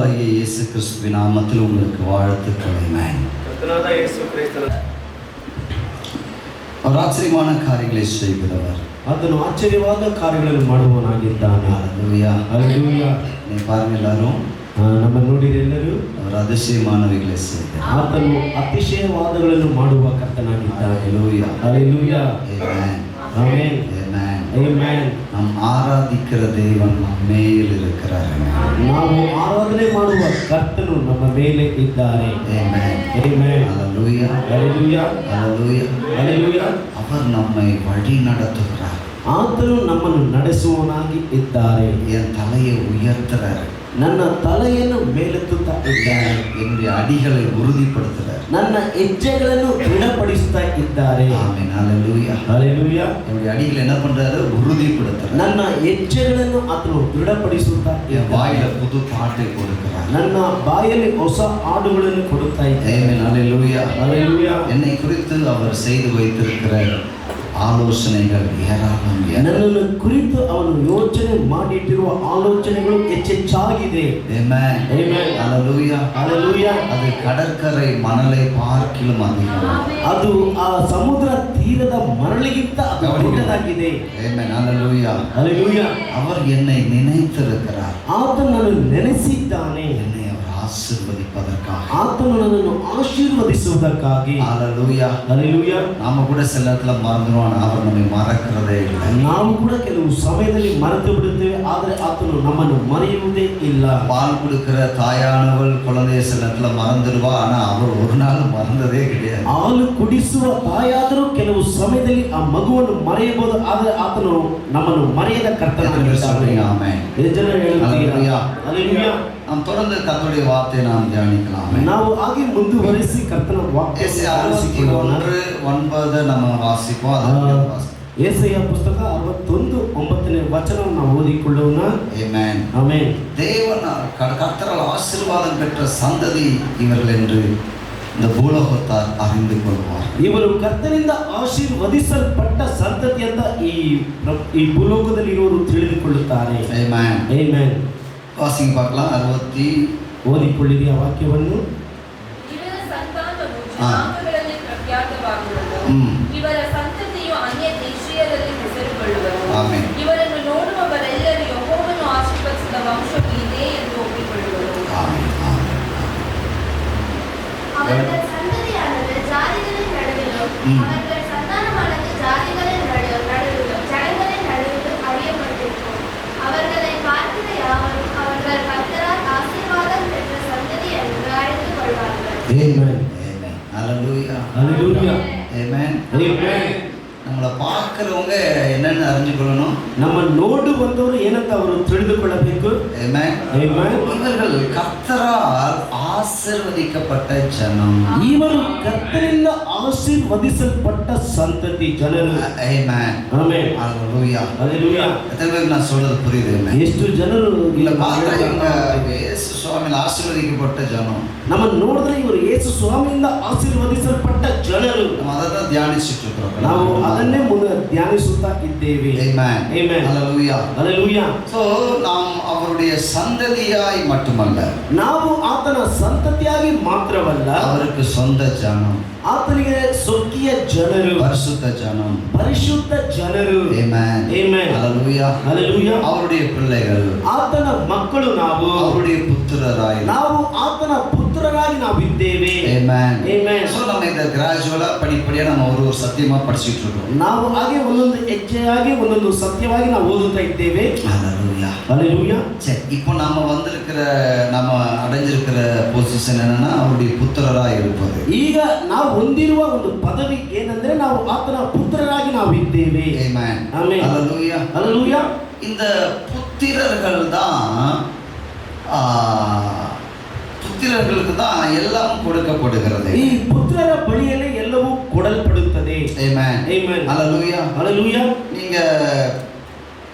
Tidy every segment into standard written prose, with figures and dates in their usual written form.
ஆண்டவராகிய இயேசு கிறிஸ்துவின் நாமத்தில் உங்களுக்கு வாழ்த்துக்கள். ஆமென். அவர் ஆச்சரியமான காரியங்களை செய்கிறவர். ಆತನು ಆಶ್ಚರ್ಯವಾದ ಕಾರ್ಯಗಳನ್ನು ಮಾಡುವವನಾಗಿದ್ದಾನೆ. ஹல்லேலூயா. ಹಲ್ಲೆಲೂಯಾ. நீ பாருங்க எல்லாரும், ನಮ್ಮ ನೋಡಿರಿ ಎಲ್ಲರೂ, அவர் அதிசயமானவைகளை செய்கிறார். ಆತನು ಅತಿಶಯವಾದಗಳನ್ನು ಮಾಡುವ ಕರ್ತನಾಗಿದ್ದಾನೆ. ஹல்லேலூயா. ಹಲ್ಲೆಲೂಯಾ. ஆமென். ಆಮೆನ್. ஆமென். ಆಮೆನ್. நாம் ஆராதிக்கிற தேவன் நம் மேல் இருக்கிறார். ನಾವು ಆರಾಧನೆ ಮಾಡುವ ಕರ್ತನು ನಮ್ಮ ಮೇಲೆ ಇದ್ದಾರೆ. ஆமென். ಆಮೆನ್. ஹல்லேலூயா. ಹಲ್ಲೆಲೂಯಾ. ஹல்லேலூயா. ಹಲ್ಲೆಲೂಯಾ. அவர் நம்மை வழி நடத்துகிறார். ಆತನು ನಮ್ಮನ್ನು ನಡೆಸುವವನಾಗಿ ಇದ್ದಾರೆ. என் தலையை உயர்த்துறார். ನನ್ನ ತಲೆಯನ್ನು ಮೇಲೆತ್ತುತ್ತಾ ಇದ್ದಾರೆ. என்னுடைய அடிகளை உறுதிப்படுத்துறார். ನನ್ನ ಹೆಜ್ಜೆಗಳನ್ನು ದೃಢಪಡಿಸುತ್ತಾ ಇದ್ದಾರೆ. ஆமென். ஹல்லேலூயா. ಹಲ್ಲೆಲೂಯಾ. என்னுடைய அடிகளை என்ன பண்றாரு? உறுதிப்படுத்துறார். ನನ್ನ ಹೆಜ್ಜೆಗಳನ್ನು ಆತನು ದೃಢಪಡಿಸುತ್ತಾ என் வாயில புது பாட்டை கொடுக்கிறார். ನನ್ನ ಬಾಯಲ್ಲಿ ಹೊಸ ಹಾಡುಗಳನ್ನು ಕೊಡುತ್ತಾ ಇದ್ದಾರೆ. ஆமென். ஹல்லேலூயா. ಹಲ್ಲೆಲೂಯಾ. என்னை குறித்து அவர் செய்து வைத்திருக்கிற ஆலோசனைகள் ஏராளம். ನನ್ನನ್ನು ಕುರಿತು ಅವನು ಯೋಚನೆ ಮಾಡಿಟ್ಟಿರುವ ಆಲೋಚನೆಗಳು ಹೆಚ್ಚೆಚ್ಚಾಗಿದೆ. ஆமென். ಆಮೆನ್. ஹல்லேலூயா. ಹಲ್ಲೆಲೂಯಾ. அது கடற்கரை மணலை பார்க்கிலும் அதிகம். ಅದು ಆ ಸಮುದ್ರ ತೀರದ ಮರಳಿಗಿಂತ ಅದು ದೊಡ್ಡದಾಗಿದೆ. ஆமென். ஹல்லேலூயா. ಹಲ್ಲೆಲೂಯಾ. அவர் என்னை நினைத்திருக்கிறார். ಆತನು ನನ್ನನ್ನು ನೆನೆಸಿದ್ದಾನೆ. என்னை அவர் ஆசீர்வதிப்பதற்காக. ಆತನು ನನ್ನನ್ನು ಆಶೀರ್ವದಿಸುವುದಕ್ಕಾಗಿ. ஹல்லேலூயா. ಹಲ್ಲೆಲೂಯಾ. நாம கூட சில இடத்துல மறந்துடுவோம். அவர் நம்மை மறக்கிறதே இல்லை. ನಾವು ಕೂಡ ಕೆಲವು ಸಮಯದಲ್ಲಿ ಮರೆತು ಬಿಡುತ್ತೇವೆ, ಆದರೆ ಆತನು ನಮ್ಮನ್ನು ಮರೆಯುವುದೇ ಇಲ್ಲ. பால் கொடுக்கிற தாயானவள் குழந்தைய சில இடத்துல மறந்துடுவா. ஆனா அவர் ஒரு நாள் மறந்ததே கிடையாது. ಹಾಲು ಕುಡಿಸುವ ತಾಯಾದರೂ ಕೆಲವು ಸಮಯದಲ್ಲಿ ಆ ಮಗುವನ್ನು ಮರೆಯಬಹುದು, ಆದರೆ ಆತನು ನಮ್ಮನ್ನು ಮರೆಯದ ಕರ್ತನಾಗಿದ್ದಾನೆ. ஆமென். ಜನ ಹೇಳುತ್ತೀರಾ? ಹಲ್ಲೆಲೂಯಾ. நாம் தொடர்ந்து கர்த்தருடைய வார்த்தையை நாம் தியானிக்கலாம். ನಾವು ಹಾಗೆ ಮುಂದುವರಿಸಿ ಕರ್ತನ ವಾಕ್ಯ ஏசாயா 61:9 நம்ம வாசிப்போம். அதை வாசிப்போம். ಯೆಶಾಯ ಪುಸ್ತಕ 61:9 ವಚನವನ್ನು ನಾವು ಓದಿಕೊಳ್ಳೋಣ. ஆமென். ಆಮೆನ್. தேவன் கர்த்தரால் ஆசீர்வாதம் பெற்ற சந்ததி இவர்கள் என்று இந்த பூலோகத்தார் அறிந்து கொள்வார். ಇವರು ಕರ್ತನಿಂದ ಆಶೀರ್ವದಿಸಲ್ಪಟ್ಟ ಸಂತತಿ ಅಂತ ಈ ಭೂಲೋಕದಲ್ಲಿ ಇರುವರು ತಿಳಿದುಕೊಳ್ಳುತ್ತಾರೆ. ஆமென். ಆಮೆನ್. வாசிங்க பார்க்கலாம். 60 ಓದಿಕೊಳ್ಳಿರಿ ಆ ವಾಕ್ಯವನ್ನು. ಇವರ ಸಂತಾನವು ಜನಾಂಗಗಳಲ್ಲಿ ಪ್ರಖ್ಯಾತವಾಗುವುದು. ಇವರ ಸಂತತಿಯು ಅನ್ಯ ದೇಶೀಯರಲ್ಲಿ ಹೆಸರುಗೊಳ್ಳುವರು. ಆಮೆನ್. ಇವರನ್ನು ನೋಡುವವರೆಲ್ಲರೂ ಯೆಹೋವನು ಆಶೀರ್ವದಿಸಿದ ವಂಶವು ಇದೇ ಎಂದು ಒಪ್ಪಿಕೊಳ್ಳುವರು. ஆமென். அவர்கள் சந்ததியானது ஜாதிகளின் நடுவிலும் அவர்கள் சந்தானமானது ஜாதிகளின் நடுவிலும் ஜனங்களின் நடுவிலும் அறியப்பட்டிருக்கும். அவர்களை பார்க்கிற யாவரும் அவர்கள் கர்த்தரால் ஆசீர்வாதம் பெற்ற சந்ததி என்று அறிந்து கொள்வார்கள். ಆಮೆನ್. ஆமென். ஹல்லேலூயா. ಹಲ್ಲೆಲೂಯಾ. ஆமென். ಆಮೆನ್. நம்மளை பார்க்கிறவங்க என்னன்னு அறிஞ்சுக்கொள்ளணும். ನಮ್ಮ ನೋಡುವಂತವರು ಏನಂತ ಅವರು ತಿಳಿದುಕೊಳ್ಳಬೇಕು. ஆமென். ಆಮೆನ್. இவர்கள் கர்த்தரால் ஆசீர்வதிக்கப்பட்ட ஜனம். ಇವರು ಕರ್ತನಿಂದ ಆಶೀರ್ವದಿಸಲ್ಪಟ್ಟ ಸಂತತಿ ಜನರು. ஆமென். ಆಮೆನ್. ஹல்லேலூயா. ಹಲ್ಲೆಲೂಯಾ. எத்தனை பேருக்கு நான் சொல்றது புரியுது? ஆமென். ಎಷ್ಟು ಜನರು இல்ல பார்த்தா இயேசு சுவாமியில் ஆசீர்வதிக்கப்பட்ட ஜனம். ನಮ್ಮ ನೋಡಿದ್ರೆ ಇವರು ಯೇಸು ಸ್ವಾಮಿಯಿಂದ ಆಶೀರ್ವದಿಸಲ್ಪಟ್ಟ ಜನರು. நம்ம அதை தான் தியானிச்சுட்டு இருக்கிறோம். ನಾವು ಅದನ್ನೇ ಮುಂದೆ ಧ್ಯಾನಿಸುತ್ತಾ ಇದ್ದೇವೆ. ஆமென். ಆಮೆನ್. ஹல்லேலூயா. ಹಲ್ಲೆಲೂಯಾ. சோ நாம் அவருடைய சந்ததியாய் மட்டுமல்ல, ನಾವು ಆತನ ಸಂತತಿಯಾಗಿ ಮಾತ್ರವಲ್ಲ, அவருக்கு சொந்த ஜனம், ಆತನಿಗೆ ಸ್ವಕೀಯ ಜನರು, பரிசுத்த ஜனம், ಪರಿಶುದ್ಧ ಜನರು. ஆமென். ಆಮೆನ್. ஹல்லேலூயா. ಹಲ್ಲೆಲೂಯಾ. அவருடைய பிள்ளைகள், ಆತನ ಮಕ್ಕಳು ನಾವು, அவருடைய புத்திரராய் ನಾವು ಆತನ ಪುತ್ರರಾಗಿ ನಾವು ಇದ್ದೇವೆ. ஆமென். ಆಮೆನ್. சோ நம்ம இந்த கிராஜுவலா படிப்படியா நம்ம ஒரு சத்தியமா படிச்சிட்டு இருக்கோம். ನಾವು ಹಾಗೆ ಒಂದೊಂದು ಹೆಜ್ಜೆಯಾಗಿ ಒಂದೊಂದು ಸತ್ಯವಾಗಿ ನಾವು ಓದುತ್ತಾ ಇದ್ದೇವೆ. ஹல்லேலூயா. ಹಲ್ಲೆಲೂಯಾ. சரி, இப்போ நம்ம நம்ம அடைஞ்சிருக்கிற பொசிஷன் என்னன்னா அவருடைய புத்திரராய் இருப்பது. ಈಗ ನಾವು ಹೊಂದಿರುವ ಒಂದು ಪದವಿ ಏನಂದ್ರೆ ನಾವು ಆತನ ಪುತ್ರರಾಗಿ ನಾವು ಇದ್ದೇವೆ. ஆமென். ಆಮೆನ್. ஹல்லேலூயா. ಹಲ್ಲೆಲೂಯಾ. இந்த புத்திரர்கள் தான் புத்திரர்களுக்கு தான் எல்லாம் கொடுக்கப்படுகிறது. ಈ ಪುತ್ರರ ಬಳಿಯಲ್ಲಿ ಎಲ್ಲವೂ ಕೊಡಲ್ಪಡುತ್ತದೆ. ஆமென். ಆಮೆನ್. ஹல்லேலூயா. ಹಲ್ಲೆಲೂಯಾ. நீங்க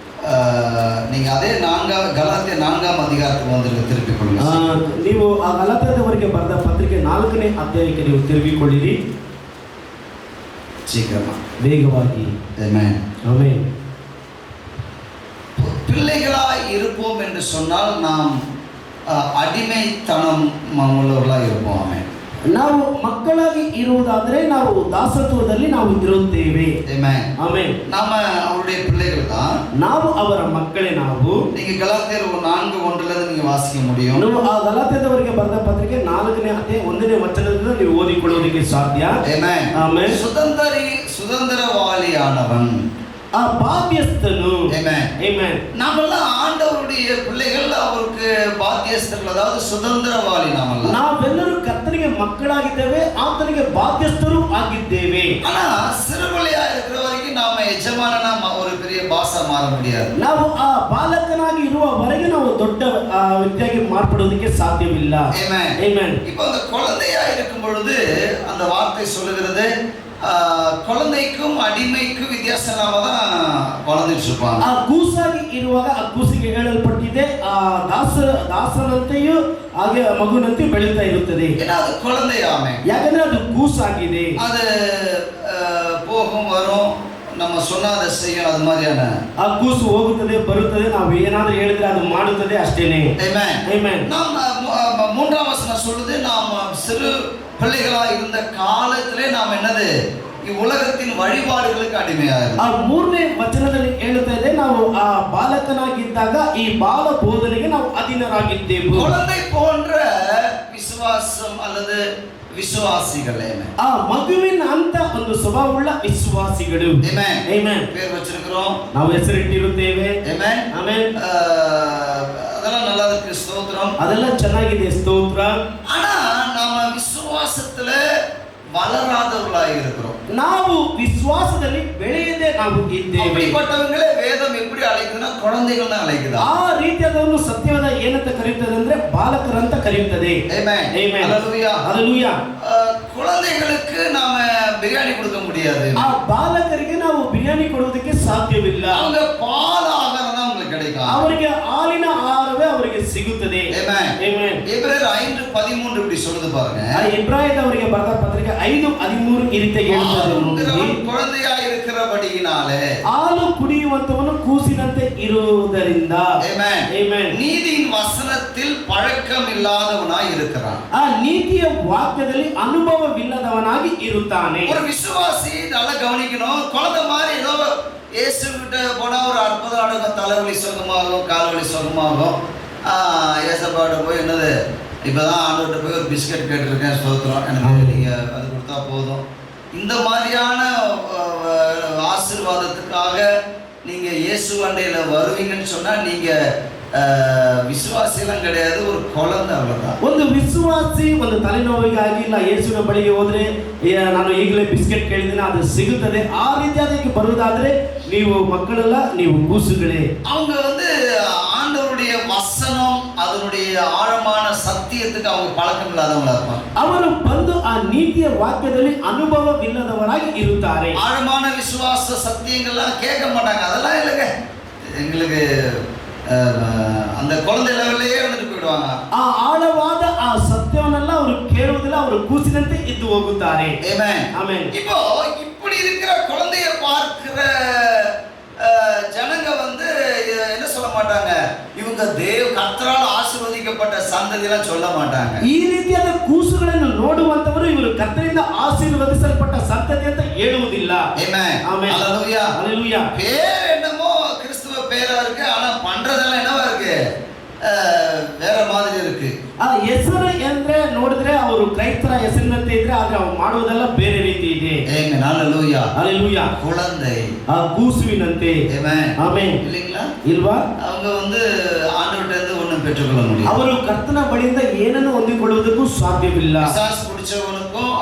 அதே கலாத்திய 4ஆம் அதிகாரத்துக்கு வந்துருங்க, திருப்பிக் கொள்ளுங்க. ನೀವು ಆ ಗಲಾತ್ಯದವರಿಗೆ ಬರೆದ ಪತ್ರಿಕೆ 4ನೇ ಅಧ್ಯಾಯಕ್ಕೆ ನೀವು ತಿರುಗಿಕೊಳ್ಳಿರಿ சீக்கிரமா, ವೇಗವಾಗಿ. ஆமென். ಆಮೆನ್. பிள்ளைகளாய் இருப்போம் என்று சொன்னால் நாம் அடிமைத்தனம் உள்ளவர்களாக இருப்போம். ஆமென். ನಾವು ಮಕ್ಕಳಾಗಿ ಇರುವುದಾದರೆ ನಾವು ದಾಸತ್ವದಲ್ಲಿ ನಾವು ಇರುತ್ತೇವೆ. ஆமென். ಆಮೆನ್. நாம அவருடைய பிள்ளைகள் தான். ನಾವು ಅವರ ಮಕ್ಕಳೇ. ನಾವು நீங்க கலாத்தியர் 4:1 நீங்க வாசிக்க முடியும். ನೀವು ಆ ಗಲಾತ್ಯದವರಿಗೆ ಬರೆದ ಪತ್ರಿಕೆ 4ನೇ ಅಧ್ಯಾಯ 1ನೇ ವಚನದಿಂದ ನೀವು ಓದಿಕೊಳ್ಳುವುದಕ್ಕೆ ಸಾಧ್ಯ. ஆமென். ಆಮೆನ್. சுதந்திரவாளியானவன், பாத்தியஸ்தனு. ஆமென். ஆமென். நாமெல்லாம் ஆண்டவருடைய பிள்ளைகள், அவருக்கு பாத்தியஸ்தர்கள், அதாவது சுதந்திரவாளி. ನಾವೆಲ್ಲರೂ ಕರ್ತನಿಗೆ ಮಕ್ಕಳಾಗಿದ್ದೇವೆ, ಆತನಿಗೆ ಬಾಧ್ಯಸ್ಥರು ಆಗಿದ್ದೇವೆ. ஆனா சிறுபிள்ளையா இருக்கிற வரைக்கும் நாம எஜமானனா ஒரு பெரிய பாசா மாற முடியாது. ನಾವು ಆ ಬಾಲಕನಾಗಿ ಇರುವವರೆಗೆ ನಾವು ದೊಡ್ಡ ವ್ಯಕ್ತಿಯಾಗಿ ಮಾರ್ಪಡುವುದಕ್ಕೆ ಸಾಧ್ಯವಿಲ್ಲ. ஆமென். ಆಮೆನ್. இப்போ அந்த குழந்தையா இருக்கும் பொழுது அந்த வார்த்தை சொல்லுகிறது, குழந்தைக்கும் அடிமைக்கும் வித்தியாசம் இல்லாம தான் வளர்ந்துட்டு இருப்பாங்க. ಆ ಕೂಸಾಗಿ ಇರುವಾಗ ಆ ಕೂಸಿಗೆ ಹೇಳಲ್ಪಟ್ಟಿದೆ, ಆ ದಾಸನಂತೆಯೂ ಹಾಗೆ ಮಗುನಂತೆ ಬೆಳೀತಾ ಇರುತ್ತದೆ. ஏன்னா அது குழந்தையாமே, ಯಾಕಂದ್ರೆ ಅದು ಕೂಸಾಗಿದೆ. அது போகும் வரும், நம்ம சொன்னாத செய்யும், அது மாதிரியான. ಆ ಕೂಸು ಹೋಗುತ್ತದೆ ಬರುತ್ತದೆ, ನಾವು ಏನಾದರೂ ಹೇಳಿದ್ರೆ ಅದು ಮಾಡುತ್ತದೆ ಅಷ್ಟೇನೆ. ஆமென். ಆಮೆನ್. நாம் 3ஆம் வசனம் சொல்லுது, நாம் சிறு பிள்ளைகளா இருந்த காலத்திலே நாம் என்னது, உலகத்தின் வழிபாடுகளுக்கு அடிமையாக. ಆ 3ನೇ ವಚನದಲ್ಲಿ ಹೇಳುತ್ತಾ ಇದೆ, ನಾವು ಆ ಬಾಲಕನಾಗಿದ್ದಾಗ ಈ ಬಾಲ ಬೋಧನೆಗೆ ನಾವು ಅಧೀನರಾಗಿದ್ದೇವೆ. குழந்தை போன்ற விசுவாசம் அல்லது விசுவாசிகளே, ಆ ಮಗುವಿನ ಅಂತ ಒಂದು ಸ್ವಭಾವವುಳ್ಳ ವಿಶ್ವಾಸಿಗಳು. ஆமென். ಆಮೆನ್. பேர் வச்சிருக்கிறோம், ನಾವು ಹೆಸರಿಟ್ಟಿರುತ್ತೇವೆ. ஆமென். ಆಮೆನ್. அதெல்லாம் நல்லா இருக்கு, ஸ்தோத்திரம். ಅದೆಲ್ಲ ಚೆನ್ನಾಗಿದೆ, ಸ್ತೋತ್ರ. ஆனா நாம விசுவாசத்துல வளராதவர்களாக இருக்கிறோம். ನಾವು ವಿಶ್ವಾಸದಲ್ಲಿ ಬೆಳೆಯದೆ ನಾವು ಇದ್ದೇವೆ. அப்படிப்பட்டவங்களே வேதம் எப்படி அழைக்குதுன்னா குழந்தைகள் தான் அழைக்குது. ಆ ರೀತಿಯಾದವನ್ನು ಸತ್ಯವಾದ ಏನಂತ ಕರೆಯುತ್ತದೆ ಅಂದ್ರೆ ಬಾಲಕರಂತ ಕರೆಯುತ್ತದೆ. ஆமென். ಆಮೆನ್. ஹalleluya. ಹalleluya. குழந்தைகளுக்கு நாம பிரியாணி கொடுக்க முடியாது. ಆ ಬಾಲಕರಿಗೆ ನಾವು ಬಿರಿಯಾನಿ ಕೊಡುವುದಕ್ಕೆ ಸಾಧ್ಯವಿಲ್ಲ. அவங்க பால் ஆகாரம் தான் உங்களுக்கு கிடைக்கும். ಅವರಿಗೆ ಹಾಲಿನ ಆಹಾರವೇ ಅವರಿಗೆ ಸಿಗುತ್ತದೆ. ஆமென். ಆಮೆನ್. எபிரேயர் 5:13 இப்படி சொல்லுது பாருங்க. ಆ ಇಬ್ರಾಯದವರಿಗೆ ಬರೆದ ಪತ್ರಿಕೆ 5:13 ಈ ರೀತಿ ಹೇಳುತ್ತದೆ ನೋಡಿ. குழந்தையா இருக்கிறபடியினாலே ಹಾಲು ಕುಡಿಯುವಂತವನು ಕೂಸಿನಂತೆ ಇರುವುದರಿಂದ. ஆமென். ಆಮೆನ್. நீதியின் வசனத்தில் பழக்கம் இல்லாதவனாய் இருக்கிறான். ಆ ನೀತಿಯ ವಾಕ್ಯದಲ್ಲಿ ಅನುಭವವಿಲ್ಲದವನಾಗಿ ಇರುತ್ತಾನೆ. ஒரு விசுவாசி நல்லா கவனிக்கணும். குழந்தை மாதிரி ஏதோ இயேசு கிட்ட போனா ஒரு அற்புதம் நடக்கும், தலைவலி சுகமாகும், கால்வலி சுகமாகும். ஏசப்பாட்ட போய் என்னது, இப்பதான் ஆண்டவர்கிட்ட போய் ஒரு பிஸ்கட் கேட்டிருக்கேன், ஸ்தோத்திரம், எனக்கு நீங்க அது கொடுத்தா போதும். இந்த மாதிரியான ஆசீர்வாதத்துக்காக நீங்க இயேசு அண்டையில வருவீங்கன்னு சொன்னா நீங்க ವಿಶ್ವಾಸಿಯಲ್ಲ கிடையாது, ஒரு குழந்தை அவ்வளவுதான். ಒಂದು ವಿಶ್ವಾಸಿ ಒಂದು ತಲೆನೋವಿಗಾಗಿ ಇಲ್ಲ ಯೇಸುವಿನ ಬಳಿಗೆ ಹೋದ್ರೆ ನಾನು ಈಗಲೇ ಬಿಸ್ಕೆಟ್ ಕೇಳಿದ್ದೀನಿ ಅದು ಸಿಗುತ್ತದೆ, ಆ ರೀತಿಯಾಗಿ ಬರುವುದಾದ್ರೆ ನೀವು ಮಕ್ಕಳೆಲ್ಲ, ನೀವು ಕೂಸುಗಳೇ. அவங்க ஆண்டவருடைய வசனம் அதனுடைய ஆழமான சத்தியத்துக்கு அவங்க பழக்கம் இல்லாதவங்களா இருப்பாங்க. ಅವರು ಬಂದು ಆ ನೀತಿಯ ವಾಕ್ಯದಲ್ಲಿ ಅನುಭವವಿಲ್ಲದವರಾಗಿ ಇರುತ್ತಾರೆ. ஆழமான விசுவாச சத்தியங்கள்லாம் கேட்க மாட்டாங்க. அதெல்லாம் இல்லைங்க, எங்களுக்கு அந்த குழந்தை லெவல்லையே வந்துட்டு போயிடுவாங்க. ಆ ಆಳವಾದ ಆ ಸತ್ಯವನ್ನೆಲ್ಲ ಅವರು ಕೇಳುವುದಿಲ್ಲ, ಅವರು ಕೂಸಿನಂತೆ ಇದ್ದು ಹೋಗುತ್ತಾರೆ. ஆமென். ಆಮೆನ್. இப்போ இப்படி இருக்கிற குழந்தைய பார்க்கிற ஜனங்க என்ன சொல்ல மாட்டாங்க, இவங்க கர்த்தரால் ஆசீர்வதிக்கப்பட்ட சந்ததியெல்லாம் சொல்ல மாட்டாங்க. ಈ ರೀತಿಯಾದ ಕೂಸುಗಳನ್ನು ನೋಡುವಂತವರು ಇವರು ಕರ್ತನಿಂದ ಆಶೀರ್ವದಿಸಲ್ಪಟ್ಟ ಸಂತತಿ ಅಂತ ಹೇಳುವುದಿಲ್ಲ. ஆமென். ಆಮೆನ್. ஹalleluya. ஹalleluya. பேர் என்னமோ கிறிஸ்துவ பேரா இருக்கு, ஆனா பண்றதெல்லாம் என்னவா இருக்கு, வேற மாதிரி இருக்கு. ಆ ಹೆಸರು ಅಂದ್ರೆ ನೋಡಿದ್ರೆ ಅವರು ಕ್ರೈಸ್ತರ ಹೆಸರಿನಂತೆ ಇದ್ರೆ ಆದ್ರೆ ಅವ್ರು ಮಾಡುವುದೆಲ್ಲ ಬೇರೆ ರೀತಿ ಇದೆ. ஆமென். ஹalleluya. ஹalleluya. குழந்தை ಆ ಕೂಸುವಿನಂತೆ. ஆமென். ಆಮೆನ್. இல்லீங்களா? ಇಲ್ವಾ? அவங்க ஆண்டவர்ட்ட இருந்து ஒண்ணும் பெற்றுக்கொள்ள முடியாது. ಅವರು ಕರ್ತನ ಬಳಿಯಿಂದ ಏನನ್ನು ಹೊಂದಿಕೊಳ್ಳುವುದಕ್ಕೂ ಸಾಧ್ಯವಿಲ್ಲ. பிசாசு பிடிச்சவனுக்கும்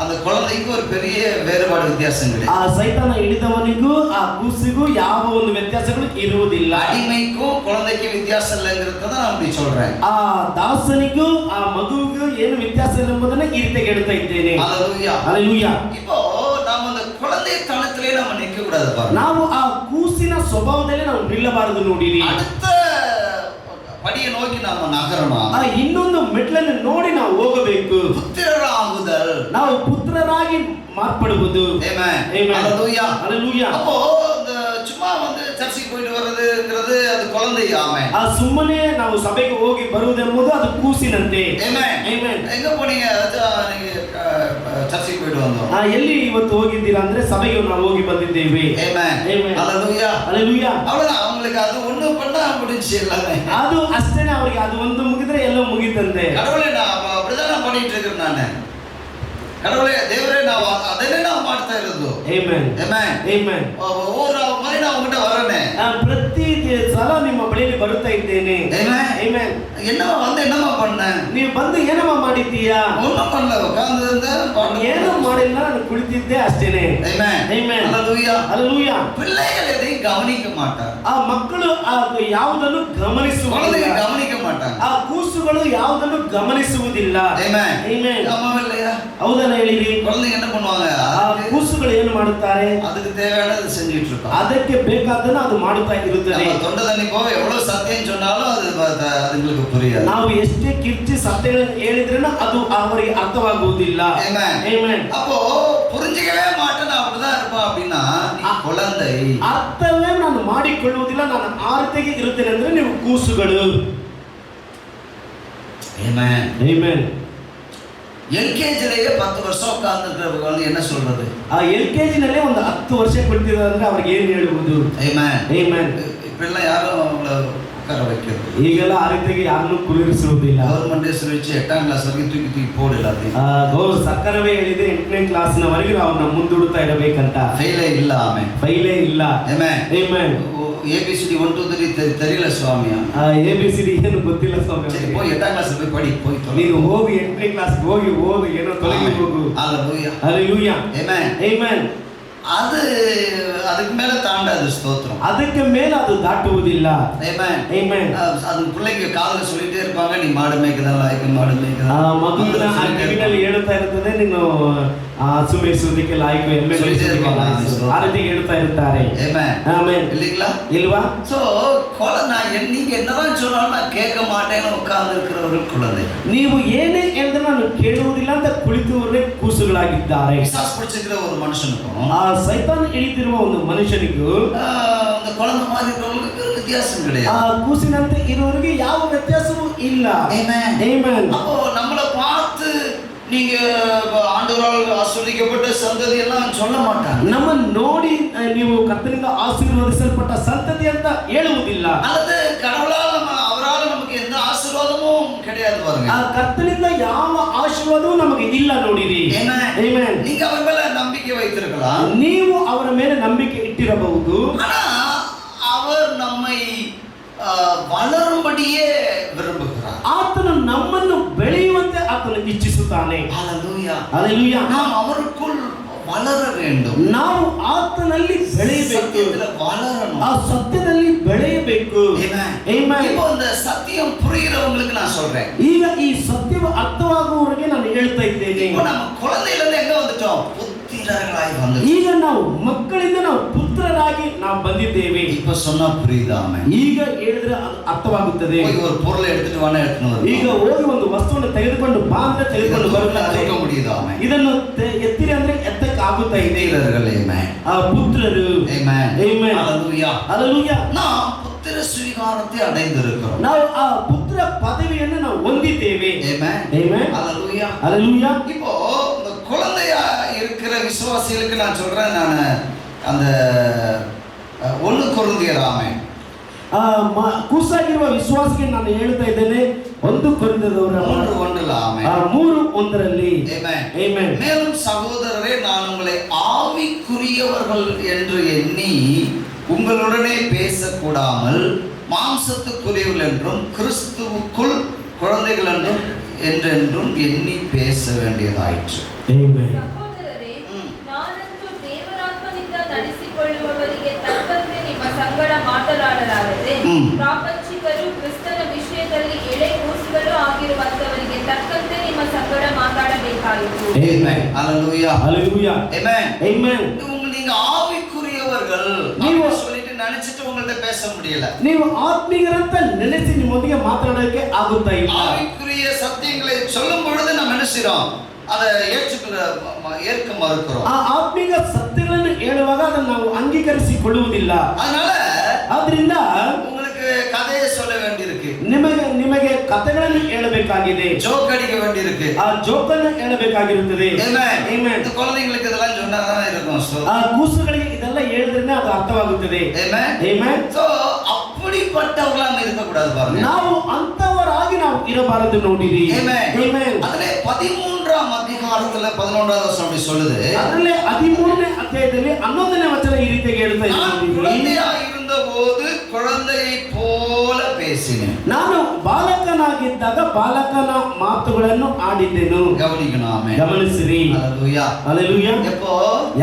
அந்த குழந்தைக்கும் ஒரு பெரிய வேறுபாடு, வித்தியாசம் கிடையாது. ಆ ಸೈತಾನ ಹಿಡಿದವನಿಗೂ ಆ ಕೂಸಿಗೂ ಯಾವ ಒಂದು ವ್ಯತ್ಯಾಸಗಳು ಇರುವುದಿಲ್ಲ. அடிமைக்கும் குழந்தைக்கும் வித்தியாசம் இல்லைங்கிறத தான் நான் இப்படி சொல்றேன். ಆ ದಾಸನಿಗೂ ಆ ಮಗುವಿಗೂ ಏನು ವ್ಯತ್ಯಾಸ ಇಲ್ಲ ಎಂಬುದನ್ನು ಈ ರೀತಿ ಹೇಳ್ತಾ ಇದ್ದೇನೆ. ஹalleluya. ஹalleluya. இப்போ நாம அந்த குழந்தைத்தனத்திலே நம்ம நிற்க கூடாது பாருங்க. ನಾವು ಆ ಕೂಸಿನ ಸ್ವಭಾವದಲ್ಲಿ ನಾವು ನಿಲ್ಲಬಾರದು ನೋಡಿರಿ. அடுத்த படியை நோக்கி நாம நகரணும். ಇನ್ನೊಂದು ಮೆಟ್ಲನ್ನು ನೋಡಿ ನಾವು ಹೋಗಬೇಕು. புத்திரராகுதல், ನಾವು ಪುತ್ರರಾಗಿ ಮಾರ್ಪಡುವುದು. ஆமென். ஹalleluya. ஹalleluya. அப்போ இந்த சும்மா சர்ச்சுக்கு போயிட்டு வர்றதுங்கிறது அது குழந்தை. ஆமென். ಸುಮ್ಮನೆ ನಾವು ಸಭೆಗೆ ಹೋಗಿ ಬರುವುದೆಂಬುದು ಅದು ಕೂಸಿನಂತೆ. Amen. Amen. எங்க போனீங்க? நீங்க சர்ச்சுக்கு போயிட்டு வந்தோம். ಎಲ್ಲಿ ಇವತ್ತು ಹೋಗಿದ್ದೀರಾ ಅಂದ್ರೆ ಸಭೆಗೆ ನಾವು ಹೋಗಿ ಬಂದಿದ್ದೇವೆ. Amen. Amen. Hallelujah. Hallelujah. அவ்வளவுதான். அவங்களுக்கு அது ஒண்ணு பண்ணா முடிஞ்சு எல்லாமே. ಅದು ಅಷ್ಟೇನೆ ಅವರಿಗೆ ಅದು ಒಂದು ಮುಗಿದ್ರೆ ಎಲ್ಲ ಮುಗಿತಂತೆ. கடவுளே நான் அப்படிதான் பண்ணிட்டு இருக்கேன் நானு. கடவுளே தேவரே நான் அதனே நான் ಮಾಡ್ತಾ ಇರೋದು. Amen. Amen. Amen. ஒரு மாதிரி நான் உங்ககிட்ட வரேனே. ಪ್ರತಿ ಸಲ ನಿಮ್ಮ ಬಳಿಯಲ್ಲಿ ಬರುತ್ತಾ ಇದ್ದೇನೆ. Amen. Amen. என்னமா வந்து என்னமா பண்ண? ನೀವು ಬಂದು ಏನಮ್ಮ ಮಾಡಿದ್ದೀಯಾ? ஒண்ணும் பண்ணல, உட்கார்ந்திருந்தேன். ಏನು ಮಾಡಿಲ್ಲ, ನಾನು ಕುಳಿತಿದ್ದೆ ಅಷ್ಟೇನೆ. Amen. Amen. Hallelujah. Hallelujah. பிள்ளைகள் எதையும் கவனிக்க மாட்டாங்க. ಆ ಮಕ್ಕಳು ಯಾವುದನ್ನು ಗಮನಿಸುವುದಿಲ್ಲ. குழந்தைங்க கவனிக்க மாட்டாங்க. ಆ ಕೂಸುಗಳು ಯಾವುದನ್ನು ಗಮನಿಸುವುದಿಲ್ಲ. Amen. Amen. ஆமாவா இல்லையா? ಹೌದಲ್ಲ ಹೇಳಿರಿ? குழந்தைங்க என்ன பண்ணுவாங்க? ಆ ಕೂಸುಗಳು ಏನು ಮಾಡುತ್ತಾರೆ? அதுக்கு தேவையானது செஞ்சுட்டு இருப்பாங்க. ಅದಕ್ಕೆ ಬೇಕಾದನ್ನು ಅದು ಮಾಡುತ್ತಾ ಇರುತ್ತದೆ. நம்ம தொண்டை தண்ணி போக எவ்வளவு சத்தியம் சொன்னாலும் அதுங்களுக்கு புரியாது. ನಾವು ಎಷ್ಟೇ ಕಿರ್ಚಿ ಸತ್ಯಗಳನ್ನು ಹೇಳಿದ್ರೂ ಅದು ಅವರಿಗೆ ಅರ್ಥವಾಗುವುದಿಲ್ಲ. Amen. Amen. அப்போ புரிஞ்சிக்கவே மாட்டேன், நான் அப்படிதான் இருப்பேன் அப்படின்னா நீ குழந்தை. ಅರ್ಥವೇ ನಾನು ಮಾಡಿಕೊಳ್ಳುವುದಿಲ್ಲ, ನಾನು ಆ ರೀತಿಯಾಗಿ ಇರುತ್ತೇನೆ ಅಂದ್ರೆ ನೀವು ಕೂಸುಗಳು. Amen. Amen. எல்கேஜிலேயே 10 வருஷம் உட்கார்ந்துருக்கிறவங்க என்ன சொல்றது? ಆ LKG ನಲ್ಲೇ ಒಂದು 10 ವರ್ಷ ಕುಳಿತಿದ್ದಾರೆ ಅಂದ್ರೆ ಅವ್ರಿಗೆ ಏನು ಹೇಳುವುದು? Amen. Amen. இப்பெல்லாம் யாரும் அவங்கள உட்கார வைக்கிறது. ಈಗೆಲ್ಲ ಆ ರೀತಿಯಾಗಿ ಯಾರನ್ನೂ ಕುಳ್ಳಿರಿಸುವುದಿಲ್ಲ. ಗವರ್ಮೆಂಟ್ ವச்சு 8ாம் கிளாஸ் வரைக்கும் தூக்கி போடு எல்லாத்தையும். ಸರ್ಕಾರವೇ ಹೇಳಿದೆ 8ನೇ ಕ್ಲಾಸ್ನವರೆಗೆ ಅವ್ರನ್ನ ಮುಂದೂಡುತ್ತಾ ಇರಬೇಕಂತ. ಫೈಲೇ ಇಲ್ಲ. ಆಮೆನ್. ಫೈಲೇ ಇಲ್ಲ. Amen. Amen. ABCD 1 2 3 தெரியல சுவாமியா. ABCD ಏನು ಗೊತ್ತಿಲ್ಲ ಸ್ವಾಮಿ. சரி போய் 8ாம் கிளாஸ் போய் போய் ನೀನು ಹೋಗಿ 8ನೇ ಕ್ಲಾಸ್ ಹೋಗಿ ಓದು, ಏನೋ ತೊಲಗಿ ಹೋಗು. ஹalleluya. Hallelujah. Amen. Amen. அதுக்கு மேல தாண்டாது. ஸ்தோத்திரம். ಅದಕ್ಕೆ ಮೇಲೆ ಅದು ದಾಟುವುದಿಲ್ಲ. Amen. Amen. அது பிள்ளைக்கு காதுல சொல்லிட்டே இருப்பாங்க, நீ மாடு மேய்க்கதான் லாய்க்கு, மாடு மேய்க்கதான். ಮಗುವಿನ ಆ ಕಿವಿನಲ್ಲಿ ಹೇಳುತ್ತಾ ಇರುತ್ತದೆ, ನೀನು ಹಸು ಮೇಯಿಸುವುದಕ್ಕೆ ಲಾಯ್ಕು, ಎಮ್ಮೆ ಮೇಯಿಸುವುದಕ್ಕೆ ಲಾಯ್ಕು. ಆ ರೀತಿ ಹೇಳ್ತಾ ಇರ್ತಾರೆ. Amen. Amen. இல்லீங்களா? ಇಲ್ವಾ? சோ நீங்க என்னதான் சொன்னாலும் நான் கேட்க மாட்டேன்னு உட்கார்ந்து இருக்கிறவர்கள் குழந்தை. ನೀವು ಏನೇ ಹೇಳಿದ್ರೆ ನಾನು ಕೇಳುವುದಿಲ್ಲ ಅಂತ ಕುಳಿತವರೇ ಕೂಸುಗಳಾಗಿದ್ದಾರೆ. பிசாசு பிடிச்சிருக்கிற ஒரு மனுஷனுக்கும் ಆ ಸೈತಾನ್ ಹಿಡಿದಿರುವ ಒಂದು ಮನುಷ್ಯನಿಗೂ அந்த குழந்தை மாதிரி இருக்கிறவங்களுக்கு வித்தியாசம் ಆ கிடையாது. ಕೂಸಿನಂತೆ ಇರುವವರಿಗೆ ಯಾವ ವ್ಯತ್ಯಾಸವೂ ಇಲ್ಲ. Amen. Amen. அப்போ நம்மளை பார்த்து நீங்க ஆண்டவரால் ஆசீர்வதிக்கப்பட்ட சந்ததி எல்லாம் சொல்ல மாட்டாங்க. ನಮ್ಮನ್ನು ನೋಡಿ ನೀವು ಕರ್ತನಿಂದ ಆಶೀರ್ವದಿಸಲ್ಪಟ್ಟ ಸಂತತಿ ಅಂತ ಹೇಳುವುದಿಲ್ಲ. அல்லது கடவுளால் அவரால் நமக்கு எந்த ஆசீர்வாதமும் கிடையாது பாருங்க. ಆ ಕರ್ತನಿಂದ ಯಾವ ಆಶೀರ್ವಾದವೂ ನಮಗೆ ಇಲ್ಲ ನೋಡಿರಿ. Amen. நீங்க அவர் மேல நம்பிக்கை வைத்திருக்கலாம், ನೀವು ಅವರ ಮೇಲೆ ನಂಬಿಕೆ ಇಟ್ಟಿರಬಹುದು. ஆனா அவர் நம்மை வளரும்படியே விரும்புகிறார். ಆತನು ನಮ್ಮನ್ನು ಬೆಳೆಯುವಂತೆ ಆತನು ಇಚ್ಛಿಸುತ್ತಾನೆ. ஹalleluya. Hallelujah. நாம் அவருக்குள் வளர வேண்டும். ನಾವು ಆತನಲ್ಲಿ ಬೆಳೆಯಬೇಕು, வளரணும், ಆ ಸತ್ಯದಲ್ಲಿ ಬೆಳೆಯಬೇಕು. Amen. இப்போ இந்த சத்தியம் புரிகிறவங்களுக்கு நான் சொல்றேன், ಈಗ ಈ ಸತ್ಯವು ಅರ್ಥವಾಗುವವರೆಗೆ ನಾನು ಹೇಳ್ತಾ ಇದ್ದೇನೆ. இப்போ நம்ம குழந்தையில இருந்து எங்க வந்துட்டோம்? புத்திரர்களாய் வந்துட்டோம். ಈಗ ನಾವು ಮಕ್ಕಳಿಂದ ನಾವು ಪುತ್ರರಾಗಿ ನಾವು ಬಂದಿದ್ದೇವೆ. இப்போ சொன்னா புரியுதா? ஆமென். ಈಗ ಹೇಳಿದ್ರೆ ಅದು ಅರ್ಥವಾಗುತ್ತದೆ. போய் ஒரு பொருளை எடுத்துட்டு வானா எடுத்துட்டு வா. ಈಗ ಹೋಗಿ ಒಂದು ವಸ್ತುವನ್ನು ತೆಗೆದುಕೊಂಡು ಬಾ ಅಂದ್ರೆ ತೆಗೆದುಕೊಂಡು ಬರುತ್ತಾರೆ. தூக்க முடியுதா? ஆமென். ಇದನ್ನು ಎತ್ತಿರಿ ಅಂದ್ರೆ ಎತ್ತಕ್ಕೆ ಆಗುತ್ತಾ ಇದೆ. புத்திரர்கள். ஆமென். ಆ ಪುತ್ರರು. ஆமென். Amen. ஹalleluya. Hallelujah. நாம் புத்திர சுவிகாரத்தை அடைந்திருக்கிறோம். ನಾವು ಆ ಪುತ್ರ ಪದವಿಯನ್ನು ನಾವು ಹೊಂದಿದ್ದೇವೆ. ஆமென். Amen. ஹalleluya. Hallelujah. இப்போ இந்த குழந்தையா இருக்கிற விசுவாசிகளுக்கு நான் சொல்றேன், நான் அந்த 1 கொரிந்தியர். ஆமென். ಕೂಸಾಗಿರುವ ವಿಶ್ವಾಸಿಗೆ ನಾನು ಹೇಳ್ತಾ ಇದ್ದೇನೆ, 1 ಕೊರಿಂಥದವರ 3:1. ஆமென். 3:1. Amen. Amen. மேலும் சகோதரரே, நான் உங்களை ஆவிக்குரியவர்கள் என்று எண்ணி உங்களுடனே பேசக்கூடாமல் மாம்சத்துக்குரியவர்கள் என்றும் கிறிஸ்துவுக்குள் குழந்தைகள் என்றும் என்றென்றும் எண்ணி பேச வேண்டியதாயிற்று. Amen. ಸಹೋದರರೇ, ನಾನಂತೂ ದೇವರಾತ್ಮನಿಂದ ನಡೆಸಿಕೊಳ್ಳುವವರಿಗೆ ತಕ್ಕಂತೆ ನಿಮ್ಮ ಸಂಗಡ ಮಾತನಾಡಲಾರದೆ, ಪ್ರಾಪಂಚಿಕರು ಕ್ರಿಸ್ತನ ವಿಷಯದಲ್ಲಿ ಎಳೆ ಕೂಸುಗಳು ಆಗಿರುವಂತವರಿಗೆ ತಕ್ಕಂತೆ ನಿಮ್ಮ ಸಂಗಡ ಮಾತಾಡಬೇಕಾಯಿತು. Amen. Hallelujah. Hallelujah. Amen. Amen. நீங்க ஆவிக்குரியவர்கள் நீங்க சொல்லிட்டு நினைச்சிட்டு உங்கள்ட்ட பேச முடியல. ನೀವು ಆತ್ಮೀಯರಂತ ನೆನೆಸಿ ನಿಮ್ಮೊಂದಿಗೆ ಮಾತನಾಡೋಕೆ ಆಗುತ್ತಾ ಇಲ್ಲ. ஆவிக்குரிய சத்தியங்களை சொல்லும் பொழுது நம்ம நினைக்கிறோம், அதை ஏற்க மறுக்கிறோம். ಆ ಆತ್ಮೀಯ ಸತ್ಯಗಳನ್ನು ಹೇಳುವಾಗ ಅದನ್ನು ನಾವು ಅಂಗೀಕರಿಸಿಕೊಳ್ಳುವುದಿಲ್ಲ. அதனால ಆದ್ರಿಂದ உங்களுக்கு ನಿಮಗೆ ಕಥೆಗಳನ್ನು ಹೇಳಬೇಕಾಗಿದೆ, ஜோக் அடிக்க வேண்டி இருக்கு. ಆ ಜೋಕನ್ನು ಹೇಳಬೇಕಾಗಿರುತ್ತದೆ. Amen. இந்த குழந்தைங்களுக்கு இதெல்லாம் சொன்னாதான் இருக்கும். ಆ ಕೂಸುಗಳಿಗೆ ಇದೆಲ್ಲ ಹೇಳಿದ್ರೆ ಅದು ಅರ್ಥವಾಗುತ್ತದೆ. Amen. So அப்படிப்பட்டவங்களா இருக்க கூடாது பாருங்க. ನಾವು ಅಂತವರಾಗಿ ನಾವು ಇರಬಾರದು ನೋಡಿರಿ. Amen. ಅದರಲ್ಲಿ 13ஆம் அதிகாரத்துல 11வது வசனம் அப்படி சொல்லுது. ಅದರಲ್ಲಿ 13ನೇ ಅಧ್ಯಾಯದಲ್ಲಿ 11ನೇ ವಚನ ಈ ರೀತಿಯಾಗಿ ಹೇಳ್ತಾ ಇದೆ. குழந்தையாக இருந்தபோது குழந்தையை போல பேசினேன். ನಾನು ಬಾಲಕನಾಗಿದ್ದಾಗ ಬಾಲಕನ ಮಾತುಗಳನ್ನು ಆಡಿದ್ದೆನು. கவனிக்கணும். ஆமென். ಗಮನಿಸಿರಿ. ஹalleluya. ಹalleluya. எப்போ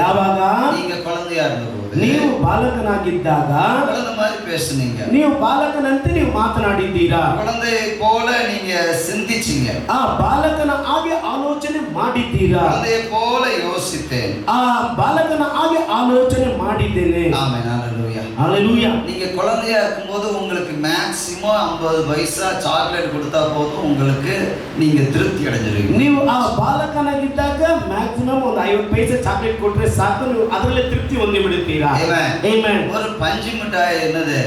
ಯಾವಾಗ நீங்க குழந்தையா இருந்தபோது ನೀವು ಬಾಲಕನಾಗಿದ್ದಾಗ குழந்தை மாதிரி பேசுனீங்க. ನೀವು ಬಾಲಕನಂತೆ ನೀವು ಮಾತನಾಡಿದ್ದೀರಾ. குழந்தையை போல நீங்க சிந்திச்சீங்க. ಆ ಬಾಲಕನ ಹಾಗೆ ಆಲೋಚನೆ ಮಾಡಿದ್ದೀರಾ. குழந்தையை போல யோசித்தேன். ಆ ಬಾಲಕನ ಹಾಗೆ ಆಲೋಚನೆ ಮಾಡಿದ್ದೇನೆ. ஆமென். ஹalleluya. ஹalleluya. நீங்க குழந்தையா இருக்கும்போது உங்களுக்கு மேக்ஸிமம் 50 பைசா சாக்லேட் கொடுத்தா போதும் உங்களுக்கு நீங்க திருப்தி அடைஞ்சிருவீங்க. ನೀವು ಆ ಬಾಲಕನಾಗಿದ್ದಾಗ ಮ್ಯಾಕ್ಸಿಮಮ್ ಒಂದು 50 ಪೈಸೆ ಚಾಕ್ಲೇಟ್ ಕೊಟ್ರೆ ಸಾಕು, ನೀವು ಅದರಲ್ಲೇ ತೃಪ್ತಿ ಹೊಂದಿ ಬಿಡುತ್ತೀರಾ. Amen. ஒரு பஞ்சு மிட்டாய் என்னது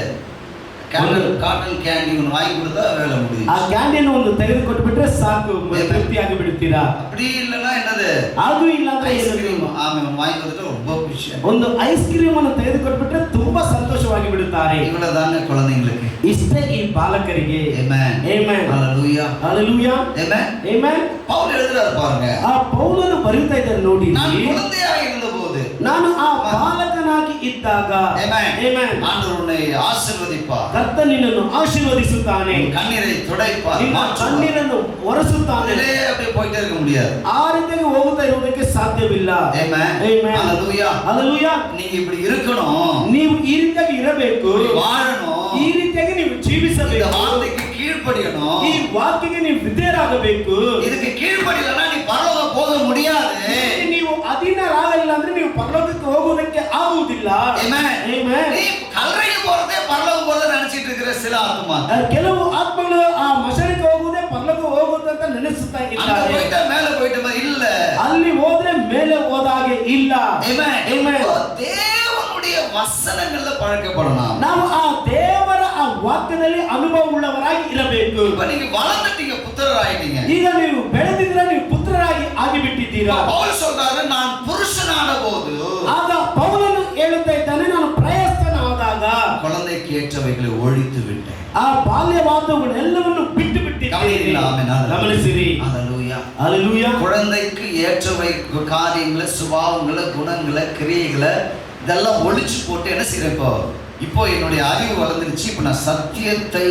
ಕಾಟನ್ ಕ್ಯಾಂಡಿ ಒಂದು ವಾங்கி கொடுத்தா வேலை முடியும். ಆ ಕ್ಯಾಂಡಿಯನ್ನು ಒಂದು ತೆಗೆದು ಕೊಟ್ಬಿಟ್ರೆ ಸಾಕು, ತೃಪ್ತಿಯಾಗಿ ಬಿಡುತ್ತೀರಾ. அப்படி இல்லனா என்னது ಅದು ಇಲ್ಲ ಅಂದ್ರೆ ಐಸ್ ಕ್ರೀಮ್ ಆಮೇಲೆ ವಾங்கி கொடுத்துட்டு ரொம்ப ಖುಷಿ. ಒಂದು ಐಸ್ ಕ್ರೀಮ್ ಅನ್ನು ತೆಗೆದು ಕೊಟ್ಬಿಟ್ರೆ ತುಂಬಾ ಸಂತೋಷವಾಗಿ ಬಿಡುತ್ತಾರೆ. இவ்வளவுதானே குழந்தைங்களுக்கு. ಇಷ್ಟೇ ಈ ಬಾಲಕರಿಗೆ. Amen. Amen. Hallelujah. Hallelujah. Amen. Amen. Pavul எழுதுறாரு பாருங்க. ಆ ಪೌಲನು ಬರೆಯುತ್ತಾ ಇದ್ದಾರೆ ನೋಡಿ. நான் குழந்தையாக இருந்தபோது ನಾನು ಆ ಬಾಲಕನಾಗಿ ಇದ್ದಾಗ ஆண்டவர் உன்னை ஆசீர்வதிப்பார். ಕರ್ತನು ನಿನ್ನನ್ನು ಆಶೀರ್ವದಿಸುತ್ತಾನೆ. கண்ணீரை துடைப்பார். ನಿನ್ನ ಕಣ್ಣೀರನ್ನು ಒರೆಸುತ್ತಾನೆ. அப்படியே போயிட்டே இருக்க முடியாது. ಆ ರೀತಿಯಾಗಿ ಹೋಗುತ್ತಾ ಇರುವುದಕ್ಕೆ ಸಾಧ್ಯವಿಲ್ಲ. Amen. Amen. Hallelujah. Hallelujah. நீங்க இப்படி இருக்கணும். ನೀವು ಈ ರೀತಿಯಾಗಿ ಇರಬೇಕು. வாழணும். ಈ ರೀತಿಯಾಗಿ ನೀವು ಜೀವಿಸಬೇಕು. இந்த வார்த்தைக்கு கீழ்ப்படியணும். ಈ ವಾಕ್ಯಕ್ಕೆ ನೀವು ವಿಧೇಯರಾಗಬೇಕು. ಇದಕ್ಕೆ ಕೀழ்ಪಡಿಯಲனா நீ பரலோக போக முடியாது. ನೀವು ಅಧೀನರಾಗಲಿಲ್ಲ ಅಂದ್ರೆ ನೀವು ಪರಲೋಕಕ್ಕೆ ಹೋಗುವುದಕ್ಕೆ ಆಗುವುದಿಲ್ಲ. Amen. Amen. நீ கல்லறைக்கு போறதே பரலோகம் போறத நினைச்சிட்டு இருக்கிற சில ஆத்மா. ಕೆಲವು ಆತ್ಮಗಳು ಆ ಮಶಾನಕ್ಕೆ ಹೋಗುವುದೇ ಪರಲೋಕ ಹೋಗುವುದಂತ ನೆನೆಸುತ್ತಾ ಇದ್ದಾರೆ. அங்க போய்ட்டா மேல போய்ட்டமா இல்ல. ಅಲ್ಲಿ ಹೋದ್ರೆ ಮೇಲೆ ಹೋದಾಗೆ ಇಲ್ಲ. Amen. Amen. தேவனுடைய வசனங்கள்ல பழக்கப்படணும். ನಾವು ಆ ದೇವರ ಆ ವಾಕ್ಯದಲ್ಲಿ ಅನುಭವ ಉಳ್ಳವರಾಗಿ ಇರಬೇಕು. இப்ப நீங்க வளர்ந்துட்டீங்க, புத்திரராயிட்டீங்க. ಈಗ ನೀವು ಬೆಳೆದಿದ್ರೆ ನೀವು ಪುತ್ರರಾಗಿ ಆಗಿಬಿಟ್ಟಿದ್ದೀರಾ. ಪೌಲ್ சொல்றாரு நான் புருஷனான போது. ಆಗ ಪೌಲನು ಹೇಳುತ್ತಾ ಇದ್ದಾನೆ, ನಾನು ಪ್ರಯಸ್ತನಾದಾಗ குழந்தைக்கு ஏற்றவைகளை ஒழித்து விட்டேன். ಆ ಬಾಲ್ಯವಾದವುಗಳೆಲ್ಲವನ್ನು ಬಿಟ್ಟು ಬಿಟ್ಟಿದ್ದೇನೆ. ಗಮನಿಸಿರಿ. ஹalleluya. ஹalleluya. குழந்தைக்கு ஏற்றவை காரியங்களை, சுபாவங்களை, குணங்களை, கிரியைகளை இதெல்லாம் ஒழிச்சு போட்டு என்ன செய்யறேன்? இப்போ என்னுடைய அறிவு வளர்ந்துருச்சு. இப்போ நான் சத்தியத்தை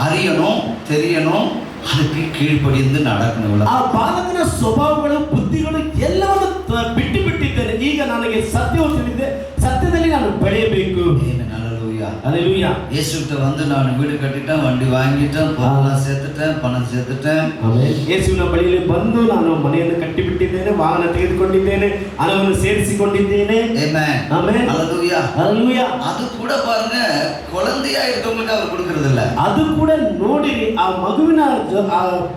அறியணும், தெரியணும், ಅದಕ್ಕೆ ಕೀழ்ಪಡಿಯಿಂದ நடக்கணும். ಆ ಬಾಲಕನ ಸ್ವಭಾವಗಳು, ಬುದ್ಧಿಗಳು ಎಲ್ಲವನ್ನು ಬಿಟ್ಟು ಬಿಟ್ಟಿದ್ದೇನೆ. ಈಗ ನನಗೆ ಸತ್ಯವು ತಿಳಿದಿದೆ, ಸತ್ಯದಲ್ಲಿ ನಾನು ಬೆಳೆಯಬೇಕು. ஹalleluya. இயேசுகிட்ட வந்து நான் வீடு கட்டிட்டேன், வண்டி வாங்கிட்டேன், பொருளெல்லாம் சேர்த்துட்டேன், பணம் சேர்த்துட்டேன். ಯೇಸುವಿನ ಬಳಿಯಲ್ಲಿ ಬಂದು ನಾನು ಮನೆಯನ್ನು ಕಟ್ಟಿಬಿಟ್ಟಿದ್ದೇನೆ, ವಾಹನ ತೆಗೆದುಕೊಂಡಿದ್ದೇನೆ, ಹಣವನ್ನು ಸೇರಿಸಿಕೊಂಡಿದ್ದೇನೆ. ஆமென். ஆமென். ஹalleluya. ஹalleluya. அது கூட பாருங்க, குழந்தையா இருக்கவங்களுக்கு அவர் கொடுக்கிறது இல்ல. ಅದು ಕೂಡ ನೋಡಿರಿ, ಆ ಮಗುವಿನ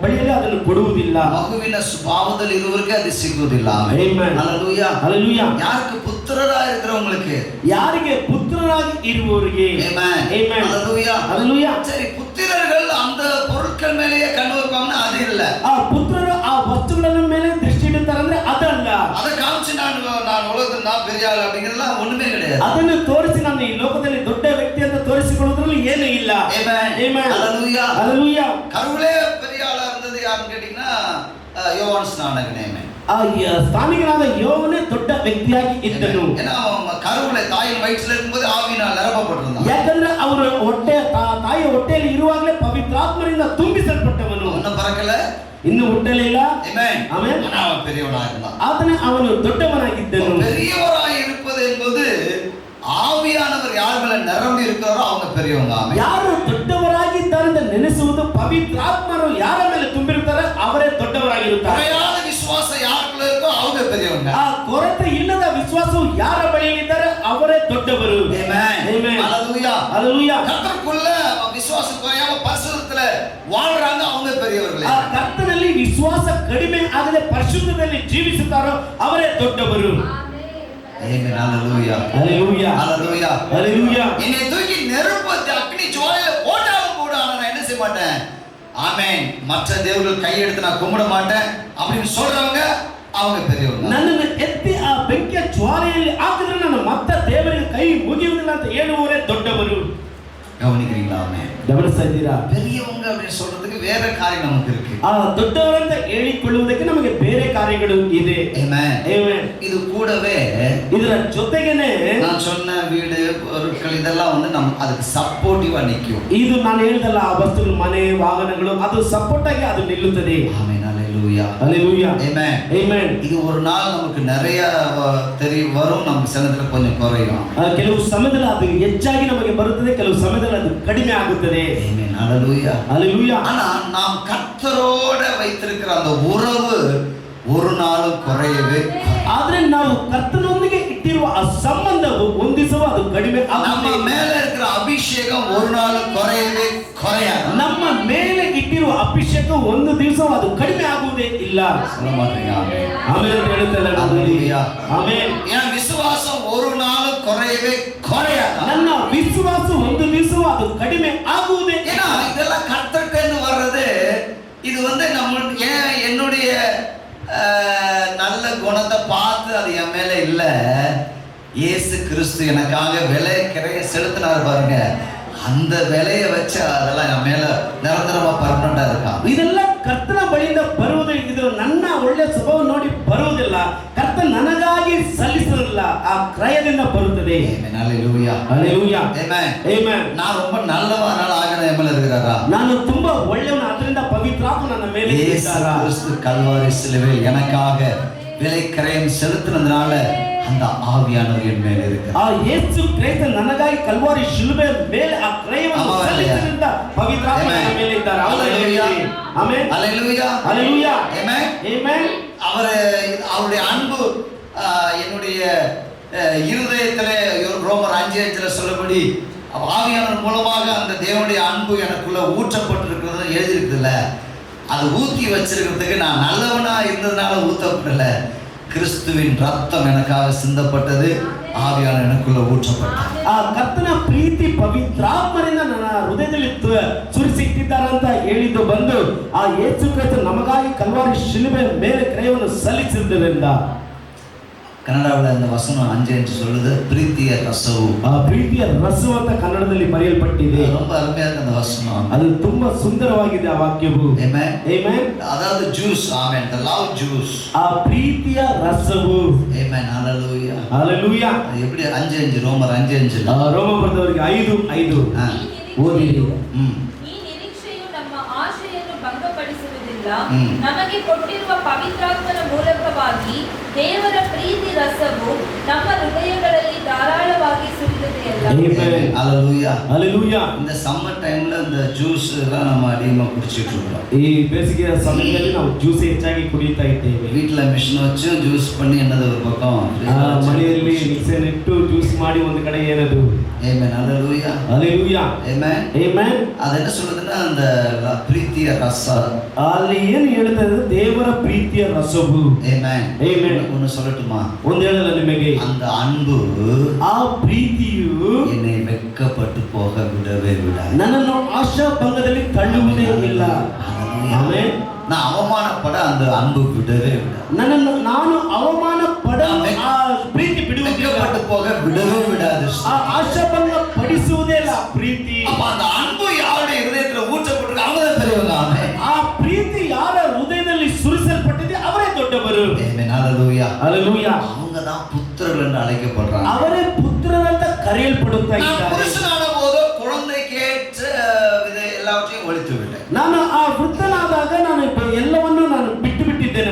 ಬಳಿಯಲ್ಲಿ ಅದನ್ನು ಕೊಡುವುದಿಲ್ಲ. ಮಗುವಿನ ಸ್ವಭಾವದಲ್ಲಿ ಇರುವವರಿಗೆ ಅದು ಸಿಗುವುದಿಲ್ಲ. ಆಮೆನ್. ஹalleluya. ஹalleluya. யாருக்கு புத்திரரா இருக்கிறவங்களுக்கு, ಯಾರಿಗೆ ಪುತ್ರರಾಗಿ ಇರುವವರಿಗೆ. ஆமென். ಆಮೆನ್. ஹalleluya. ஹalleluya. சரி, புத்திரர்கள் அந்த பொருட்கள் மேலேயே கண்ணு வைப்பாங்கன்னா அது இல்ல. ಆ ಪುತ್ರರು ಆ ವಸ್ತುಗಳ ಮೇಲೆ ದೃಷ್ಟಿ ಇಡುತ್ತಾರೆ ಅಂದ್ರೆ ಅದಲ್ಲ. அதை காமிச்சு நான் உலகத்துல நான் பெரிய ஆள் அப்படிங்கறதெல்லாம் ஒண்ணுமே கிடையாது. ಅದನ್ನು ತೋರಿಸಿ ನಾನು ಈ ಲೋಕದಲ್ಲಿ ದೊಡ್ಡ ವ್ಯಕ್ತಿ ಅಂತ ತೋರಿಸಿಕೊಳ್ಳುವುದರಲ್ಲಿ ಏನೂ ಇಲ್ಲ. ஆமென். ಆಮೆನ್. ஹalleluya. ஹalleluya. கருவிலே பெரிய ஆளா இருந்தது யாருன்னு கேட்டீங்கன்னா யோவான் ஸ்நானகனே. ಆ ಸ್ಥಾನಿಕನಾದ ಯೋವನೇ ದೊಡ್ಡ ವ್ಯಕ್ತಿಯಾಗಿ ಇದ್ದನು. ஏன்னா கருவிலே தாயின் வயிற்றில இருக்கும்போது ஆவியினால் நிரப்பப்பட்டிருந்தான். ಯಾಕಂದ್ರೆ ಅವರು ತಾಯಿಯ ಹೊಟ್ಟೆಯಲ್ಲಿ ಇರುವಾಗಲೇ ಪವಿತ್ರಾತ್ಮರಿಂದ ತುಂಬಿಸಲ್ಪಟ್ಟವನು. இன்னும் பறக்கல, ಇನ್ನು ಹುಟ್ಟಲಿಲ್ಲ. ஆமென். ಆಮೆನ್. அவன் பெரியவனா இருந்தான். ಆತನೇ ಅವನು ದೊಡ್ಡವನಾಗಿದ್ದನು. பெரியவராய் இருப்பது என்பது ஆவியானவர் யார் மேல நிரம்பி இருக்காரோ அவங்க பெரியவங்க. ஆமென். ಯಾರು ದೊಡ್ಡವರಾಗಿದ್ದಾರೆ ಅಂತ ನೆನೆಸುವುದು, ಪವಿತ್ರಾತ್ಮರು ಯಾರ ಮೇಲೆ ತುಂಬಿರುತ್ತಾರೆ ಅವರೇ ದೊಡ್ಡವರಾಗಿರುತ್ತಾರೆ. குறையாத விசுவாசம் யாருக்குள்ள இருக்கோ அவங்க பெரியவங்க. ಆ ಕೊರತೆ ಇಲ್ಲದ ವಿಶ್ವಾಸವು ಯಾರ ಬಳಿಯಲ್ಲಿದ್ದಾರೆ ಅವರೇ ದೊಡ್ಡವರು. ஆமென். ಆಮೆನ್. ஹalleluya. ஹalleluya. கர்த்தருக்குள்ள விசுவாசம் குறையாம பரிசுத்தத்துல வாழ்றாங்க அவங்க பெரியவர்களே. ಆ ಕರ್ತನಲ್ಲಿ ವಿಶ್ವಾಸ ಕಡಿಮೆ ಆಗದೆ ಪರಿಶುದ್ಧದಲ್ಲಿ ಜೀವಿಸುತ್ತಾರೋ ಅವರೇ ದೊಡ್ಡವರು. ஆமென். ஹalleluya. ஹalleluya. ஹalleluya. ஹalleluya. என்னை தூக்கி நெருப்பு அக்னி ஜுவாலையில போட்டாலும் கூட நான் என்ன செய்ய செய்ய மாட்டேன், ஆமென், மற்ற தேவர்கள் கையெடுத்து நான் கும்பிட மாட்டேன் அப்படின்னு சொல்றவங்க அவங்க பெரியவங்க. ನನ್ನನ್ನು ಎತ್ತಿ ಆ ಬೆಂಕಿಯ ಜ್ವಾಲೆಯಲ್ಲಿ ಹಾಕಿದ್ರೆ ನಾನು ಮತ್ತೆ ದೇವರಿಗೆ ಕೈ ಮುಗಿಯುವುದಿಲ್ಲ ಅಂತ ಹೇಳುವವರೇ ದೊಡ್ಡವರು. கவனிக்கிறீங்களா? ಗಮನಿಸ್ತಾ ಇದ್ದೀರಾ? பெரியவங்க அப்படின்னு சொல்றதுக்கு வேற காரியம் நமக்கு இருக்கு. ಆ ದೊಡ್ಡವರಂತ ಹೇಳಿಕೊಳ್ಳುವುದಕ್ಕೆ ನಮಗೆ ಬೇರೆ ಕಾರ್ಯಗಳು ಇದೆ. Amen. Amen. இது கூடவே ಇದರ ಜೊತೆಗೇನೆ நான் சொன்ன வீடு பொருட்கள் இதெல்லாம் வந்து நம்ம அதுக்கு சப்போர்ட்டிவா நிக்கும். ಇದು ನಾನು ಹೇಳಿದಲ್ಲ, ಆ ವಸ್ತುಗಳು, ಮನೆ, ವಾಹನಗಳು, ಅದು ಸಪೋರ್ಟ್ ಆಗಿ ಅದು ನಿಲ್ಲುತ್ತದೆ. ஆமென். ஹalleluya. Hallelujah. Amen. Amen. இது ஒரு நாள் நமக்கு நிறைய வரும், நமக்கு சிலதுல கொஞ்சம் குறையும். ಕೆಲವು ಸಮಯದಲ್ಲಿ ಅದು ಹೆಚ್ಚಾಗಿ ನಮಗೆ ಬರುತ್ತದೆ, ಕೆಲವು ಸಮಯದಲ್ಲಿ ಅದು ಕಡಿಮೆ ಆಗುತ್ತದೆ. Amen. ஹalleluya. Hallelujah. ஆனா நாம் கர்த்தரோட வைத்திருக்கிற அந்த உறவு ஒரு நாளும் குறையவே. ಆದ್ರೆ ನಾವು ಕರ್ತನೊಂದಿಗೆ ಇಟ್ಟಿರುವ ಆ ಸಂಬಂಧವು ಒಂದಿಸವ ಅದು ಕಡಿಮೆ நம்ம ಆಗುತ್ತದೆ. மேல இருக்கிற அபிஷேகம் ஒரு நாளும் குறையவே குறையாது. ನಮ್ಮ ಮೇಲೆ ಇಟ್ಟಿರುವ ಅಭಿಷೇಕ ಒಂದು ದಿವಸ ಅದು ಕಡಿಮೆ ಆಗುವುದೇ ಇಲ್ಲ. சொல்ல மாட்டீங்க? ஆமென். ಆಮೇಲೆ ಅಂತ ಹೇಳ್ತಾರೆ Hallelujah. ಆಮೇಲೆ என் விசுவாசம் ஒரு நாளும் குறையவே குறையாது. ನನ್ನ ವಿಶ್ವಾಸ ಒಂದು ದಿವಸ ಅದು ಕಡಿಮೆ ಆಗುವುದೇ ಇಲ್ಲ. ஏன்னா இதெல்லாம் கர்த்தர்கிட்ட வர்றது, இது வந்து நம்ம என்னுடைய நல்ல குணத்தை பார்த்து அது என் மேல இல்ல, இயேசு கிறிஸ்து எனக்காக விலை கிரைய செலுத்தினார் பாருங்க, அந்த விலையை வச்சு அதெல்லாம் என் மேல நிரந்தரமா பர்மனண்டா இருக்கான். ಇದೆಲ್ಲ ಕರ್ತನ ಬಳಿಯಿಂದ ಬರುವುದು, ಇದು ನನ್ನ ಒಳ್ಳೆ ಸ್ವಭಾವ ನೋಡಿ ಬರುವುದಿಲ್ಲ, ಕರ್ತ ನನಗಾಗಿ ಸಲ್ಲಿಸಲಿಲ್ಲ, ಆ ಕ್ರಯದಿಂದ ಬರುತ್ತದೆ. ஹalleluya. Hallelujah. Amen. Amen. நான் ரொம்ப நல்லவனால ஆகன என் மேல இருக்கிறாரா? ನಾನು ತುಂಬಾ ಒಳ್ಳೆಯವನು, ಅದರಿಂದ ಪವಿತ್ರಾತ್ಮ ನನ್ನ ಮೇಲೆ இயேசு ಇದ್ದಾರಾ? கிறிஸ்து கல்வாரி சிலுவையில் எனக்காக விலை கிரயம் செலுத்தினதுனால அந்த ஆவியானவர் என் மேல இருக்கிறார். ಆ ಯೇಸು ಕ್ರಿಸ್ತ ನನಗಾಗಿ ಕಲ್ವಾರಿ ಶಿಲುಬೆ ಮೇಲೆ ಆ ಕ್ರಯವನ್ನು ಸಲ್ಲಿಸಿದ ಪವಿತ್ರಾತ್ಮ ನನ್ನ ಮೇಲೆ ಇದ್ದಾರೆ. ಆಮೆನ್. ஹalleluya. ஹalleluya. Amen. Amen. அவருடைய அன்பு என்னுடைய இருதயத்திலே ரோமர் 5:5 சொல்லபடி ஆவியானவர் மூலமாக அந்த தேவனுடைய அன்பு எனக்குள்ள ஊற்றப்பட்டிருக்கிறது எழுதியிருக்குதுல்ல, அது ஊத்தி வச்சிருக்கிறதுக்கு நான் நல்லவனா இருந்ததுனால ஊத்தப்படல, கிறிஸ்துவின் ரத்தம் எனக்காக சிந்தப்பட்டது, ஆவியான எனக்குள்ள ஊற்றப்பட்டது. ಆ ಕರ್ತನ ಪ್ರೀತಿ ಪವಿತ್ರಾತ್ಮರಿಂದ ನನ್ನ ಹೃದಯದಲ್ಲಿ ಸುರಿಸಿಟ್ಟಿದ್ದಾರೆ ಅಂತ ಹೇಳಿದ್ದು ಬಂದು ಆ ಯೇಸು ಕ್ರಿಸ್ತ ನಮಗಾಗಿ ಕಲ್ವಾರಿ ಶಿಲುಬೆ ಮೇಲೆ ಕ್ರಯವನ್ನು ಸಲ್ಲಿಸಿದ್ದರಿಂದ. ಕನ್ನಡದಲ್ಲಿ அந்த வசனம் 5 சொல்லுது, பிரீத்திய ரசவு. ಆ ಪ್ರೀತಿಯ ರಸವು ಅಂತ ಕನ್ನಡದಲ್ಲಿ ಬರೆಯಲ್ಪಟ್ಟಿದೆ. ரொம்ப அருமையா இருக்கு அந்த வசனம். ಅದು ತುಂಬಾ ಸುಂದರವಾಗಿದೆ ಆ ವಾಕ್ಯವು. Amen. Amen. அதாவது juice. Amen. The love juice. ಆ ಪ್ರೀತಿಯ ರಸವು. Amen. Hallelujah. Hallelujah. எப்படி 5:5 ரோமர் 5:5 ರೋಮ ಬರೆದವರಿಗೆ 5:5 ಓದಿರಿ. ಈ ನಿರೀಕ್ಷೆಯು ನಮ್ಮ ಆಶೆಯನ್ನು ಭಂಗಪಡಿಸುವುದಿಲ್ಲ, ಹ್ಮ್. ನಮಗೆ ಕೊಟ್ಟಿರುವ ಪವಿತ್ರಾತ್ಮನ ಮೂಲಕವಾಗಿ ದೇವರ ಪ್ರೀತಿ ರಸವು ನಮ್ಮ ಹೃದಯಗಳಲ್ಲಿ ಧಾರಾಳವಾಗಿ ಸುರಿಯುತ್ತದೆಯಲ್ಲ. Amen. Hallelujah. Hallelujah. இந்த சம்மர் டைம்ல இந்த ஜூஸ் எல்லாம் நம்ம அதிகமா குடிச்சிட்டு இருக்கோம். ಈ ಬೇಸಿಗೆಯ ಸಮಯದಲ್ಲಿ ನಾವು ಜ್ಯೂಸ್ ಹೆಚ್ಚಾಗಿ ಕುಡಿಯುತ್ತಾ ಇದ್ದೇವೆ. வீட்ல மிஷின் வச்சு ஜூஸ் பண்ணி என்னது ஒரு பக்கம் ಮನೆಯಲ್ಲಿ ಮಿಕ್ಸರ್ ಇಟ್ಟು ಜ್ಯೂಸ್ ಮಾಡಿ ಒಂದು ಕಡೆ ಏನದು. Amen. Hallelujah. Hallelujah. Amen. Amen. அது என்ன சொல்லுதுன்னா அந்த பிரீத்திய ரசம். ಅಲ್ಲಿ ಏನು ಹೇಳ್ತದೆ? ದೇವರ ಪ್ರೀತಿಯ ರಸವು. Amen. Amen. ஒன்னு சொல்லட்டுமா? ಒಂದು ಹೇಳಲ್ಲ ನಿಮಗೆ, அந்த அன்பு ಆ ಪ್ರೀತಿಯು என்னை வெட்கப்பட்டு போக விடவே விடாது. ನನ್ನನ್ನು ಆಶಾಭಂಗದಲ್ಲಿ ತಳ್ಳುವುದೇ ಇಲ್ಲ. ಆಮೆನ್. நான் அவமானப்பட அந்த அன்பு விடவே விடாது. ನನ್ನನ್ನು ನಾನು ಅವಮಾನ ಪಡ ಆ ಪ್ರೀತಿ ಬಿಡುವುದಿಲ್ಲ, வெட்கப்பட்டு போக விடவே விடாது. ಆ ಆಶಾಭಂಗ ಪಡಿಸುವುದೇ ಇಲ್ಲ ಪ್ರೀತಿ. அப்ப அந்த அன்பு யாருடைய இதயத்துல ஊற்றப்பட்டிருக்கு அவங்க தான் பெரியவங்க. ஆமென். ಆ ಪ್ರೀತಿ ಯಾರ ಹೃದಯದಲ್ಲಿ ಸುರಿಸಲ್ಪಟ್ಟಿದೆ ಅವರೇ ದೊಡ್ಡವರು. Amen. Hallelujah. Hallelujah. அவங்க தான் புத்திரர்கள் என்று அழைக்கப்படுறாங்க. ಅವರೇ ಪುತ್ರರಂತ ಕರೆಯಲ್ಪಡುತ್ತಾ நான் ಇದ್ದಾರೆ. புருஷனான போது குழந்தைக்கேற்ற எல்லாவற்றையும் ஒழித்து விட்டேன். ನಾನು ಆ ವೃದ್ಧನಾದಾಗ ನಾನು ಎಲ್ಲವನ್ನೂ ನಾನು ಬಿಟ್ಟು ಬಿಟ್ಟಿದ್ದೇನೆ.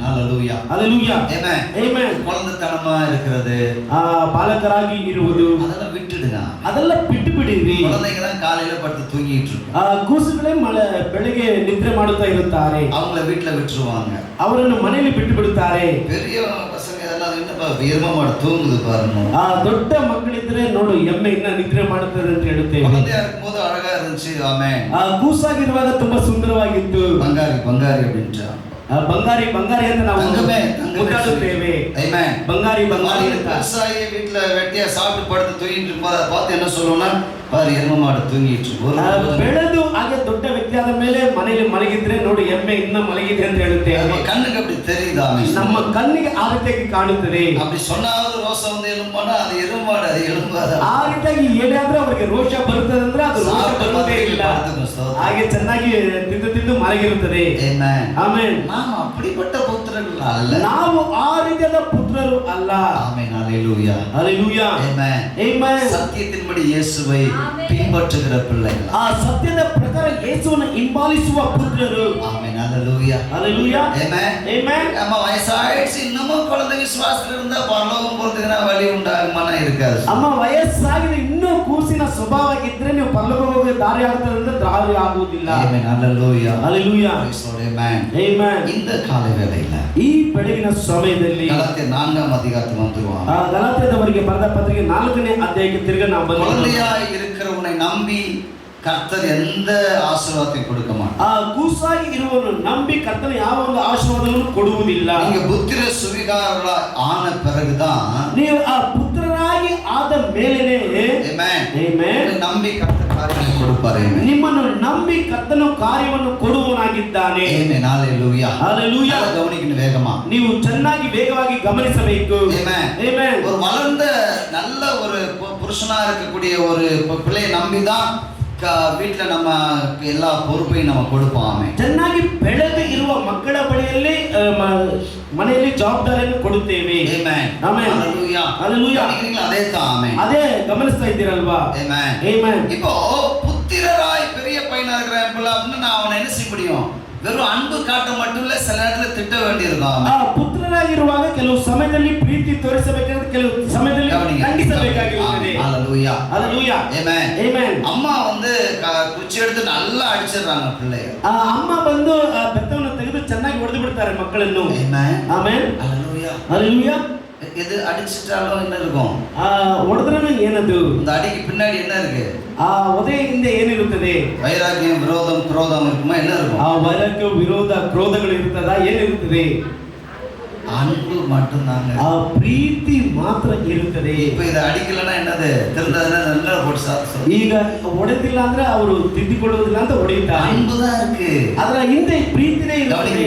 Hallelujah. Hallelujah. Amen. Amen. குழந்தைத்தனமா இருக்கிறது ಆ ಬಾಲಕರಾಗಿ ಇರುವುದು அதெல்லாம் விட்டுடுங்க. ಅದೆಲ್ಲ ಬಿಟ್ಟು ಬಿಡಿರಿ. குழந்தைங்க தான் காலையில படுத்து தூங்கிட்டு இருக்கும். ಆ ಕೂಸುಗಳೇ ಬೆಳಗ್ಗೆ ನಿದ್ರೆ ಮಾಡುತ್ತಾ ಇರುತ್ತಾರೆ, அவங்கள வீட்டுல விட்டுருவாங்க. ಅವರನ್ನು ಮನೆಯಲ್ಲಿ ಬಿಟ್ಟು ಬಿಡುತ್ತಾರೆ. பெரிய பசங்க இதெல்லாம் என்னப்பா வீரமா மாட தூங்குது பாருங்க. ಆ ದೊಡ್ಡ ಮಕ್ಕಳಿದ್ರೆ ನೋಡು ಎಮ್ಮೆ ಇನ್ನ ನಿದ್ರೆ ಮಾಡುತ್ತದೆ ಅಂತ ಹೇಳುತ್ತೇವೆ. குழந்தையா இருக்கும்போது அழகா இருந்துச்சு. ஆமென். ಆ ಕೂಸಾಗಿರುವಾಗ ತುಂಬಾ ಸುಂದರವಾಗಿತ್ತು. பங்காரி பங்காரி அப்படின்ட்டா. ಬಂಗಾರಿ ಬಂಗಾರಿ ಅಂತ ನಾವು ಮುದ್ದಾಡುತ್ತೇವೆ. ಬಂಗಾರಿ ಬಂಗಾರಿ ಅಂತ. விவசாயி வீட்டுல வெட்டியா சாப்பிட்டு படுத்து தூங்கிட்டு இருக்கும்போது அதை பார்த்து என்ன சொல்லுவோம்னா பாரு எரும மாடு தூங்கிட்டு ಬೆಳೆದು ಹಾಗೆ ದೊಡ್ಡ ವ್ಯಕ್ತಿ ಆದ ಮೇಲೆ ಮನೆಯಲ್ಲಿ ಮಲಗಿದ್ರೆ ನೋಡಿ ಎಮ್ಮೆ ಇನ್ನ ಮಲಗಿದೆ ಅಂತ ಹೇಳುತ್ತೇವೆ. நம்ம கண்ணுக்கு அப்படி தெரியுதா? ನಮ್ಮ ಕಣ್ಣಿಗೆ ಆ ರೀತಿಯಾಗಿ ಕಾಣುತ್ತದೆ. அப்படி சொன்னாவது ரோசம் வந்து எலும்பானா அது எலும்பாடு, அது எலும்பாத. ಆ ರೀತಿಯಾಗಿ ಏನಾದ್ರೂ ಅವರಿಗೆ ರೋಷ ಬರುತ್ತದೆ ಅಂದ್ರೆ ಅದು ರೋಷ ಬರುವುದೇ ಇಲ್ಲ. ಹಾಗೆ ಚೆನ್ನಾಗಿ ತಿಂದು ಮಲಗಿರುತ್ತದೆ. ಆಮೆನ್. நாம் அப்படிப்பட்ட புத்திரர்கள் அல்ல. ನಾವು ಆ ರೀತಿಯಾದ ಪುತ್ರರು ಅಲ್ಲ. ஆமென். ஹalleluya. ஹalleluya. ஆமென். ಆಮೆನ್. சத்தியத்தின்படி இயேசுவை பின்பற்றுகிற பிள்ளைகள். ಆ ಸತ್ಯದ ಪ್ರಕಾರ ಯೇಸುವನ್ನು ಹಿಂಬಾಲಿಸುವ ಪುತ್ರರು. ஆமென். ஹalleluya. ஹalleluya. ஆமென். ஆமென். நம்ம வயசாயிடுச்சு இன்னமும் குழந்தை விசுவாசத்துல இருந்தா பரலோகம் போறதுக்கு வழி உண்டாகுமானா இருக்காது. ಅಮ್ಮ ವಯಸ್ಸಾಗಿದೆ ಇನ್ನೂ ಕೂಸಿನ ಸ್ವಭಾವ ಇದ್ರೆ ನೀವು ಪರಲೋಕ ಹೋಗೋ ದಾರಿ ಆಗುತ್ತದೆ ಅಂದ್ರೆ ದಾರಿ ಆಗುವುದಿಲ್ಲ. ಆಮೆನ್. ஹalleluya. ஹalleluya. ஆமென். ಆಮೆನ್. இந்த கால வேளையில ಈ ಬೆಳಗಿನ ಸಮಯದಲ್ಲಿ கலாத்தியர் 4ஆம் அதிகாரத்துக்கு வந்துருவோம். ಗಲಾತ್ಯದವರಿಗೆ ಬರೆದ ಪತ್ರಿಕೆ 4ನೇ ಅಧ್ಯಾಯಕ್ಕೆ ತಿರುಗಿ ನಾವು ಬಂದಿದ್ದೇವೆ. குழந்தையாய் இருக்கிறவனை நம்பி கர்த்தர் எந்த ஆசீர்வாதத்தையும் கொடுக்க மாட்டார். ಆ ಕೂಸಾಗಿ ಇರುವವನು ನಂಬಿ ಕರ್ತನ ಯಾವ ಒಂದು ಆಶೀರ್ವಾದವನ್ನು ಕೊಡುವುದಿಲ್ಲ. நீங்க புத்திர சுவிகாரர்களா ஆன பிறகுதான் ನೀವು ಆ ಪುತ್ರರಾಗಿ ಆದ ಮೇಲೆನೇ ಆಮೆನ್ ಆಮೆನ್ நம்பி கர்த்தர் காரியங்களை கொடுப்பார். ஆமென். ನಿಮ್ಮನ್ನು ನಂಬಿ ಕರ್ತನು ಕಾರ್ಯವನ್ನು ಕೊಡುವವನಾಗಿದ್ದಾನೆ. ஆமென். ஹalleluya. ஹalleluya. கவனிக்கணும் வேகமா. ನೀವು ಚೆನ್ನಾಗಿ ವೇಗವಾಗಿ ಗಮನಿಸಬೇಕು. ஆமென். ಆಮೆನ್. ஒரு வளர்ந்த நல்ல ஒரு புருஷனா இருக்கக்கூடிய ஒரு பிள்ளையை நம்பிதான் வீட்டுல நம்ம எல்லா பொறுப்பையும் நம்ம கொடுப்போம். ஆமென். ಚೆನ್ನಾಗಿ ಬೆಳೆದು ಇರುವ ಮಕ್ಕಳ ಬಳಿಯಲ್ಲಿ ಮನೆಯಲ್ಲಿ ಜವಾಬ್ದಾರಿಯನ್ನು ಕೊಡುತ್ತೇವೆ. ಆಮೆನ್. ಆಮೆನ್. ஹalleluya. ஹalleluya. கவனிக்கிறீங்களா? அதே தான். ஆமென். ಅದೇ ಗಮನಿಸ್ತಾ ಇದ್ದೀರಲ್ವಾ? ஆமென். ಆಮೆನ್. இப்போ புத்திரராய் பெரிய பையனா இருக்கிற பிள்ளை அப்படின்னு நான் அவனை என்ன செய்ய முடியும்? வெறும் அன்பு காட்ட மட்டும் இல்ல, சில நேரத்துல திட்ட வேண்டியிருக்கும். ಆ ಪುತ್ರರಾಗಿರುವಾಗ ಕೆಲವು ಸಮಯದಲ್ಲಿ ಪ್ರೀತಿ ತೋರಿಸಬೇಕಾದ್ರೆ ಕೆಲವು ಸಮಯದಲ್ಲಿ ಖಂಡಿಸಬೇಕಾಗಿರುತ್ತದೆ. ஹalleluya. ஹalleluya. ஆமென். ಆಮೆನ್. அம்மா வந்து குச்சி எடுத்து நல்லா அடிச்சிடுறாங்க பிள்ளைய. ಅಮ್ಮ ಬಂದು ಬೆತ್ತವನ್ನು ತೆಗೆದು ಚೆನ್ನಾಗಿ ಹೊಡೆದು ಬಿಡ್ತಾರೆ ಮಕ್ಕಳನ್ನು. ஆமென். ಆಮೆನ್. ஹalleluya. ஹalleluya. எது அடிச்சிட்டாலும் என்ன இருக்கும்? ಹೊಡೆದ್ರೂ ಏನದು? இந்த அடிக்கு பின்னாடி என்ன இருக்கு? ಆ ಒದೆಯ ಹಿಂದೆ ಏನಿರುತ್ತದೆ? வைராக்கியம், விரோதம், குரோதம் இருக்குமா? என்ன இருக்கும்? ಆ ವೈರಾಗ್ಯ, ವಿರೋಧ, ಕ್ರೋಧಗಳು ಇರುತ್ತದಾ? ಏನಿರುತ್ತದೆ? அன்பு மட்டும்தாங்க. ಆ ಪ್ರೀತಿ ಮಾತ್ರ ಇರುತ್ತದೆ. இப்ப இதை அடிக்கலன்னா என்னது? திருந்ததுன்னா நல்லா போட்டு சாப்பிட்டு ಈಗ ಹೊಡೆದಿಲ್ಲ ಅಂದ್ರೆ ಅವರು ತಿದ್ದಿಕೊಳ್ಳುವುದಿಲ್ಲ ಅಂತ ಹೊಡೆಯುತ್ತಾರೆ. அன்புதான் இருக்கு. ಅದರ ಹಿಂದೆ ಪ್ರೀತಿನೇ ಇರುತ್ತದೆ.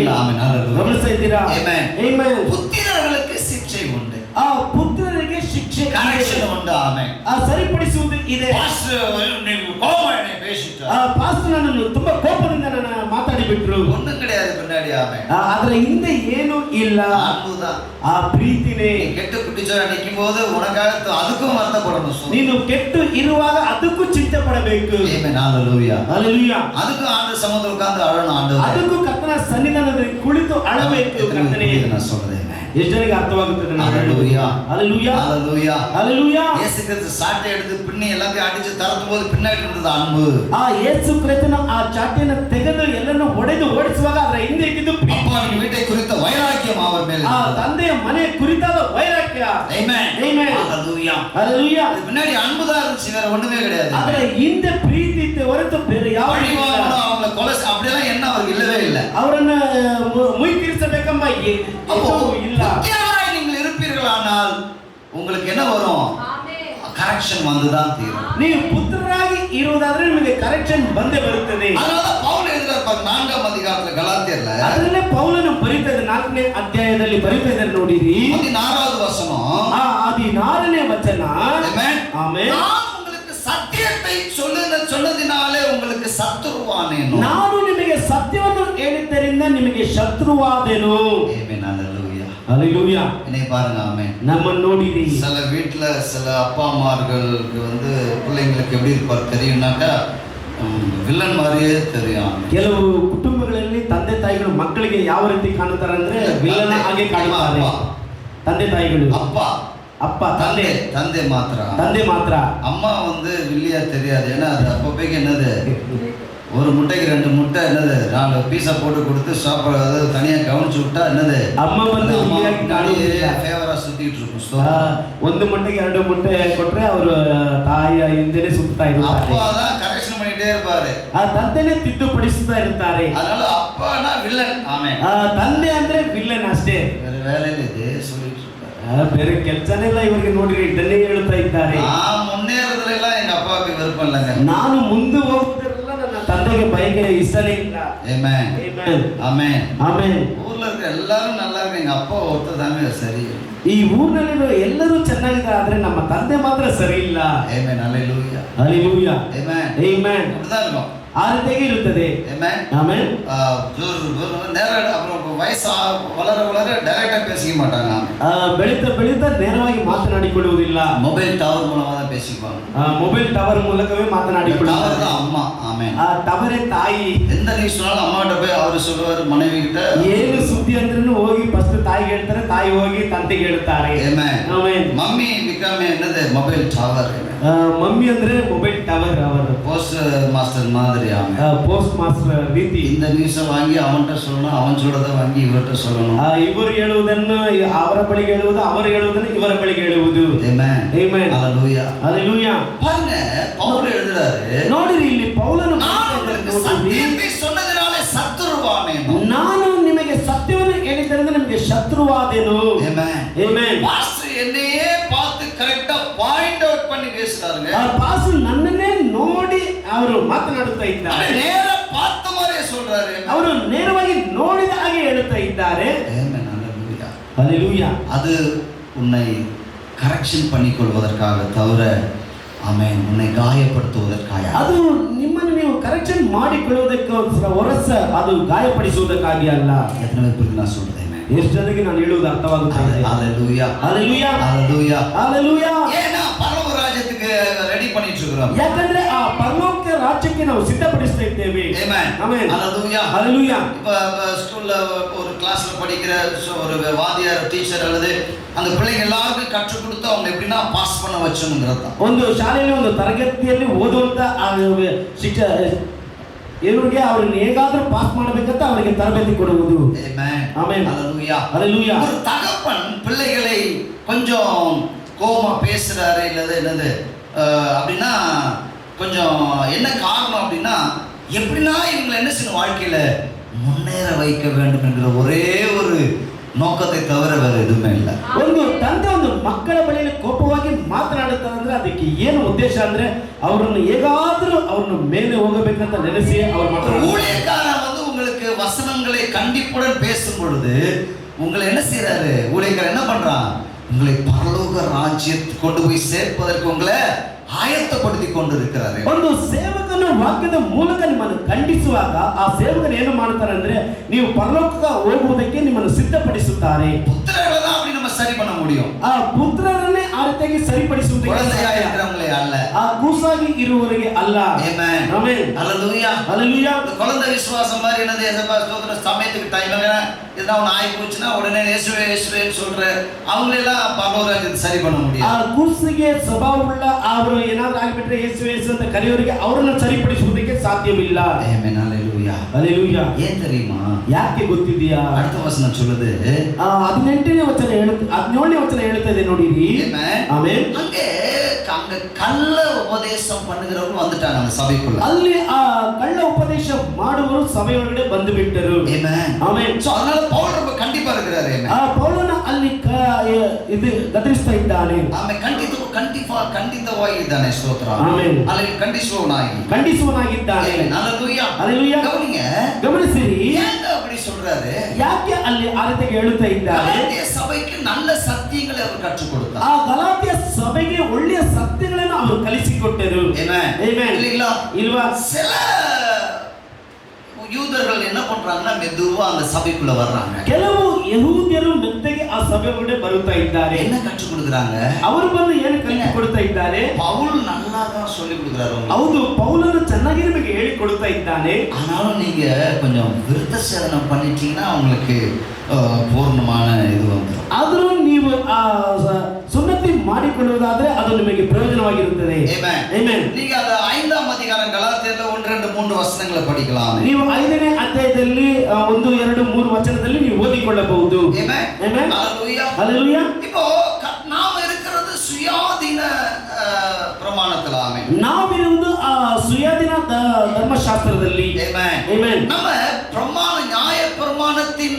ಗಮನಿಸ್ತಾ ಇದ್ದೀರಾ? ஆமென். ಆಮೆನ್. புத்திரர்களுக்கு சிக்ஷை உண்டு. ಆ ಪುತ್ರರಿಗೆ ಶಿಕ್ಷೆ கரெக்ஷன் உண்டு. ஆமென். ಆ ಸರಿಪಡಿಸುವುದು ಇದೆ. பாஸ்டர் நீங்க கோபமா பேசிட்டு ಆ ಪಾಸ್ಟರ್ ನನ್ನನ್ನು ತುಂಬಾ ಕೋಪದಿಂದ ನನ್ನ ಮಾತಾಡಿಬಿಟ್ರು. ஒண்ணும் கிடையாது பின்னாடி. ஆமென். ಅದರ ಹಿಂದೆ ಏನೂ ಇಲ್ಲ. அன்புதான். ಆ ಪ್ರೀತಿನೇ. கெட்டு குட்டிச்சோர நிக்கும் போது உனக்காக அதுக்கும் வருத்தப்படணும். ನೀನು ಕೆಟ್ಟು ಇರುವಾಗ ಅದಕ್ಕೂ ಚಿಂತೆ ಪಡಬೇಕು. ஆமென். ஹalleluya. ஹalleluya. அதுக்கும் ஆண்டு சமுத்திரம் உட்கார்ந்து அழணும். ஆண்டவரே, ಅದಕ್ಕೂ ಕರ್ತನ ಸನ್ನಿಧಾನದಲ್ಲಿ ಕುಳಿತು ಅಳಬೇಕು. ಕರ್ತನೇ, நான் சொல்றேன். ಎಷ್ಟು ಜನರಿಗೆ ಅರ್ಥವಾಗುತ್ತದೆ? ஹalleluya. ஹalleluya. ஹalleluya. ஹalleluya. இயேசு கிறிஸ்து சாட்டை எடுத்து பின்னி எல்லாத்தையும் அடிச்சு தரத்தும் போது பின்னாடி இருந்தது அன்பு. ಆ ಯೇಸು ಕ್ರಿಸ್ತನ ಆ ಚಾಟಿಯನ್ನು ತೆಗೆದು ಎಲ್ಲರನ್ನು ಹೊಡೆದು ಓಡಿಸುವಾಗ ಅದರ ಹಿಂದೆ ಇದ್ದಿದ್ದು ಪ್ರೀತಿ. அப்பாவின் வீட்டை குறித்த வைராக்கியம் அவர் மேல் ಆ இருந்தது. ತಂದೆಯ ಮನೆ ಕುರಿತಾದ ವೈರಾಗ್ಯ. ஆமென். ಆಮೆನ್. ஹalleluya. ஹalleluya. அது பின்னாடி அன்பு தான் இருந்துச்சு, வேற ஒண்ணுமே கிடையாது. ಅದರ ಹಿಂದೆ ಪ್ರೀತಿ ಇತ್ತು ಹೊರತು ಬೇರೆ ಯಾವ அவங்கள கொலை அப்படியெல்லாம் என்ன அவருக்கு இல்லவே இல்லை. ಅವರನ್ನ ಮುಯಿ ತೀರಿಸಬೇಕೆಂಬ அப்போ ಇಲ್ಲ. புத்திரராய் நீங்கள் இருப்பீர்களானால் உங்களுக்கு என்ன வரும்? கரெக்ஷன் வந்துதான் தீரும். ನೀವು ಪುತ್ರರಾಗಿ ಇರುವುದಾದ್ರೆ ನಿಮಗೆ ಕರೆಕ್ಷನ್ ಬಂದೇ ಬರುತ್ತದೆ. அதனால பவுல் எழுதுறார் 4ஆம் அதிகாரத்துல கலாத்தியர்ல. ಅದನ್ನೇ ಪೌಲನು ಬರೀತಾರೆ 4ನೇ ಅಧ್ಯಾಯದಲ್ಲಿ ಬರೀತಾರೆ ನೋಡಿರಿ. 16வது வசனம். 16ನೇ ವಚನ. ஆமென். ಆಮೆನ್. நான் உங்களுக்கு சத்தியத்தை சொன்னதினாலே உங்களுக்கு சத்துருவானேனோ. ನಾನು ನಿಮಗೆ ಸತ್ಯವನ್ನು ಹೇಳಿದ್ದರಿಂದ ನಿಮಗೆ ಶತ್ರುವಾದೆನು. ஆமென். ஹalleluya. ஹalleluya. என்னை பாருங்க. ஆமென். நம்ம ನೋಡಿರಿ. சில வீட்டுல சில அப்பா அம்மார்களுக்கு வந்து பிள்ளைங்களுக்கு எப்படி இருப்பார் தெரியும்னாக்கா வில்லன் மாதிரியே தெரியும். ಕೆಲವು ಕುಟುಂಬಗಳಲ್ಲಿ ತಂದೆ ತಾಯಿಗಳು ಮಕ್ಕಳಿಗೆ ಯಾವ ರೀತಿ ಕಾಣುತ್ತಾರೆ ಅಂದ್ರೆ ವಿಲ್ಲನ ಹಾಗೆ ಕಾಣುತ್ತಾರೆ. ತಂದೆ ತಾಯಿಗಳು அப்பா ಅಪ್ಪ ತಂದೆ ತಂದೆ ಮಾತ್ರ. அம்மா வந்து வில்லியா தெரியாது. ஏன்னா அது அப்பப்பைக்கு என்னது, ஒரு முட்டைக்கு 2 முட்டை என்னது 4 பீஸா போட்டு கொடுத்து சாப்பிட, அதாவது தனியா கவனிச்சு விட்டா என்னது அம்மா வந்து ஃபேவரா சுத்திட்டு இருக்கும். ಒಂದು ಮೊಟ್ಟೆಗೆ 2 ಮೊಟ್ಟೆ ಕೊಟ್ರೆ ಅವರು ತಾಯಿಯ ಹಿಂದೆನೆ ಸುತ್ತಾ ಇರ್ತಾರೆ. அப்பா தான் கரெக்ஷன் பண்ணிட்டே இருப்பாரு. ಆ ತಂದೆನೇ ತಿದ್ದುಪಡಿಸುತ್ತಾ ಇರ್ತಾರೆ. அதனால அப்பானா வில்லன். ஆமென். ತಂದೆ ಅಂದ್ರೆ ವಿಲ್ಲನ್ ಅಷ್ಟೇ. வேற வேலையில இதே சொல்லிட்டு இருப்பாரு. ಬೇರೆ ಕೆಲಸನೇ ಇಲ್ಲ ಇವರಿಗೆ. ನೋಡಿರಿ ಇದನ್ನೇ ಹೇಳ್ತಾ ಇದ್ದಾರೆ. முன்னேறதுல எல்லாம் எங்க அப்பாவுக்கு வெறுப்பா விருப்பம் இல்லைங்க. ನಾನು ಮುಂದೆ ಹೋಗುವುದೆಲ್ಲ ನನ್ನ ತಂದೆಗೆ ಬಯಕೆ ಇಷ್ಟನೇ ಇಲ್ಲ. Amen. Amen. Amen. Amen. ஊர்ல இருக்க எல்லாரும் நல்லா இருக்கு, எங்க அப்பா ஒருத்தர் தாங்க சரி. ಈ ಊರಿನಲ್ಲಿರೋ ಎಲ್ಲರೂ ಚೆನ್ನಾಗಿದ್ದಾರೆ, ಆದ್ರೆ ನಮ್ಮ ತಂದೆ ಮಾತ್ರ ಸರಿ ಇಲ್ಲ. Amen. Hallelujah. Hallelujah. Amen. Amen. அப்படிதான் இருக்கும். ಆ ರೀತಿಯಾಗಿ ಇರುತ್ತದೆ. Amen. Amen. நேர அப்புறம் வயசு வளர வளர டைரக்டா பேசிக்க மாட்டாங்க. ಬೆಳೀತಾ ಬೆಳೀತಾ ನೇರವಾಗಿ ಮಾತನಾಡಿಕೊಳ್ಳುವುದಿಲ್ಲ. ಮೊಬೈಲ್ ಟವರ್ ಮೂಲಕ தான் பேசிக்குவாங்க. ಮೊಬೈಲ್ ಟವರ್ ಮೂಲಕವೇ ಮಾತನಾಡಿಕೊಳ್ಳುತ್ತಾರೆ. ಟವರ್ தான் அம்மா. ஆமென். ಟವರೇ ತಾಯಿ. எந்த நியூஸ் சொன்னாலும் அம்மாட்ட போய் ಅವರು சொல்லுவாரு ಮனைವಿ கிட்ட. ಏನು ಸುದ್ದಿ ಅಂದ್ರೂ ಹೋಗಿ ಫಸ್ಟ್ ತಾಯಿಗೆ ಹೇಳ್ತಾರೆ, ತಾಯಿ ಹೋಗಿ ತಂದೆಗೆ ಹೇಳ್ತಾರೆ. Amen. Amen. மம்மி become என்னது ಮೊಬೈಲ್ ಟವರ್. ಮಮ್ಮಿ ಅಂದ್ರೆ ಮೊಬೈಲ್ ಟವರ್. ಅವರು போஸ்ட் மாஸ்டர் மாதிரி. ஆமென். ಪೋಸ್ಟ್ ಮಾಸ್ಟರ್ ರೀತಿ. இந்த நியூஸ் வாங்கி அவன்கிட்ட சொல்லணும், அவன் சொல்றத வாங்கி இவர்கிட்ட சொல்லணும். ಇವರು ಹೇಳುವುದನ್ನು ಅವರ ಬಳಿಗೆ ಹೇಳುವುದು, ಅವರು ಹೇಳುವುದನ್ನು ಇವರ ಬಳಿಗೆ ಹೇಳುವುದು. Amen. Amen. Hallelujah. Hallelujah. பாருங்க பவுல் எழுதுறாரு, ನೋಡಿರಿ ಇಲ್ಲಿ ಪೌಲನು சத்தியத்தை சொன்னதினாலே சத்துருவானேனோ. ನಾನು ನಿಮಗೆ ಸತ್ಯವನ್ನು ಹೇಳಿದ್ದರಿಂದ ನಿಮಗೆ ಶತ್ರುವಾದೆನು. Amen. Amen. பாஸ்டர் என்னையே பார்த்து கரெக்ட்டா பாயிண்ட் அவுட் பண்ணி பேசுறாருங்க. ಪಾಸ್ ನನ್ನನ್ನೇ ನೋಡಿ ಅವರು ಮಾತನಾಡುತ್ತಾ ಇದ್ದಾರೆ. நேர பார்த்த மாதிரியே சொல்றாரு. ಅವರು ನೇರವಾಗಿ ನೋಡಿದ ಹಾಗೆ ಹೇಳುತ್ತಾ ಇದ್ದಾರೆ. Amen. Hallelujah. Hallelujah. அது உன்னை கரெக்ஷன் பண்ணிக்கொள்வதற்காக தவிர, ஆமென், உன்னை காயப்படுத்துவதற்காக. ಅದು ನಿಮ್ಮನ್ನು ನೀವು ಕರೆಕ್ಷನ್ ಮಾಡಿಕೊಳ್ಳುವುದಕ್ಕೋಸ್ಕರ ಹೊರಸ, ಅದು ಗಾಯಪಡಿಸುವುದಕ್ಕಾಗಿ ಅಲ್ಲ. எத்தனை பேருக்கு நான் சொல்றேன்? ಎಷ್ಟು ಜನರಿಗೆ ನಾನು ಹೇಳುವುದು ಅರ್ಥವಾಗುತ್ತದೆ? Hallelujah. Hallelujah. Hallelujah. Hallelujah. ஏன்னா பரலோக ராஜ்யத்துக்கு ரெடி பண்ணிட்டு இருக்கோம். ಯಾಕಂದ್ರೆ ಆ ಪರಲೋಕ ರಾಜ್ಯಕ್ಕೆ ನಾವು ಸಿದ್ಧಪಡಿಸ್ತಾ ಇದ್ದೇವೆ. Amen. Amen. Hallelujah. Hallelujah. இப்ப ஸ்கூல்ல ஒரு கிளாஸ்ல படிக்கிற ஒரு வாத்தியார் டீச்சர் அல்லது அந்த பிள்ளைங்க எல்லாருக்கும் கற்றுக் கொடுத்து அவங்க எப்படின்னா பாஸ் பண்ண வச்சணுங்கிறது தான். ಒಂದು ಶಾಲೆಯಲ್ಲಿ ಒಂದು ತರಗತಿಯಲ್ಲಿ ಓದುವಂತ ಇವರಿಗೆ ಅವ್ರನ್ನ ಹೇಗಾದ್ರೂ ಪಾಸ್ ಮಾಡಬೇಕಂತ ಅವರಿಗೆ ತರಬೇತಿ ಕೊಡುವುದು. Amen. Amen. Hallelujah. Hallelujah. ஒரு தகப்பன் பிள்ளைகளை கொஞ்சம் கோவமா பேசுறாரு இல்லது என்னது அப்படின்னா கொஞ்சம் என்ன காரணம் அப்படின்னா, எப்படின்னா இவங்களை என்ன செய்யணும், வாழ்க்கையில முன்னேற வைக்க வேண்டும் என்கிற ஒரே ஒரு நோக்கத்தை தவிர வேற எதுவுமே இல்லை. ಒಂದು ತಂದೆ ಒಂದು ಮಕ್ಕಳ ಬಳಿಯಲ್ಲಿ ಕೋಪವಾಗಿ ಮಾತನಾಡುತ್ತಾರೆ ಅಂದ್ರೆ ಅದಕ್ಕೆ ಏನು ಉದ್ದೇಶ ಅಂದ್ರೆ ಅವರನ್ನು ಹೇಗಾದ್ರೂ ಅವ್ರನ್ನ ಮೇಲೆ ಹೋಗಬೇಕಂತ ನೆನೆಸಿ ಅವ್ರ ಮಕ್ಕಳು. ஊழியக்காரன் வந்து உங்களுக்கு வசனங்களை கண்டிப்புடன் பேசும் பொழுது உங்களை என்ன செய்யறாரு, ஊழியக்காரன் என்ன பண்றான், உங்களை பரலோக ராஜ்யத்துக்கு கொண்டு போய் சேர்ப்பதற்கு உங்களை ಆಯತ್ತಪಡಿಸಿ ಕೊಂಡಿರುತ್ತಾರೆ. ಒಂದು ಸೇವಕನ ವಾಕ್ಯದ ಮೂಲಕ ನಿಮ್ಮನ್ನು ಖಂಡಿಸುವಾಗ ಆ ಸೇವಕನು ಏನು ಮಾಡ್ತಾರೆ ಅಂದ್ರೆ ನೀವು ಪರಲೋಕಕ್ಕೆ ಹೋಗುವುದಕ್ಕೆ ನಿಮ್ಮನ್ನು ಸಿದ್ಧಪಡಿಸುತ್ತಾರೆ. புத்திரர்கள தான் அப்படி நம்ம சரி பண்ண முடியும். ಆ ಪುತ್ರರನ್ನೇ ಆ ರೀತಿಯಾಗಿ ಸರಿಪಡಿಸುವುದಕ್ಕೆ குழந்தையா இருக்கிறவங்களே அல்ல, ಆ ಕೂಸಾಗಿ ಇರುವವರಿಗೆ ಅಲ್ಲ. ಆಮೆನ್. ಆಮೆನ್. ஹல்லேலூயா. ஹல்லேலூயா. குழந்தை விசுவாசம் மாதிரி என்னது, ஏசப்பா ஸ்தோத்திர, சமயத்துக்கு டைம் இல்ல ஏதா ஒன்று ஆகி போச்சுன்னா உடனே இயேசுவே இயேசுவேன்னு சொல்ற அவங்களெல்லாம் பரலோகத்தை சரி பண்ண முடியும். ಆ ಕೂಸಿಗೆ ಸ್ವಭಾವವುಳ್ಳ ಅವರು ಏನಾದರೂ ಆಗಿಬಿಟ್ರೆ ಯೇಸು ಯೇಸು ಅಂತ ಕರೆಯೋರಿಗೆ ಅವರನ್ನು ಸರಿಪಡಿಸುವುದಕ್ಕೆ ಸಾಧ್ಯವಿಲ್ಲ. ಆಮೆನ್. ಹಲ್ಲೇಲೂಯಾ. ಹಲ್ಲೇಲೂಯಾ. ஏன் தெரியுமா? ಯಾಕೆ ಗೊತ್ತಿದೆಯಾ? அடுத்த வசனம் சொல்லுது, 18ನೇ ವಚನ 17ನೇ ವಚನ ಹೇಳುತ್ತದೆ ನೋಡಿರಿ. ಆಮೆನ್. அங்க கள்ள உபதேசம் பண்ணுகிறவங்க வந்துட்டாங்க அந்த சபைக்குள்ள. ಅಲ್ಲಿ ಆ ಕಳ್ಳ ಉಪದೇಶ ಮಾಡುವವರು ಸಭೆಯೊಳಗಡೆ ಬಂದು ಬಿಟ್ಟರು. ಆಮೆನ್. ಆಮೆನ್. ಸೋ அதனால பவுல் ரொம்ப கண்டிப்பா இருக்கிறாரு. ಆ ಪೌಲನ ಅಲ್ಲಿ ಇದು ಗದರಿಸ್ತಾ ಇದ್ದಾನೆ. ಆಮೆನ್. ಖಂಡಿತವಾಗಿ ಇದ್ದಾನೆ. ಸ್ತೋತ್ರ. ಆಮೆನ್. ಅಲ್ಲಿ ಖಂಡಿಸುವವನಾಗಿದ್ದಾನೆ. ಹಲ್ಲೇಲೂಯಾ. ಹಲ್ಲೇಲೂಯಾ. ಗಮನಿಸಿರಿ, ஏன் அப்படி சொல்றாரு? ಯಾಕೆ ಅಲ್ಲಿ ಆ ರೀತಿಗೆ ಹೇಳುತ್ತಾ ಇದ್ದಾರೆ? ಗಲಾತ್ಯ ಸಭೆಗೆ நல்ல ಸತ್ಯங்களை ಅವರು ಕற்றுக் கொடுத்தார். ಆ ಗಲಾತ್ಯ ಸಭೆಗೆ ಒಳ್ಳೆಯ ಸತ್ಯಗಳನ್ನು ಅವರು ಕಲಿಸಿಕೊಟ್ಟರು. ಆಮೆನ್. ಆಮೆನ್. ಇಲ್ವಾ? சில யூதர்கள் என்ன பண்றாங்கன்னா மெதுவா அந்த சபைக்குள்ள வர்றாங்க. ಕೆಲವು ಯಹೂದ್ಯರು ಮೆತ್ತಗೆ ಆ ಸಭೆಯೊಳಗಡೆ ಬರುತ್ತಾ ಇದ್ದಾರೆ. என்ன கற்றுக் கொடுக்குறாங்க? ಅವರು ಬಂದು ಏನು ಕಲಿಸಿಕೊಡ್ತಾ ಇದ್ದಾರೆ? பவுல் நல்லா தான் சொல்லி கொடுக்குறாரு. ಹೌದು, ಪೌಲನು ಚೆನ್ನಾಗಿ ನಿಮಗೆ ಹೇಳಿ ಕೊಡ್ತಾ ಇದ್ದಾನೆ. ஆனாலும் நீங்க கொஞ்சம் விருத்த சேதனம் பண்ணிட்டீங்கன்னா உங்களுக்கு பூர்ணமான இது வந்துடும். ಆದರೂ ನೀವು ಆ ಸುನ್ನತಿ ಮಾಡಿಕೊಳ್ಳುವುದಾದ್ರೆ ಅದು ನಿಮಗೆ ಪ್ರಯೋಜನವಾಗಿರುತ್ತದೆ. ಆಮೆನ್. ಆಮೆನ್. நீங்க அந்த 5ஆம் அதிகாரம் கலாத்தியர்ல 1 2 3 வசனங்களை படிக்கலாம். ನೀವು 5ನೇ ಅಧ್ಯಾಯದಲ್ಲಿ 1 2 3 ವಚನದಲ್ಲಿ ನೀವು ಓದಿಕೊಳ್ಳಬಹುದು. ಆಮೆನ್. ಆಮೆನ್. ஹல்லேலூயா. ஹல்லேலூயா. இப்போ நாம இருக்கிறது சுயாதீன பிரமாணத்துல. ஆமென். ನಾವಿರುವುದು ಆ ಸುಯಾಧೀನ ಧರ್ಮಶಾಸ್ತ್ರದಲ್ಲಿ. ஆமென். ಆಮೆನ್. நம்ம பிரமாண நியாய பிரமாணத்தின்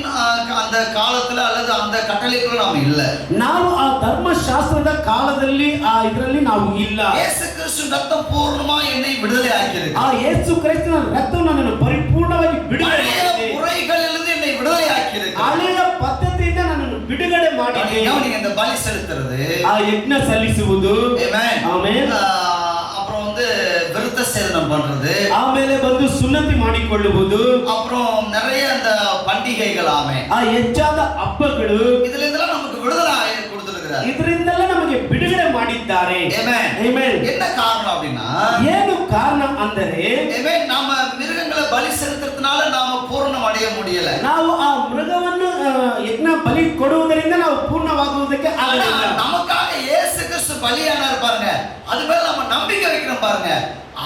அந்த அந்த காலத்துல அல்லது அந்த கட்டளைக்குள்ள நாம இல்ல. ನಾವು ಆ ಧರ್ಮಶಾಸ್ತ್ರದ ಕಾಲದಲ್ಲಿ ಆ ಇದರಲ್ಲಿ ನಾವು ಇಲ್ಲ. இயேசு கிறிஸ்து ரத்தம் பூர்ணமா என்னை விடுதலை ஆக்கியது. ಆ ಯೇಸು ಕ್ರಿಸ್ತನ ರಕ್ತವು ನನ್ನನ್ನು ಪರಿಪೂರ್ಣವಾಗಿ ಬಿಡುಗಡೆ ಮಾಡಿದೆ. முறைகளிலிருந்து என்னை விடுதலை ஆக்கியது. ಹಳೆಯ ಪದ್ಧತಿಯಿಂದ ನನ್ನನ್ನು ಬಿಡುಗಡೆ ಮಾಡಿದೆ. நீங்க இந்த பலி செலுத்துறது, ಆ ಯಜ್ಞ ಸಲ್ಲಿಸುವುದು, ಆಮೆನ್, ಆಮೆನ್, அப்புறம் விருத்த சேதனம் பண்றது, ಆಮೇಲೆ ಬಂದು ಸುನ್ನತಿ ಮಾಡಿಕೊಳ್ಳುವುದು, அப்புறம் நிறைய அந்த பண்டிகைகள், ஆமென், ಆ ಹೆಚ್ಚಾದ ಹಬ್ಬಗಳು, இதுல இதெல்லாம் நமக்கு விடுதலை கொடுத்திருக்கிறார். ಇದರಿಂದೆಲ್ಲ ನಮಗೆ ಬಿಡುಗಡೆ ಮಾಡಿದ್ದಾರೆ. ஆமென், ಆಮೆನ್. என்ன காரணம் அப்படின்னா, ಏನು ಕಾರಣ ಅಂದರೆ, ஆமென், நாம மிருகங்களை பலி செலுத்துறதுனால நாம பூரணம் அடைய முடியல. ನಾವು ಆ ಮೃಗವನ್ನು ಯಜ್ಞ ಬಲಿ ಕೊಡುವುದರಿಂದ ನಾವು ಪೂರ್ಣವಾಗುವುದಕ್ಕೆ ಆಗಲಿಲ್ಲ. நமக்காக இயேசು கிறிஸ்து பலியானார் பாருங்க, அது மேல நம்ம நம்பிக்கை வைக்கிறோம் பாருங்க,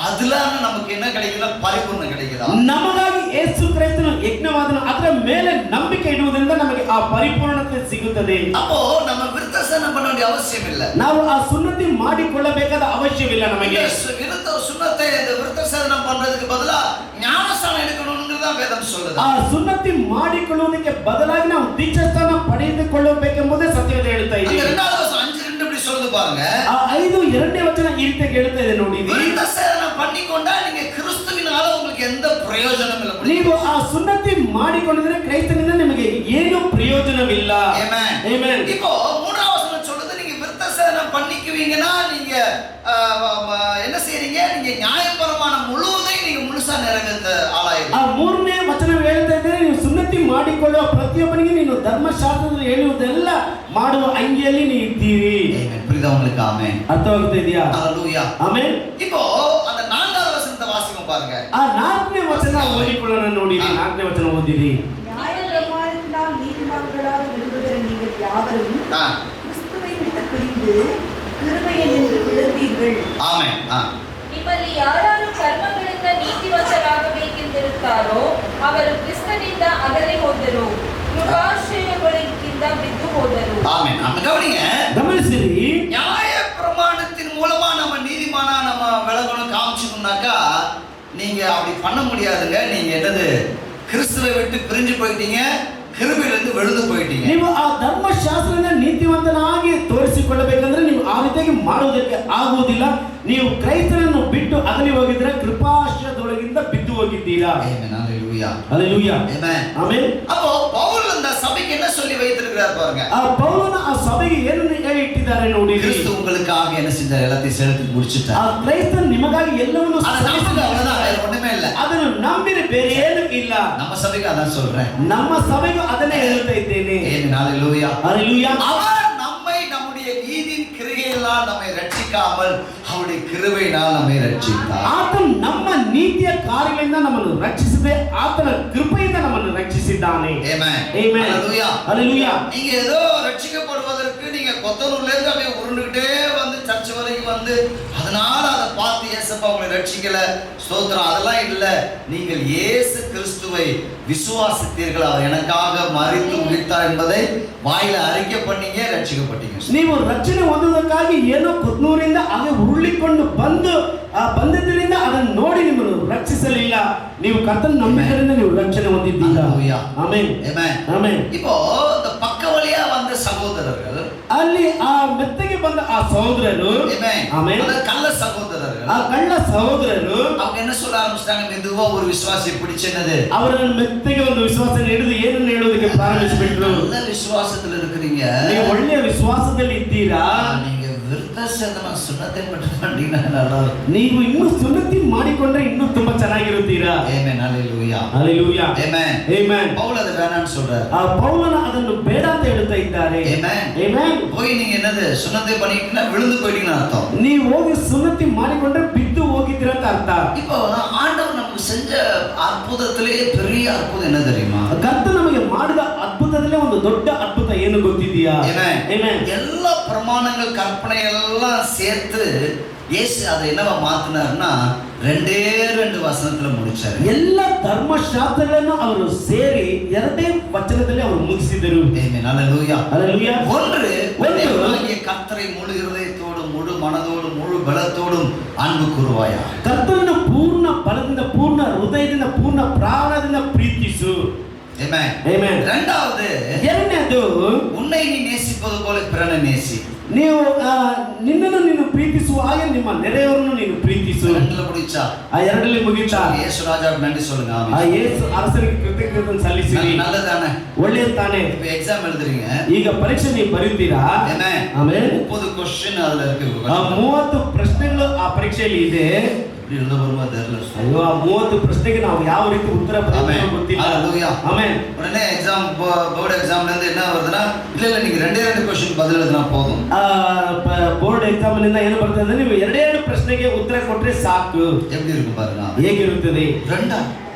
அதுல நமக்கு என்ன கிடைக்குதா? பரிபூர்ணம் கிடைக்குதா? ನಮಗಾಗಿ ಯೇಸು ಕ್ರಿಸ್ತನು ಯಜ್ಞವಾದನು, ಅದರ ಮೇಲೆ ನಂಬಿಕೆ ಇಡುವುದರಿಂದ ನಮಗೆ ಆ ಪರಿಪೂರ್ಣತೆ ಸಿಗುತ್ತದೆ. அப்போ நம்ம விருத்த சேதனம் பண்ண வேண்டிய அவசியம் இல்ல. ನಾವು ಆ ಸುನ್ನತಿ ಮಾಡಿಕೊಳ್ಳಬೇಕಾದ ಅವಶ್ಯವಿಲ್ಲ ನಮಗೆ. சுன்னத்தை இந்த விருத்த சேதனம் பண்றதுக்கு பதிலா ஞானஸ்நானம் எடுக்கணும்ங்கறத வேதம் சொல்லுது. ಆ ಸುನ್ನತಿ ಮಾಡಿಕೊಳ್ಳುವುದಕ್ಕೆ ಬದಲಾಗಿ ನಾವು ದೀಕ್ಷಾಸ್ನಾನ ಪಡೆದುಕೊಳ್ಳಬೇಕೆಂಬುದೇ ಸತ್ಯವೇದ ಹೇಳ್ತಾ ಇದೆ. இரண்டாவது வசனம் 5:2 இப்படி சொல்லுது பாருங்க. ಆ 5:2 ವಚನ ಈ ರೀತಿ ಹೇಳ್ತಾ ಇದೆ ನೋಡಿ. விருத்த சேதனம் பண்ணிக்கொண்டா நீங்க கிறிஸ்துவினால உங்களுக்கு எந்த பிரயோஜனம் இல்ல. ನೀವು ಆ ಸುನ್ನತಿ ಮಾಡಿಕೊಂಡಿದ್ರೆ ಕ್ರೈಸ್ತನಿಂದ ನಿಮಗೆ ಏನು ಪ್ರಯೋಜನವಿಲ್ಲ. Amen, amen. இப்போ மூன்றாவது வசனம் சொல்லுது, நீங்க விருத்த சேதனம் பண்ணிக்குவீங்கன்னா நீங்க என்ன செய்றீங்க? நீங்க நியாயப்பிரமாணம் முழுவதையும் நீங்க முழுசா நிறைவேற்ற ஆளாயிருங்க. ಆ 3ನೇ ವಚನ ಹೇಳ್ತಾ ಇದ್ದಾರೆ, ನೀವು ಸುನ್ನತಿ ಮಾಡಿಕೊಳ್ಳುವ ಪ್ರತಿಯೊಬ್ಬನಿಗೆ ನೀನು ಧರ್ಮಶಾಸ್ತ್ರದಲ್ಲಿ ಹೇಳುವುದೆಲ್ಲ ಮಾಡುವ ಅಂಗಿಯಲ್ಲಿ ನೀವು ಇದ್ದೀರಿ. ಆಮೆನ್. புரியுதா உங்களுக்கு? ஆமென். ಅರ್ಥವಾಗ್ತಾ ಇದೆಯಾ? ஹalleluya. ಆಮೆನ್. இப்போ அந்த 4வது வசனத்தை வாசிக்கும் பாருங்க. ಆ 4ನೇ ವಚನ ಓದಿಕೊಳ್ಳೋಣ ನೋಡಿ. 4ನೇ ವಚನ ಓದಿರಿ. நியாயப்பிரமாணத்தினால் நீதிமான்களாக விரும்புகிற நீங்கள் யாவரும் கிறிஸ்துவை விட்டு பிரிந்து கிருபையினின்று விழுந்தீர்கள். ஆமென். ನಿಮ್ಮಲ್ಲಿ ಯಾರು ಕರ್ಮಗಳಿಂದ ನೀತಿವಂತರಾಗಬೇಕೆಂದಿರುತ್ತಾರೋ ಅವರು ಕ್ರಿಸ್ತನಿಂದ ಅಗಲಿ ಹೋದರು, ಕೃಪಾಶ್ರಯಗಳಿಂದ ಬಿದ್ದು ಹೋದರು. ஆமென். அப்ப கவனிங்க, ಗಮನಿಸಿರಿ. நியாய பிரமாணத்தின் மூலமா நம்ம நீதிமானா நம்ம விலகணும் காமிச்சுக்கணும்னாக்கா நீங்க அப்படி பண்ண முடியாதுங்க. நீங்க என்னது? கிறிஸ்துவை விட்டு பிரிஞ்சு போயிட்டீங்க, கிருபையிலிருந்து விழுந்து போயிட்டீங்க. ನೀವು ಆ ಧರ್ಮಶಾಸ್ತ್ರದಿಂದ ನೀತಿವಂತನಾಗಿ ತೋರಿಸಿಕೊಳ್ಳಬೇಕಂದ್ರೆ ನೀವು ಆ ರೀತಿಯಾಗಿ ಮಾಡುವುದಕ್ಕೆ ಆಗುವುದಿಲ್ಲ. ನೀವು ಕ್ರೈಸ್ತನನ್ನು ಬಿಟ್ಟು ಅಗಲಿ ಹೋಗಿದ್ರೆ ಕೃಪಾಶ್ರಯದೊಳಗಿಂದ ಬಿದ್ದು ಹೋಗಿದ್ದೀರಾ. ஆமென். ஹalleluya. ஹalleluya. ஆமென். ஆமென். அப்போ பவுல் அந்த சபைக்கு என்ன சொல்லி வைத்திருக்கிறார் பாருங்க. ಆ ಪೌಲನ ಆ ಸಭೆಗೆ ಏನನ್ನು ಹೇಳಿ ಇಟ್ಟಿದ್ದಾರೆ ನೋಡಿ. கிறிஸ்து உங்களுக்காக என்ன செஞ்சார்? எல்லாத்தையும் செலுத்தி முடிச்சிட்டார். ಆ ಕ್ರೈಸ್ತನ ನಿಮಗಾಗಿ ಎಲ್ಲವನ್ನೂ அவ்வளவுதான், வேற ஒண்ணுமே இல்ல. ಅದನ್ನು ನಂಬಿರಿ ಬೇರೆ ಏನು ಇಲ್ಲ. நம்ம சபைக்கு அதான் சொல்றேன். ನಮ್ಮ ಸಭೆಗೂ ಅದನ್ನೇ ಹೇಳ್ತಾ ಇದ್ದೇನೆ. ஆமென். ஹalleluya. ஹalleluya. அவர் நம்மை நம்முடைய நீதியின் கிரியைகளால் நம்மை ரட்சிக்காமல் அவருடைய கிருபையினால் நம்மை ரட்சித்தார். ಆತನು ನಮ್ಮ ನೀತಿಯ ಕಾರ್ಯಗಳಿಂದ ನಮ್ಮನ್ನು ರಕ್ಷಿಸದೆ ಆತನ ಕೃಪೆಯಿಂದ ನಮ್ಮನ್ನು ರಕ್ಷಿಸಿದ್ದಾನೆ. ஆமென். ಆಮೆನ್. ஹalleluya. ஹalleluya. நீங்க ஏதோ ரட்சிக்கப்படுவதற்கு நீங்க கொத்தனூர்ல இருந்து அப்படியே உருண்டுகிட்டே வந்து சர்ச் வரைக்கும் வந்து அதனால அதை பார்த்து இயேசுப்பா உங்களை ரட்சிக்கல ஸ்தோத்திரம் அதெல்லாம் இல்ல. நீங்கள் இயேசு கிறிஸ்துவை விசுவாசித்தீர்கள், அவர் எனக்காக மரித்து உயிர்த்தார் என்பதை வாயில அறிக்கை பண்ணீங்க, ரட்சிக்கப்பட்டீங்க. ನೀವು ರಕ್ಷಣೆ ಹೊಂದುವುದಕ್ಕಾಗಿ ಏನೋ ಕೊತ್ನೂರಿಂದ ಹಾಗೆ ಉರುಳಿಕೊಂಡು ಬಂದಿದ್ದರಿಂದ ಅದನ್ನು ನೋಡಿ ನಿಮ್ಮನ್ನು ರಕ್ಷಿಸಲಿಲ್ಲ. ನೀವು ಕರ್ತನ ನಂಬಿಕೆಯಿಂದ ನೀವು ರಕ್ಷಣೆ ಹೊಂದಿದ್ದೀರಾ. ಆಮೆನ್. ஆமென். ಆಮೆನ್. இப்போ இந்த பக்க வழியா வந்த சகோதரர்கள், ಅಲ್ಲಿ ಆ ಮೆತ್ತಗೆ ಬಂದ ಆ ಸಹೋದರರು, ಆಮೆನ್, அந்த கள்ள சகோதரர்கள், ಆ ಕಳ್ಳ ಸಹೋದರರು அவங்க என்ன சொல்ல ஆரம்பிச்சிட்டாங்க? மெதுவா ஒரு விசுவாசி பிடிச்சது ಅವರನ್ನು ಮೆತ್ತಗೆ ಒಂದು ವಿಶ್ವಾಸ ಹಿಡಿದು ಏನನ್ನು ಹೇಳುವುದಕ್ಕೆ ಪ್ರಾರಂಭಿಸಿಬಿಟ್ರು. நல்ல விசுவாசத்துல இருக்கிறீங்க, ನೀವು ಒಳ್ಳೆಯ ವಿಶ್ವಾಸದಲ್ಲಿ ಇದ್ದೀರಾ, நீங்க விருத்த சேதனம் சுன்னத்தை மட்டும் பண்ணீங்கன்னா நல்லா இருக்கும். ನೀವು ಇನ್ನೂ ಸುನ್ನತಿ ಮಾಡಿಕೊಂಡ್ರೆ ಇನ್ನೂ ತುಂಬಾ ಚೆನ್ನಾಗಿರುತ್ತೀರಾ. ஆமென். ஹalleluya. ಹalleluya. ஆமென். ಆಮೆನ್. பவுல் அது வேணாம்னு சொல்றாரு. ಆ ಪೌಲನ ಅದನ್ನು ಬೇಡ ಅಂತ ಹೇಳ್ತಾ ಇದ್ದಾರೆ. ஆமென். ಆಮೆನ್. போய் நீங்க என்னது சுன்னத்தை பண்ணிட்டீங்கன்னா விழுந்து போயிட்டீங்கன்னு அர்த்தம். ನೀವು ಹೋಗಿ ಸುನ್ನತಿ ಮಾಡಿಕೊಂಡ್ರೆ ಬಿದ್ದು ಹೋಗಿದ್ದೀರಾ ಅಂತ ಅರ್ಥ. இப்போ ஆண்டவர் நமக்கு செஞ்ச அற்புதத்திலேயே பெரிய அற்புதம் என்ன தெரியுமா? ಕರ್ತ ನಮಗೆ ಮಾಡಿದ ಅದ್ಭುತದಲ್ಲೇ ಒಂದು ದೊಡ್ಡ ಅದ್ಭುತ ಏನು ಗೊತ್ತಿದೆಯಾ? ஆமென். ಆಮೆನ್. எல்லா பிரமாணங்கள் கற்பனை எல்லாம் சேர்த்து இயேசு அதை என்னவா மாத்தினார்னா 2 வசனத்துல முடிச்சாரு. ಎಲ್ಲ ಧರ್ಮಶಾಸ್ತ್ರಗಳನ್ನು ಅವರು ಸೇರಿ 2 ವಚನದಲ್ಲಿ ಅವರು ಮುಗಿಸಿದರು. ஆமென். ஹalleluya. ஹalleluya. ஒன்று கர்த்தரை முழு இருதயத்தோடும் முழு மனதோடும் முழு பலத்தோடும் அன்பு கூறுவாயா. ಕರ್ತನನ್ನು ಪೂರ್ಣ ಬಲದಿಂದ ಪೂರ್ಣ ಹೃದಯದಿಂದ ಪೂರ್ಣ ಪ್ರಾಣದಿಂದ ಪ್ರೀತಿಸು. Amen. Amen. இரண்டாவது, ಎರಡನೇದು, உன்னை நீ நேசிப்பது போல பிறனை நேசி. ನೀವು ನಿನ್ನನ್ನು ನೀನು ಪ್ರೀತಿಸುವ ಹಾಗೆ ನಿಮ್ಮ ನೆರೆಯವರನ್ನು ನೀನು ಪ್ರೀತಿಸು. ரெண்டுல முடிச்சா? ಎರಡರಲ್ಲಿ ಮುಗಿತಾ? இயேசு ராஜாவுக்கு நன்றி சொல்லுங்க. ஆமென். ಯೇಸು ಅರಸನಿಗೆ ಕೃತಜ್ಞತೆ ಸಲ್ಲಿಸಿರಿ. நல்லதானே? ಒಳ್ಳೆಯದು ತಾನೇ. இப்ப எக்ஸாம் எழுதுறீங்க. ಈಗ ಪರೀಕ್ಷೆ ನೀವು ಬರೀತೀರಾ? Amen. ಆಮೆನ್. 30 ಕ್ವೆಶ್ಚನ್ அதுல இருக்கு. 30 ಪ್ರಶ್ನೆಗಳು ಆ ಪರೀಕ್ಷೆಯಲ್ಲಿ ಇದೆ. எப்படி எழுத வருமா தெரியல. ಅಯ್ಯೋ, ಆ 30 ಪ್ರಶ್ನೆಗೆ ನಾವು ಯಾವ ರೀತಿ ಉತ್ತರ ಬರೆಯಬೇಕು ಗೊತ್ತಿಲ್ಲ. ஹalleluya. ಆಮೆನ್. உடனே எக்ஸாம் போர்டு எக்ஸாம்ல இருந்து என்ன வருதுன்னா, இல்ல நீங்க ரெண்டே ரெண்டு क्वेश्चन பதில் எழுதினா போதும். ಬೋರ್ಡ್ ಎಕ್ಸಾಮ್ ನಿಂದ ಏನು ಬರ್ತದೆ ಅಂದ್ರೆ ನೀವು ಎರಡೆರಡು ಪ್ರಶ್ನೆಗೆ ಉತ್ತರ ಕೊಟ್ರೆ ಸಾಕು. எப்படி இருக்கும் பாருங்க. ಹೇಗಿರುತ್ತದೆ? ரெண்டா?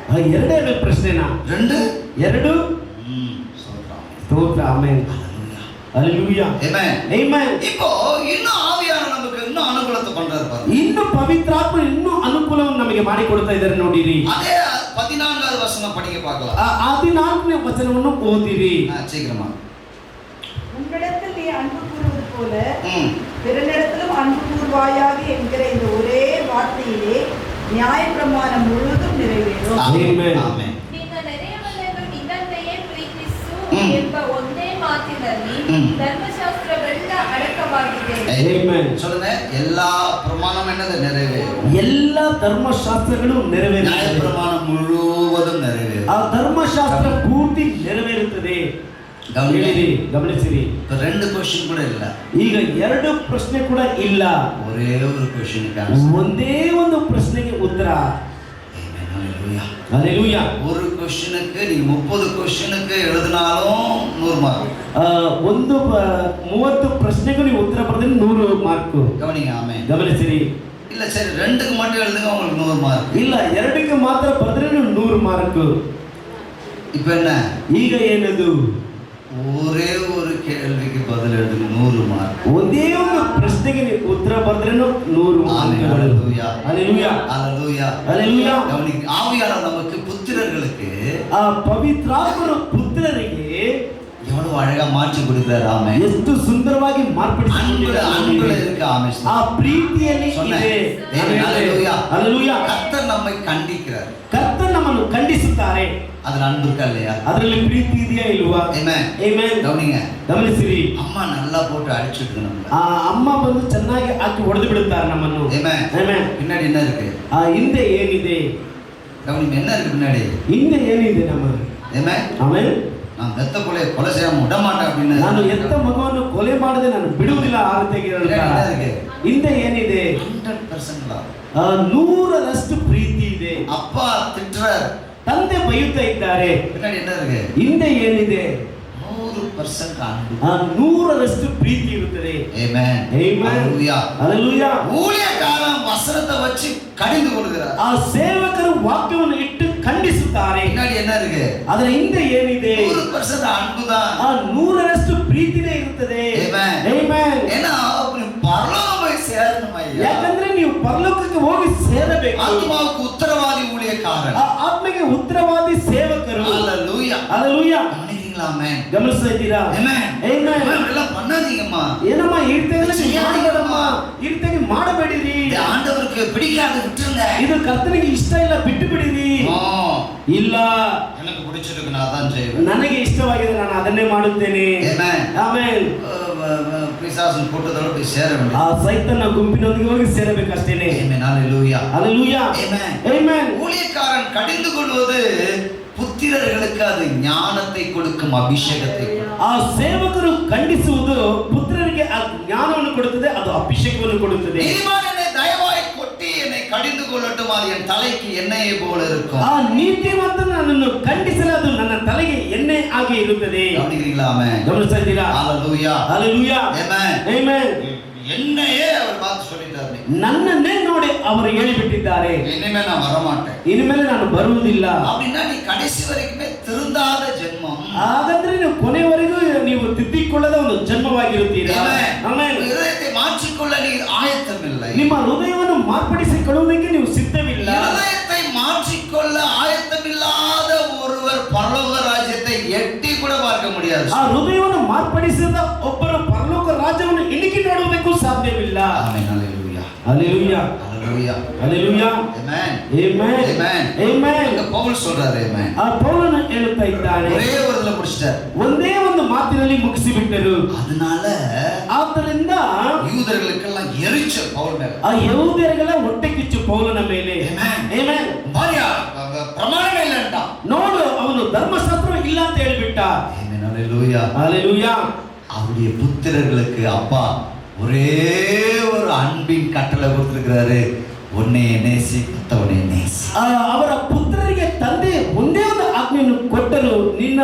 ಎರಡೆರಡು ಪ್ರಶ್ನೆನಾ? ಎರಡು. ಸ್ತೋತ್ರ. ಆಮೆನ್. ஹalleluya. ஆமென். ஆமென். இப்போ இன்னும் ஆவியான நமக்கு இன்னும் ಅನುಕೂಲತೆ பண்றாரு பாருங்க. ಇನ್ನು ಪವಿತ್ರಾತ್ಮ ಇನ್ನು ಅನುಕೂಲವನ್ನು ನಮಗೆ ಮಾಡಿ ಕೊಡ್ತಾ ಇದ್ದಾರೆ ನೋಡಿರಿ. அதே 14வது வசனம் படிங்க பார்க்கலாம். 14ನೇ ವಚನವನ್ನು ಓದಿರಿ. சீக்கிரமா. உங்களிடத்தில் நீ அன்பு கூறுவது போல பிறனிடத்திலும் அன்பு கூறுவாயாக என்கிற இந்த ஒரே வார்த்தையிலே நியாயப்பிரமாணம் முழுவதும் நிறைவேறும். ஆமென். ஆமென். ನಿನ್ನ ನೆರೆಯವನನ್ನು ನಿನ್ನಂತೆಯೇ ಪ್ರೀತಿಸು ಎಂಬ ಒಂದೇ ಮಾತಿನಲ್ಲಿ ಧರ್ಮಶಾಸ್ತ್ರವೆಲ್ಲ ಅಡಕವಾಗಿದೆ. ಆಮೆನ್. சொல்லுங்க, எல்லா பிரமாணம் என்னது நிறைவேறும். ಎಲ್ಲ ಧರ್ಮಶಾಸ್ತ್ರಗಳು ನೆರವೇರುತ್ತವೆ. ನ್ಯಾಯ ಪ್ರಮಾಣ ಮುಳುವதும் நிறைவேறும். ಆ ಧರ್ಮಶಾಸ್ತ್ರ ಪೂರ್ತಿ ನೆರವೇರುತ್ತದೆ. ಗಮನಿಸಿರಿ. ரெண்டு क्वेश्चन கூட இல்ல. ಈಗ ಎರಡು ಪ್ರಶ್ನೆ ಕೂಡ ಇಲ್ಲ. ஒரே ஒரு क्वेश्चन ಒಂದೇ ಒಂದು ಪ್ರಶ್ನೆಗೆ ಉತ್ತರ. ஹalleluya. ஹalleluya. ஒரு क्वेश्चனுக்கு நீங்க 30 क्वेश्चனுக்கு எழுதினாலும் 100 மார்க். ಒಂದು 30 ಪ್ರಶ್ನೆಗೆ ನೀವು ಉತ್ತರ ಬರೆದ್ರೆ 100 ಮಾರ್ಕ್. கவனிங்க. ஆமென். ಗಮನಿಸಿರಿ. இல்ல சரி, ரெண்டுக்கு மட்டும் எழுதுங்க, உங்களுக்கு 100 மார்க். ಇಲ್ಲ, ಎರಡಕ್ಕೆ ಮಾತ್ರ ಬರೆದ್ರೆ 100 ಮಾರ್ಕ್. இப்போ என்ன? ಈಗ ಏನದು? ஒரே ஒரு கேள்விக்கு பதில் எழுதுங்க, 100 மார்க். ಒಂದೇ ಒಂದು ಪ್ರಶ್ನೆಗೆ ನೀವು ಉತ್ತರ ಬರೆದ್ರೆ 100 ಮಾರ್ಕ್. ஹalleluya. ஹalleluya. ஹalleluya. ஹalleluya. கவனிங்க, ஆவியானவர் நமக்கு புத்திரர்களுக்கு ಆ ಪವಿತ್ರಾತ್ಮರ ಪುತ್ರರಿಗೆ எவ்வளவு அழகா மாற்றி கொடுத்தாரு. ஆமென். ಎಷ್ಟು ಸುಂದರವಾಗಿ ಮಾರ್ಪಡಿಸಿದ್ದಾರೆ. அன்புல இருக்கு. ஆமென். ಆ ಪ್ರೀತಿಯಲ್ಲಿ ಇದೆ. ஹalleluya. ஹalleluya. கர்த்தர் நம்மை கண்டிக்கிறார். ಕರ್ತನು ನಮ್ಮನ್ನು ಖಂಡಿಸುತ್ತಾರೆ. அதுல அன்பு இருக்கா இல்லையா? ಅದರಲ್ಲಿ ಪ್ರೀತಿ ಇದೆಯಾ ಇಲ್ವಾ? ஆமென். ಆಮೆನ್. கவனிங்க, ಗಮನಿಸಿರಿ. அம்மா நல்லா போட்டு அடிச்சிட்டு நம்மள. ಆ ಅಮ್ಮ ಬಂದು ಚೆನ್ನಾಗಿ ಹಾಕಿ ಹೊಡೆದು ಬಿಡುತ್ತಾರೆ ನಮ್ಮನ್ನು. ஆமென். ಆಮೆನ್. பின்னாடி என்ன இருக்கு? ಆ ಹಿಂದೆ ಏನಿದೆ? கவனிங்க, என்ன இருக்கு பின்னாடி? ಹಿಂದೆ ಏನಿದೆ ನಮ್ಮ? ஆமென். ಆಮೆನ್. நான் பெத்த கொலை கொலை செய்யாம விட மாட்டேன் அப்படின்னு ನಾನು ಎತ್ತ ಮಗುವನ್ನು ಕೊಲೆ ಮಾಡದೆ ನಾನು ಬಿಡುವುದಿಲ್ಲ ಆ ರೀತಿಯಾಗಿ ಹೇಳ್ತಾರೆ. ಹಿಂದೆ ಏನಿದೆ? 100% 100ರಷ್ಟು ಪ್ರೀತಿ ಇದೆ. அப்பா திட்டுறார், ತಂದೆ ಬೈಯುತ್ತಾ ಇದ್ದಾರೆ. பின்னாடி என்ன இருக்கு? ಹಿಂದೆ ಏನಿದೆ? 100% அன்பு. 100ರಷ್ಟು ಪ್ರೀತಿ ಇರುತ್ತದೆ. ஆமென். ಆಮೆನ್. ஹalleluya. ಹalleluya. ஊழியக்காரன் வசனத்தை வச்சு கடிந்து கொள்கிறார். ಆ ಸೇವಕರು ವಾಕ್ಯವನ್ನು ಇಟ್ಟು ಖಂಡಿಸುತ್ತಾರೆ. பின்னாடி என்ன இருக்கு? ಅದರ ಹಿಂದೆ ಏನಿದೆ? 100% அன்புதான். 100ರಷ್ಟು ಪ್ರೀತಿನೇ ಇರುತ್ತದೆ. ಆಮೆನ್. ಆಮೆನ್. ஏன்னா அப்படி பரலோகம் போய் சேரணும் ஐயா. ಯಾಕಂದ್ರೆ ನೀವು ಪರಲೋಕಕ್ಕೆ ಹೋಗಿ ಸೇರಬೇಕು. ஆத்மாவுக்கு உத்தரவாதி ஊழியக்காரன். ಆ ಆತ್ಮೆಗೆ ಉತ್ತರವಾದಿ ಸೇವಕರು. ஹalleluya. ಹalleluya. கவனிக்கிறீங்களா? ஆமென். ಗಮನಿಸ್ತಾ ಇದ್ದೀರಾ? ஆமென். ಆಮೆನ್. இதெல்லாம் பண்ணாதீங்கம்மா. ಏನಮ್ಮ ಮಾಡಬೇಡಮ್ಮ, ಈ ರೀತಿಯಾಗಿ ಮಾಡಬೇಡಿರಿ. இது ஆண்டவருக்கு பிடிக்காது, விட்டுருங்க. ಇದು ಕರ್ತನಿಗೆ ಇಷ್ಟ ಇಲ್ಲ, ಬಿಟ್ಟು ಬಿಡಿರಿ. ಇಲ್ಲ, எனக்கு பிடிச்சிருக்கு, நான் தான் செய்வேன். ನನಗೆ ಇಷ್ಟವಾಗಿದೆ, ನಾನು ಅದನ್ನೇ ಮಾಡುತ್ತೇನೆ. ஆமென். ಆಮೆನ್. பிசாசன் கூட்டத்தோட போய் சேர வேண்டும். ಆ ಸೈತನ ಗುಂಪಿನೊಂದಿಗೆ ಹೋಗಿ ಸೇರಬೇಕಷ್ಟೇನೆ. ஆமென். ஹalleluya. ஹalleluya. ஆமென். ಆಮೆನ್. ஊழியக்காரன் கடிந்து கொள்வது புத்திரர்களுக்கு அது ஞானத்தை கொடுக்கும், அபிஷேகத்தை கொடுக்கும். ಆ ಸೇವಕರು ಖಂಡಿಸುವುದು ಪುತ್ರರಿಗೆ ಆ ಜ್ಞಾನವನ್ನು ಕೊಡುತ್ತದೆ, ಅದು ಅಭಿಷೇಕವನ್ನು ಕೊಡುತ್ತದೆ. நீதிமான் என்னை தயவாய் கொட்டி என்னை கடிந்து கொள்ளட்டும், அது என் தலைக்கு எண்ணெயை போல இருக்கும். ಆ ನೀತಿವಂತ ನನ್ನನ್ನು ಖಂಡಿಸಲು ಅದು ನನ್ನ ತಲೆಗೆ ಎಣ್ಣೆ ಆಗಿ ಇರುತ್ತದೆ. கவனிக்கிறீங்களா? ஆமென். ಗಮನಿಸ್ತಾ ಇದ್ದೀರಾ? ஹalleluya. ಹalleluya. ஆமென். ಆಮೆನ್. என்னையே அவர் பார்த்து சொல்லிட்டாரு, ನನ್ನನ್ನೇ ನೋಡಿ ಅವರು ಹೇಳಿಬಿಟ್ಟಿದ್ದಾರೆ, இனிமே நான் வர மாட்டேன். ಇನ್ಮೇಲೆ ನಾನು ಬರುವುದಿಲ್ಲ. அப்படின்னா நீ கடைசி வரைக்குமே திருந்தாத ஜென்மம். ಹಾಗಾದ್ರೆ ನೀವು ಕೊನೆವರೆಗೂ ನೀವು ತಿದ್ದಿಕೊಳ್ಳದ ಒಂದು ಜನ್ಮವಾಗಿರುತ್ತೀರಾ? ಆಮೆನ್. இதயத்தை மாற்றிக்கொள்ள நீ ஆயத்தம் இல்லை. ನಿಮ್ಮ ಹೃದಯವನ್ನು ಮಾರ್ಪಡಿಸಿಕೊಳ್ಳುವುದಕ್ಕೆ ನೀವು ಸಿದ್ಧವಿಲ್ಲ. இதயத்தை மாற்றிக்கொள்ள ஆயத்தமில்லாத ஒருவர் பரலோக ராஜ்யத்தை எட்டி கூட பார்க்க முடியாது. ಆ ಹೃದಯವನ್ನು ಮಾರ್ಪಡಿಸಿದ ಒಬ್ಬರು ಪರಲೋಕ ರಾಜ್ಯವನ್ನು ಇಣಿಕಿ ನೋಡುವುದಕ್ಕೂ ಸಾಧ್ಯವಿಲ್ಲ. ஆமென். ஹalleluya. ಹalleluya. ஹalleluya. Hallelujah. Hallelujah. Amen. Amen. Amen. Amen. இங்க பவுல் சொல்றாரு amen. ಆ ಪೌಲನು ಹೇಳುತ್ತಾ ಇದ್ದಾನೆ, ஒரே ஒருல முடிச்சிட்டார். ಒಂದೇ ಒಂದು ಮಾತಿನಲ್ಲಿ ಮುಗಿಸಿಬಿಟ್ಟರು. அதனால ಆದ್ದರಿಂದ யூதர்களுக்கெல்லாம் எரிச்சல் பவுல் மேல. ಆ ಯಹೂದ್ಯರಿಗೆಲ್ಲ ಹೊಟ್ಟೆ ಕಿಚ್ಚು ಪೌಲನ ಮೇಲೆ. Amen. Amen. பாரியா பிரமாணமே இல்லண்டா. ನೋಡು, ಅವನು ಧರ್ಮಶಾಸ್ತ್ರ ಇಲ್ಲ ಅಂತ ಹೇಳಿಬಿಟ್ಟ. Amen. Hallelujah. Hallelujah. அவருடைய புத்திரர்களுக்கு அப்பா ஒரே ஒரு அன்பின் கட்டளை கொடுத்திருக்கிறாரு, உன்னை நேசி மத்தவனை நேசி. ಅವರ ಪುತ್ರರಿಗೆ ತಂದೆ ಒಂದೇ ಒಂದು ಆಜ್ಞೆಯನ್ನು ಕೊಟ್ಟರು, ನಿನ್ನ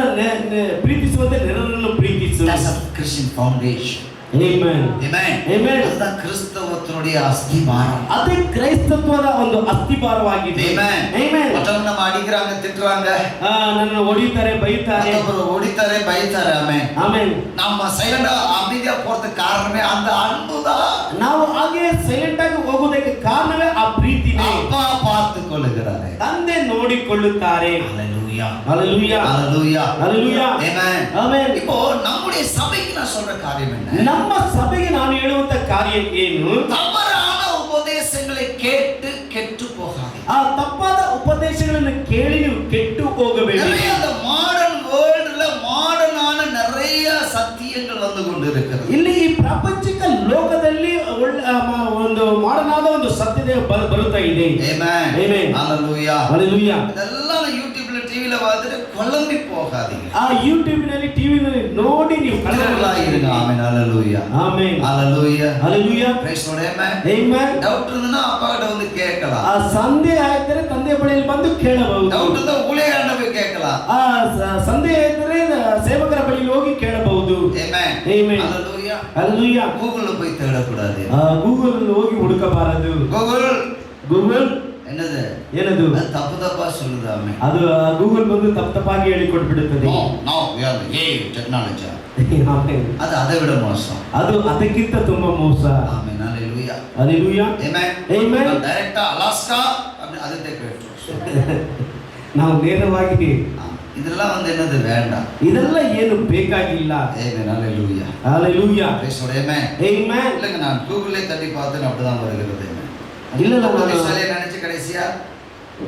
ಪ್ರೀತಿಸುವಂತೆ ನೆರಳನ್ನು ಪ್ರೀತಿಸು. That's a Christian foundation. Amen. Amen. Amen. அதுதான் கிறிஸ்தவத்தினுடைய அஸ்திவாரம். ಅದೇ ಕ್ರೈಸ್ತತ್ವದ ಒಂದು ಅಸ್ತಿವಾರವಾಗಿದೆ. Amen. Amen. மற்றவங்க நம்ம அடிக்கிறாங்க, திட்டுறாங்க, ನನ್ನ ಹೊಡಿತಾರೆ, ಬೈತಾರೆ, மற்றவங்க ஓடித்தாரே பைத்தாரே. Amen. ಆಮೆನ್. நம்ம சைலண்டா அமைதியா போறதுக்கு காரணமே அந்த அன்புதான். ನಾವು ಹಾಗೆ ಸೈಲೆಂಟ್ ಆಗಿ ಹೋಗುವುದಕ್ಕೆ ಕಾರಣವೇ ಆ ಪ್ರೀತಿನೇ. அப்பா பார்த்து கொள்ளுகிறாரே, ತಂದೆ ನೋಡಿಕೊಳ್ಳುತ್ತಾರೆ. Hallelujah. Hallelujah. Hallelujah. Hallelujah. Amen. Amen. இப்போ நம்முடைய சபைக்கு நான் சொல்ற காரியம் என்ன? ನಮ್ಮ ಸಭೆಗೆ ನಾನು ಹೇಳುವಂತ ಕಾರ್ಯ ಏನು? தவறான உபதேசங்களை கேட்டு கெட்டு போகாதீங்க. ಆ ತಪ್ಪಾದ ಉಪದೇಶಗಳನ್ನು ಕೇಳಿ ನೀವು ಕೆಟ್ಟು ಹೋಗಬೇಡಿ. நிறைய அந்த மாடர்ன் வேர்ல்ட்ல மாடர்னான நிறைய சத்தியங்கள் வந்து கொண்டிருக்கிறது. ಇಲ್ಲಿ ಈ ಪ್ರಾಪಂಚಿಕ ಲೋಕದಲ್ಲಿ ಒಂದು ಮಾಡರ್ನ್ ಆದ ಒಂದು ಸತ್ಯತೆ ಬರುತ್ತಾ ಇದೆ. Amen. Amen. Hallelujah. Hallelujah. இதெல்லாம் யூடியூப்ல டிவில பார்த்துட்டு குழம்பி போகாதீங்க. ಆ ಯೂಟ್ಯೂಬ್ನಲ್ಲಿ ಟಿವಿನಲ್ಲಿ ನೋಡಿ ನೀವು கலங்கலாயிருங்க. ஆமென். Hallelujah. Amen. Hallelujah. Hallelujah. Praise the Lord. Amen. Amen. Doubt இருந்தா அப்பா கிட்ட வந்து கேட்கலாம். ಆ ಸಂದೇಹ ಇದ್ದರೆ ತಂದೆ ಬಳಿಯಲ್ಲಿ ಬಂದು ಕೇಳಬಹುದು. டவுட் இருந்தா ஊழியக்காரனை போய் கேட்கலாம். ಆ ಸಂದೇಹ ಇದ್ದರೆ ಸೇವಕರ ಬಳಿಯಲ್ಲಿ ಹೋಗಿ ಕೇಳಬಹುದು. Amen. Amen. Hallelujah. Hallelujah. கூகுள்ல போய் தேடக்கூடாது. ಗೂಗಲ್ ಹೋಗಿ ಹುಡುಕಬಾರದು. ಗೂಗಲ್ என்னது ಏನದು? அது தப்பு தப்பா சொல்லுது. ஆமென். ಅದು ಗೂಗಲ್ ಬಂದು ತಪ್ಪಾಗಿ ಹೇಳಿಕೊಟ್ಬಿಡುತ್ತದೆ. No, we are the technology. Amen. அது அதை விட மோசம். ಅದು ಅದಕ್ಕಿಂತ ತುಂಬಾ ಮೋಸ. ஆமென். Hallelujah. Hallelujah. Amen. Amen. டைரக்டா அலாஸ்கா அப்படி அதை கேட்கிறோம். ನಾವು ನೇರವಾಗಿ இதெல்லாம் வந்து என்னது வேண்டாம். ಇದೆಲ್ಲ ಏನು ಬೇಕಾಗಿಲ್ಲ. Amen. Hallelujah. Hallelujah. Praise the Lord. Amen. Amen. இல்லங்க, நான் கூகுள்ல தட்டி பார்த்தேன், அப்படிதான் வருகிறது. இல்ல நினைச்சு கடைசியா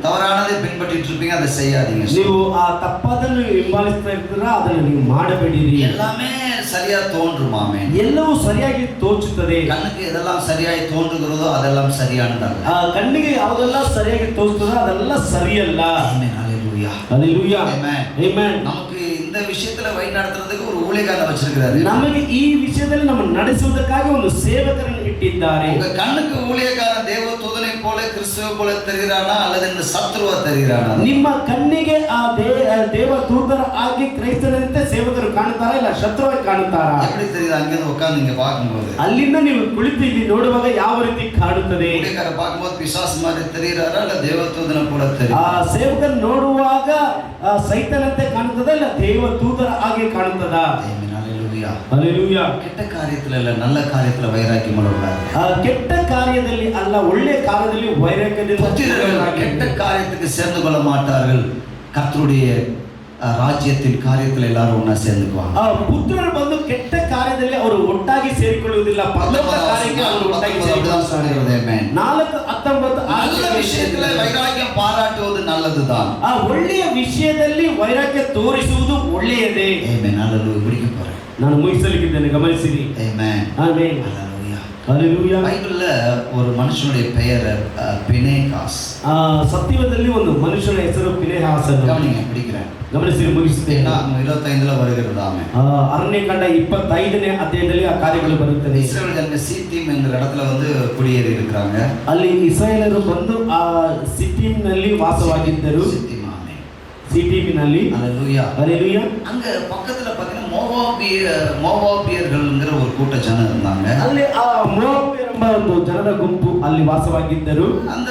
தவறானதை பின்பற்றிட்டு இருப்பீங்க, அதை செய்யாதீங்க. ನೀವು ಆ ತಪ್ಪದನ್ನು ಹಿಂಬಾಲಿಸ್ತಾ ಇರ್ತೀರಾ, ಅದನ್ನು ನೀವು ಮಾಡಬೇಡಿರಿ. எல்லாமே சரியா தோன்றுமாமே, ಎಲ್ಲವೂ ಸರಿಯಾಗಿ ತೋಚುತ್ತದೆ. கண்ணுக்கு எதெல்லாம் சரியாய் தோன்றுகிறதோ அதெல்லாம் சரியானதல்ல. ಕಣ್ಣಿಗೆ ಯಾವುದೆಲ್ಲ ಸರಿಯಾಗಿ ತೋಚುತ್ತದೋ ಅದೆಲ್ಲ ಸರಿಯಲ್ಲ. ஆமென். ஹalleluya. Hallelujah. Amen. Amen. நமக்கு இந்த விஷயத்துல வழி நடத்துறதுக்கு ஒரு ஊழியக்காரனை வச்சிருக்காரு. ನಮಗೆ ಈ ವಿಷಯದಲ್ಲಿ ನಮ್ಮ ನಡೆಸುವುದಕ್ಕಾಗಿ ಒಂದು ಸೇವಕರನ್ನು ಇಟ್ಟಿದ್ದಾರೆ. உங்க கண்ணுக்கு ஊழியக்காரன் தேவதூதனை போல கிறிஸ்துவை போல தெரிகிறானா அல்லது இந்த சத்ருவா தெரிகிறானா? ನಿಮ್ಮ ಕಣ್ಣಿಗೆ ಆ ದೇವದೂತರ ಆಗಿ ಕ್ರೈಸ್ತರಂತೆ ಸೇವಕರು ಕಾಣುತ್ತಾರಾ ಇಲ್ಲ ಶತ್ರುವಾಗಿ ಕಾಣುತ್ತಾರಾ? எப்படி தெரியுது? அங்கிருந்து உட்கார்ந்து இங்க பார்க்கும்போது ಅಲ್ಲಿಂದ ನೀವು ಕುಳಿತು ಇಲ್ಲಿ ನೋಡುವಾಗ ಯಾವ ರೀತಿ ಕಾಣುತ್ತದೆ? ஊழியக்காரன் பார்க்கும்போது பிசாசு மாதிரி தெரிகிறாரா இல்ல தேவதூதனை போல ಆ தெரிகிறாரா? ಸೇವಕರು ನೋಡುವಾಗ ಸೈತಾನಂತೆ ಕಾಣುತ್ತದಾ ಇಲ್ಲ ದೇವದೂತರ ಹಾಗೆ ಕಾಣುತ್ತದಾ? ஆமென். ஹalleluya. Hallelujah. கெட்ட காரியத்துல இல்ல நல்ல காரியத்துல வைராக்கியம் உள்ளவர்களாக. ಕೆಟ್ಟ ಕಾರ್ಯದಲ್ಲಿ ಅಲ್ಲ ಒಳ್ಳೆಯ ಕಾರ್ಯದಲ್ಲಿ ವೈರಾಗ್ಯದಿಂದ புத்திரர்கள் கெட்ட காரியத்துக்கு சேர்ந்து கொள்ள மாட்டார்கள். கர்த்தருடைய ರಾಜ್ಯத்தின் ಕಾರ್ಯದಲ್ಲಿ ಎಲ್ಲರೂ ಒನ್ನ ಸೇರಿಕೊಳ್ಳುತ್ತಾರೆ. ಪುತ್ರರು ಬಂದು ಕೆಟ್ಟ ಕಾರ್ಯದಲ್ಲಿ ಅವರು ಒಟ್ಟಾಗಿ ಸೇರಿಕೊಳ್ಳುವುದಿಲ್ಲ. ಪರಲೋಕ ಕಾರ್ಯಕ್ಕೆ ಅವರು ಒಟ್ಟಾಗಿ ಸೇರಿಕೊಳ್ಳುತ್ತಾರೆ. 4:19 நல்ல விஷயத்துல வைராக்கியம் பாராட்டுவது நல்லதுதான். ಆ ಒಳ್ಳೆಯ ವಿಷಯದಲ್ಲಿ ವೈರಾಗ್ಯ ತೋರಿಸುವುದು ಒಳ್ಳೆಯದೇ. ಆಮೆನ್. ಹalleluya. ಬಿಡಿಗೆ போறேன். ನಾನು ಮುಗಿಸಲಿಕ್ಕಿದ್ದೇನೆ, ಗಮನಿಸಿರಿ. ಆಮೆನ್. ಆಮೆನ್. ஹalleluya. ஹalleluya. பைபிள்ல ஒரு மனுஷனுடைய பெயர் பினேகாஸ். ಸತ್ಯದಲ್ಲಿ ಒಂದು ಮನುಷ್ಯನ ಹೆಸರು ಪಿನೆಹಾಸನು. கவனிங்க, பிடிக்கிறேன். ಗಮನಿಸಿರಿ, ಮುಗಿಸುತ್ತೇನೆ. 25ல வருகிறது. ஆமென். ಅರಣ್ಯಕಾಂಡ 25ನೇ ಅಧ್ಯಾಯದಲ್ಲಿ ಆ ಕಾರ್ಯಗಳು ಬರುತ್ತದೆ. இஸ்ரவேல் ஜனங்க சீத்திம் என்கிற இடத்துல வந்து குடியேறி இருக்கிறாங்க. ಅಲ್ಲಿ ಇಸ್ರಾಯೇಲರು ಬಂದು ಆ ಸಿಟಿಮ್ನಲ್ಲಿ ವಾಸವಾಗಿದ್ದರು. ಸಿಟಿಮಿನಲ್ಲಿ. ஹalleluya. ஹalleluya. அங்க பக்கத்துல பாத்தீங்கன்னா மோவாபியர்கள்ங்கற ஒரு கூட்ட ஜனம் இருந்தாங்க. ಅಲ್ಲಿ ಆ ಮೋವಾಬಿಯರ್ ಎಂಬ ಒಂದು ಜನರ ಗುಂಪು ಅಲ್ಲಿ ವಾಸವಾಗಿದ್ದರು. அந்த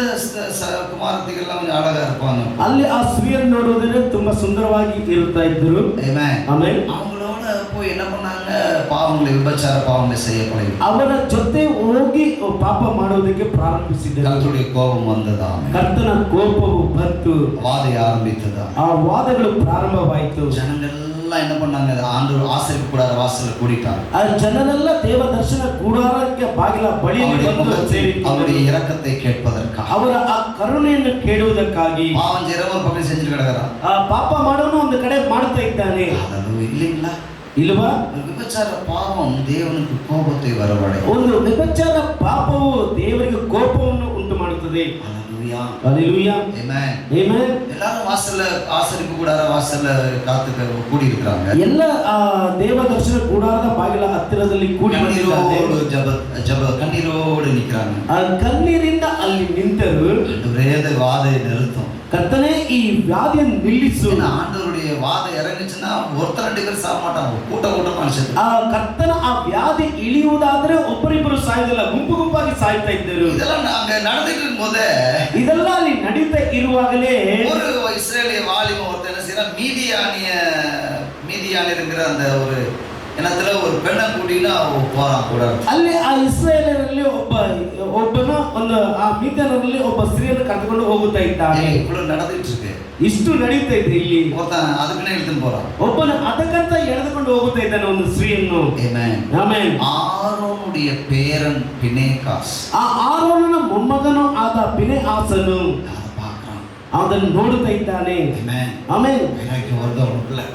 குமாரத்திகள்லாம் கொஞ்சம் அழகா இருப்பாங்க. ಅಲ್ಲಿ ಆ ಸ್ತ್ರೀಯರು ನೋಡುವುದಕ್ಕೆ ತುಂಬಾ ಸುಂದರವಾಗಿ ಇರುತ್ತಾ ಇದ್ದರು. ஆமென். ಆಮೆನ್. அவங்களோட போய் என்ன பண்ணாங்க? பாவங்களை, விபச்சார பாவங்களை செய்ய பழகி ಅವರ ಜೊತೆ ಹೋಗಿ ಪಾಪ ಮಾಡುವುದಕ್ಕೆ ಪ್ರಾರಂಭಿಸಿದರು. கர்த்தருடைய கோபம் வந்ததா? ಕರ್ತನ ಕೋಪವು ಬಂತು. வாதை ஆரம்பித்ததா? ಆ ವಾದಗಳು ಪ್ರಾರಂಭವಾಯಿತು. ஜனங்கள் எல்லாம் என்ன பண்ணாங்க, ஆண்டவர் ஆசரிப்பு கூடார வாசல்ல கூடிட்டாங்க. ಆ ಜನರೆಲ್ಲ ದೇವ ದರ್ಶನ ಕೂಡಾರಕ್ಕೆ ಬಾಗಿಲ ಬಳಿಯಲ್ಲಿ ಬಂದು ಸೇರಿದ್ದಾರೆ. அவருடைய இரக்கத்தை கேட்பதற்காக, ಅವರ ಆ ಕರುಣೆಯನ್ನು ಕೇಳುವುದಕ್ಕಾಗಿ. பாவம் செய்றவன் பக்கம் செஞ்சுட்டு கிடக்குறான். ಆ ಪಾಪ ಮಾಡೋನು ಒಂದು ಕಡೆ ಮಾಡ್ತಾ ಇದ್ದಾನೆ. அது இல்லைங்களா? ಇಲ್ವಾ? விபச்சார பாவம் தேவனுக்கு கோபத்தை வரவழைக்கும். ಒಂದು ವ್ಯಭಿಚಾರ ಪಾಪವು ದೇವರಿಗೆ ಕೋಪವನ್ನು ಉಂಟು ಮಾಡುತ್ತದೆ. ஹalleluya. ஹalleluya. ஆமென். ಆಮೆನ್. எல்லாரும் வாசல்ல ஆசரிப்பு கூடார வாசல்ல காத்து கூடி இருக்காங்க. ಎಲ್ಲ ಆ ದೇವ ದರ್ಶನ ಕೂಡಾರದ ಬಾಗಿಲ ಹತ್ತಿರದಲ್ಲಿ ಕೂಡಿ கண்ணீரோடு கண்ணீரோடு நிக்கிறாங்க. ಆ ಕಣ್ಣೀರಿಂದ ಅಲ್ಲಿ ನಿಂತರು. ஆண்டவரே வாதை நிறுத்தும். ಕರ್ತನೇ ಈ ವ್ಯಾಧಿಯನ್ನು ನಿಲ್ಲಿಸು. ஆண்டவருடைய வாதை இறங்குச்சுன்னா ஒருத்தர் ரெண்டு பேர் சாக மாட்டாங்க, கூட்டமா அனுப்பிச்சு. ಆ ಕರ್ತನ ಆ ವ್ಯಾಧಿ ಇಳಿಯುವುದಾದ್ರೆ ಒಬ್ಬರಿಬ್ಬರು ಸಾಯುವುದಿಲ್ಲ, ಗುಂಪು ಗುಂಪಾಗಿ ಸಾಯ್ತಾ ಇದ್ದರು. இதெல்லாம் நாங்க நடந்துட்டு இருக்கும்போது ಇದೆಲ್ಲ ಅಲ್ಲಿ ನಡೀತಾ ಇರುವಾಗಲೇ ஒரு இஸ்ரேலிய வாலிபன் ஒருத்தர் என்ன செய்யறான், மீதியானிருங்கிற அந்த ஒரு இனத்துல ஒரு பெண்ணை கூட்டினா போறான் கூட. ಅಲ್ಲಿ ಆ ಇಸ್ರಾಯೇಲರಲ್ಲಿ ಒಬ್ಬನ ಒಂದು ಆ ಮೀದಿಯಾನರಲ್ಲಿ ಒಬ್ಬ ಸ್ತ್ರೀಯನ್ನು ಕರೆದುಕೊಂಡು ಹೋಗುತ್ತಾ ಇದ್ದಾನೆ. இவ்வளவு நடந்துட்டு இருக்கு. ಇಷ್ಟು ನಡೀತಾ ಇದೆ ಇಲ್ಲಿ. ஒருத்தன் அதுக்குன்னே இழுத்துன்னு போறான். ಒಬ್ಬನು ಅದಕ್ಕಂತ ಎಳೆದುಕೊಂಡು ಹೋಗುತ್ತಾ ಇದ್ದಾನೆ ಒಂದು ಸ್ತ್ರೀಯನ್ನು. ಆಮೆನ್. ಆರೋನುடைய பேரன் பினேகாஸ், ಆ ಆರೋನನ ಮೊಮ್ಮಗನು ಆದ ಪಿನೆಹಾಸನು ಅದನ್ನು ನೋಡುತ್ತಾ ಇದ್ದಾನೆ. ಆಮೆನ್.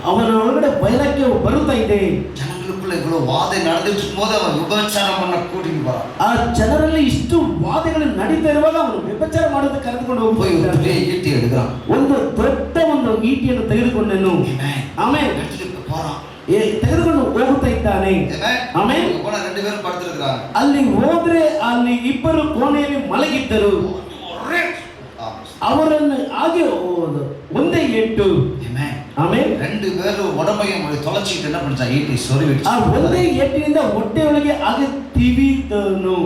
ಅವನ ಒಳಗಡೆ ವೈರಾಗ್ಯ ಬರುತ್ತಾ ಇದೆ. ಜನங்களுக்குள்ள இவ்வளவு வாதை நடந்துட்டு இருக்கும்போது அவன் விபச்சாரம் பண்ண கூட்டிட்டு போறான். ಆ ಜನರಲ್ಲಿ ಇಷ್ಟು ವಾದಗಳು ನಡೀತಾ ಇರುವಾಗ ಅವನು ವ್ಯಭಿಚಾರ ಮಾಡೋದಕ್ಕೆ ಕರೆದುಕೊಂಡು ಹೋಗ್ತಾನೆ. ಈಟಿ எடுக்கிறான். ಒಂದು ದೊಡ್ಡ ಒಂದು ಈಟಿಯನ್ನು ತೆಗೆದುಕೊಂಡನು. ಆಮೆನ್. போறான். ತೆಗೆದುಕೊಂಡು ಹೋಗುತ್ತಾ ಇದ್ದಾನೆ. ಆಮೆನ್. ரெண்டு பேரும் படுத்திருக்காங்க. ಅಲ್ಲಿ ಹೋದ್ರೆ ಅಲ್ಲಿ ಇಬ್ಬರು ಕೋಣೆಯಲ್ಲಿ ಮಲಗಿದ್ದರು. ಅವರನ್ನು ಹಾಗೆ ಒಂದೇ ಏಟು. ಆಮೆನ್. ரெண்டு பேரும் உடம்பையும் தொலைச்சிட்டு என்ன பண்ணா, ஈட்டி சொருவிட்டு ಆ ಒಂದೇ ಏಟಿನಿಂದ ಹೊಟ್ಟೆಯೊಳಗೆ ಹಾಗೆ ತಿವಿದನು.